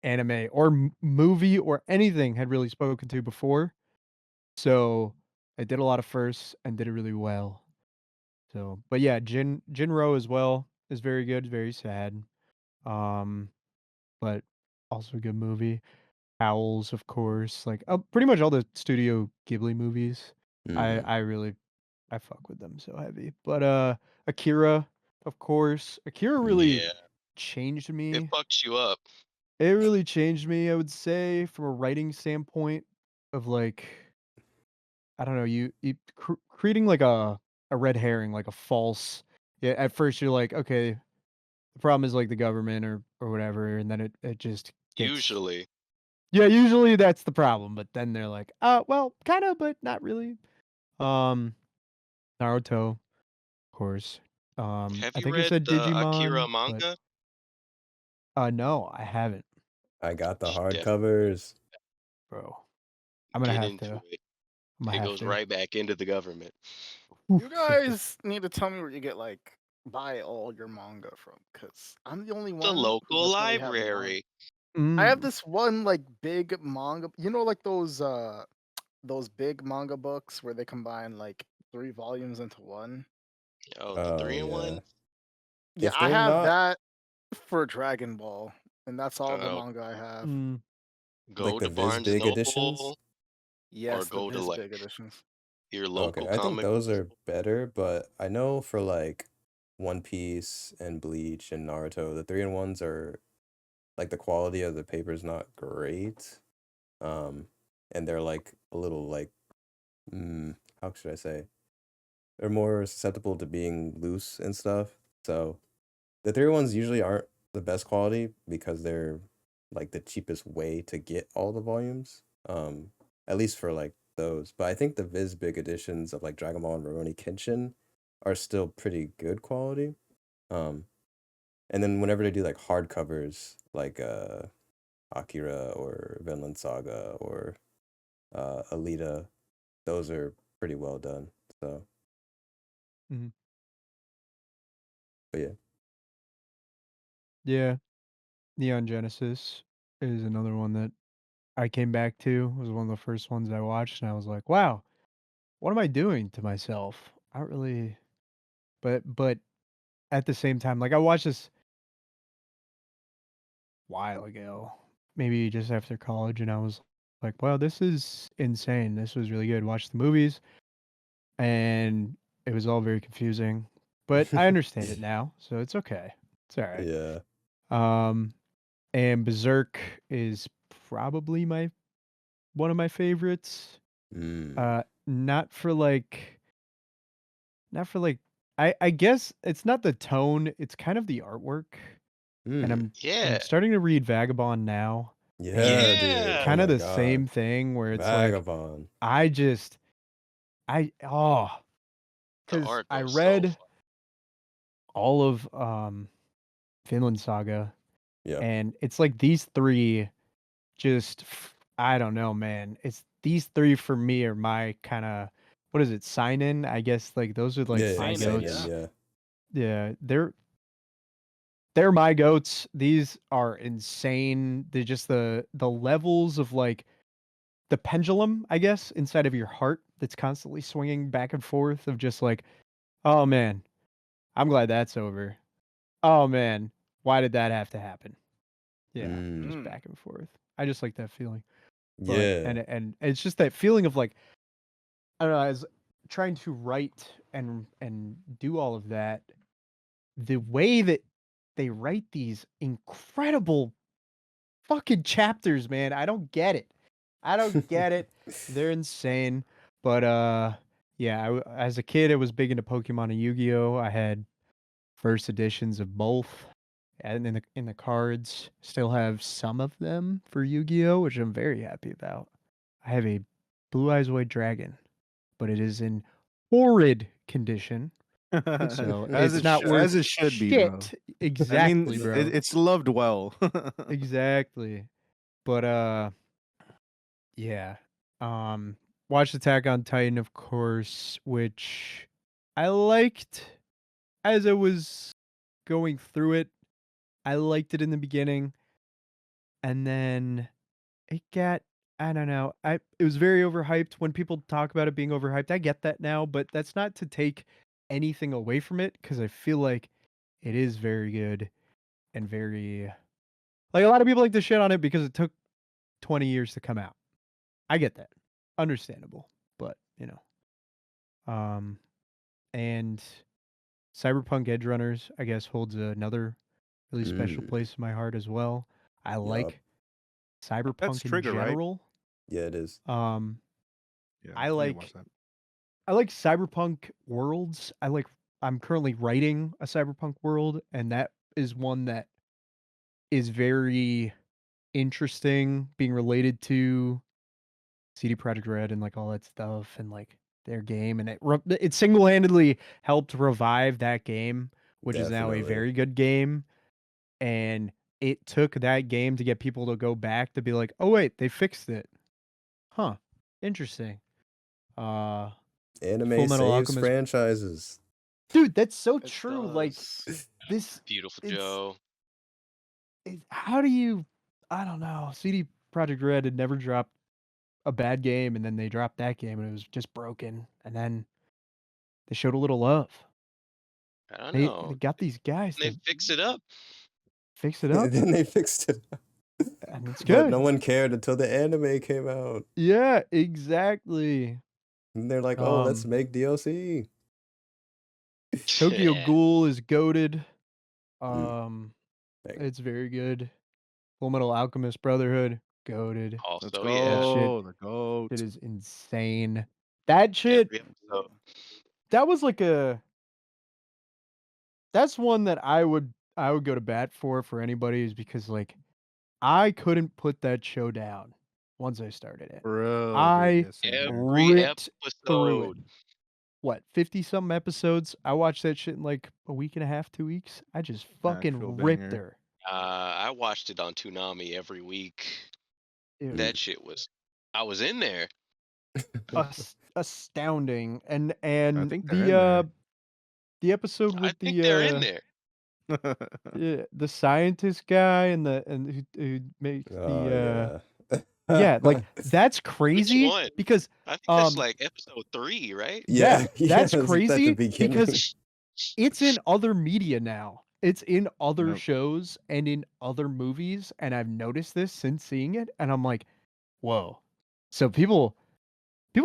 anime or movie or anything had really spoken to before. So I did a lot of firsts and did it really well. So, but yeah, Jinro as well is very good, very sad. Um, but also a good movie. Owls, of course, like pretty much all the Studio Ghibli movies. Mhm. I really I fuck with them so heavy. But Akira, of course. Akira really Yeah, changed it me. fucks you up. It really changed me, I would say, from a writing standpoint of like I don't know, you creating like a red herring, like a false. Yeah, at first you're like, okay, the problem is like the government or whatever, and then it just gets. Usually, Yeah, usually that's the problem, but then they're like, well, kind of, but not really. Um, Naruto, of course. have I you think you read said the Digimon, Akira but manga? no, I haven't, I got the Def- hardcovers. bro. I'm gonna Get have into to. it. I'm gonna It have goes to. right back into the government. You guys need to tell me where you get like buy all your manga from, because I'm the only The one who local doesn't really have manga. library. I have Mm, this one like big manga, like those big manga books where they combine like 3 volumes into one. Oh, the Oh 3-in-1? yeah. Yeah, If I they're have not that for Dragon Ball, and that's all the Oh, manga I have. mm, like go the to Viz Barnes Big editions. Noble or Yes, the go to Viz like big editions. your Okay, local I think comic book those are store. better, but I know for like One Piece and Bleach and Naruto, the 3-in-1s are like the quality of the paper is not great. And they're like a little like how should I say? They're more susceptible to being loose and stuff. So the 3-in-1s usually aren't the best quality because they're like the cheapest way to get all the volumes. At least for like those. But I think the Viz Big editions of like Dragon Ball and Rurouni Kenshin are still pretty good quality. Um, and then whenever they do like hardcovers, like Akira or Vinland Saga or Alita, those are pretty well done. So, mhm. but yeah. Yeah, Neon Genesis is another one that I came back to. It was one of the first ones I watched, and I was like, wow, what am I doing to myself? I don't really, but at the same time, like I watched this while ago, maybe just after college, and I was like, wow, this is insane. This was really good. Watched the movies, and it was all very confusing, but I understand it now, so it's okay. It's all right. Yeah. Um, and Berserk is probably one of my favorites. Mm. Not for like not for like I guess it's not the tone, it's kind of the artwork. and I'm Yeah. starting to read Vagabond now. Yeah, dude. Yeah. Oh Kind of my the God. same thing where it's like Vagabond. The because art I was read so all of Finland Saga, Yeah. and it's like these three I don't know, man. It's these three for me are my kind of what is it, sign in? I guess like those are like Yeah, my Sign-in, goats. yeah. Yeah, they're my goats. These are insane. They're just the levels of like the pendulum, I guess, inside of your heart that's constantly swinging back and forth of just like, oh man, I'm glad that's over. Oh man, why did that have to happen? Yeah, just Mm. back and forth. I just like that feeling. But Yeah. and it's just that feeling of like I don't know, as trying to write and do all of that, the way that they write these incredible fucking chapters, man. I don't get it. I don't get it. They're insane. But yeah, as a kid I was big into Pokemon and Yu-Gi-Oh. I had first editions of both. And in the cards, still have some of them for Yu-Gi-Oh, which I'm very happy about. I have a Blue Eyes White Dragon, but it is in horrid condition. So as it's it not worth as it should be, bro. shit. I mean, Exactly, bro. it's loved well. Exactly. But yeah. Watched Attack on Titan, of course, which I liked as I was going through it. I liked it in the beginning, and then it got I don't know. It was very overhyped. When people talk about it being overhyped, I get that now, but that's not to take anything away from it because I feel like it is very good and very like a lot of people like to shit on it because it took 20 years to come out. I get that. Understandable. But, and Cyberpunk Edge Runners, I guess, holds another really special place in my heart as well. I Yup. like That's Cyberpunk in Trigger, right? general. Yeah, it is. Um, Yeah, I need to watch like that. I like Cyberpunk worlds. I'm currently writing a Cyberpunk world, and that is one that is very interesting being related to CD Projekt Red and like all that stuff and like their game, and it single-handedly helped revive that game, which is now a Definitely. very good game. And it took that game to get people to go back to be like, oh wait, they fixed it, huh? Interesting. Full Anime Metal saves Alchemist, franchises. dude, that's so It true. Like does. this, beautiful, it's Joe. how do you? I don't know. CD Projekt Red had never dropped a bad game, and then they dropped that game, and it was just broken, and then they showed a little love. I don't They know. got these guys They to fix it up. fix it up, Then they fixed it. and it's But no good. one cared until the anime came out. Yeah, exactly. And they're like, oh, let's Um, make DLC. Tokyo Yeah. Ghoul is goated. Dang. It's very good. Full Metal Alchemist Brotherhood, goated. Let's Also, yeah. go. The Shit goat. is insane. That shit, Every episode. that was like that's one that I would go to bat for anybody is because like I couldn't put that show down once I started it. Bro, dude, I yeah, same here. Every ripped through it. episode. What, 50 something episodes? I watched that shit in like a week and a half, 2 weeks. I just fucking Actual ripped banger. her. I watched it on Toonami every week. It That shit was. I was in there. was astounding. And I think they're in there. the episode I with think they're in there. the scientist guy and who makes Oh, the yeah. yeah, like that's Which crazy one? because I think that's like episode 3, right? yeah, that's it's at the crazy beginning. because it's in other media now. It's in other Yep. shows and in other movies, and I've noticed this since seeing it, and I'm like, whoa. So people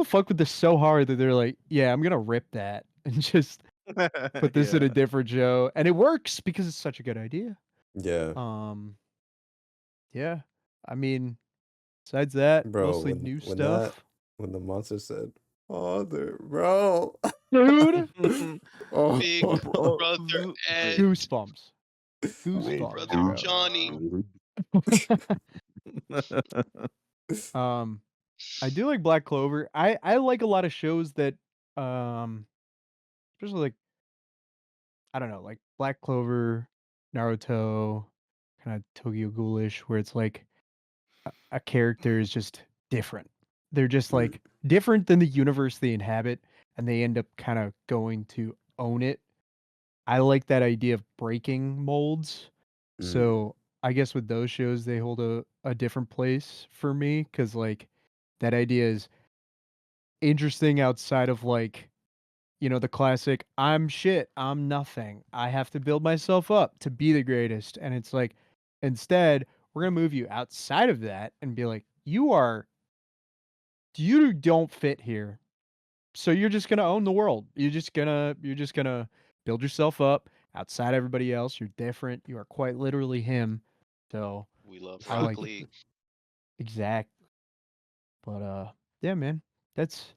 fuck with this so hard that they're like, yeah, I'm gonna rip that and just put this in a Yeah. different show, and it works because it's such a good idea. Yeah. Yeah. I mean, besides that, Bro, mostly new when stuff. when the monster said, Father, bro. Dude, Oh, Big bro. brother Ed. goosebumps. Goosebumps, Brother bro. Johnny. I do like Black Clover. I like a lot of shows that, especially like I don't know, like Black Clover, Naruto, kind of Tokyo Ghoulish, where it's like a character is just different. They're just like different than the universe they inhabit, and they end up kind of going to own it. I like that idea of breaking molds. So I guess with those shows, they hold a different place for me because like that idea is interesting outside of like, the classic I'm shit, I'm nothing. I have to build myself up to be the greatest. And it's like instead, we're going to move you outside of that and be like, you don't fit here. So you're just going to own the world. You're just going to build yourself up outside everybody else. You're different. You are quite literally him. So We love I Rock like Lee. exactly. But yeah, man. That's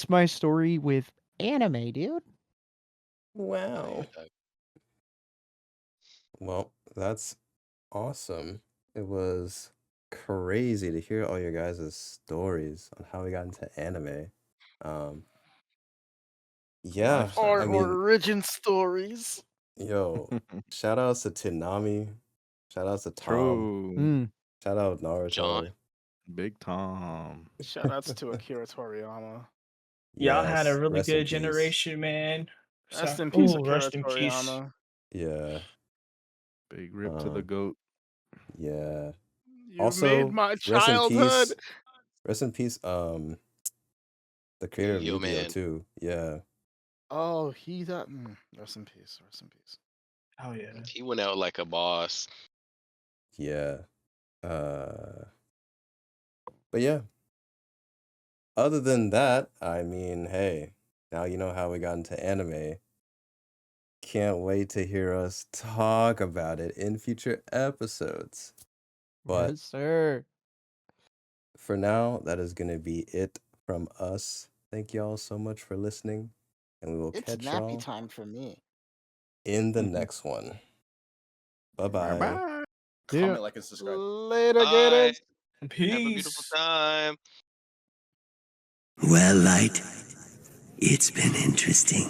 my story with anime, dude. Wow. Well, that's awesome. It was crazy to hear all your guys' stories on how we got into anime. Yeah, Our I mean, origin stories. yo, shout outs to Tanami, shout outs to Tom, True. shout out John. Naruto. Big Tom. Shout outs to Akira Toriyama. Y'all had a Yes, really rest in good peace. generation, man. Rest So, in peace, ooh, Akira rest in peace. Toriyama. Yeah, Big rip to the goat. yeah. You Also, made my rest in childhood. peace. Rest in peace. The creator of Yu-Gi-Oh, Yu-Gi-Oh man. too. Yeah. Oh, he that. Rest in peace. Rest in peace. Oh yeah. He went out like a boss. Yeah. But yeah. Other than that, I mean, hey, now you know how we got into anime. Can't wait to hear us talk about it in future episodes. But Yes, sir. for now, that is going to be it from us. Thank y'all so much for listening, and we will It's catch nappy y'all time for me. in the next one. Bye-bye. Bye-bye. Comment, like, and subscribe. Later, Bye. Gators. Have a beautiful Peace. time. Well, Light, it's been interesting.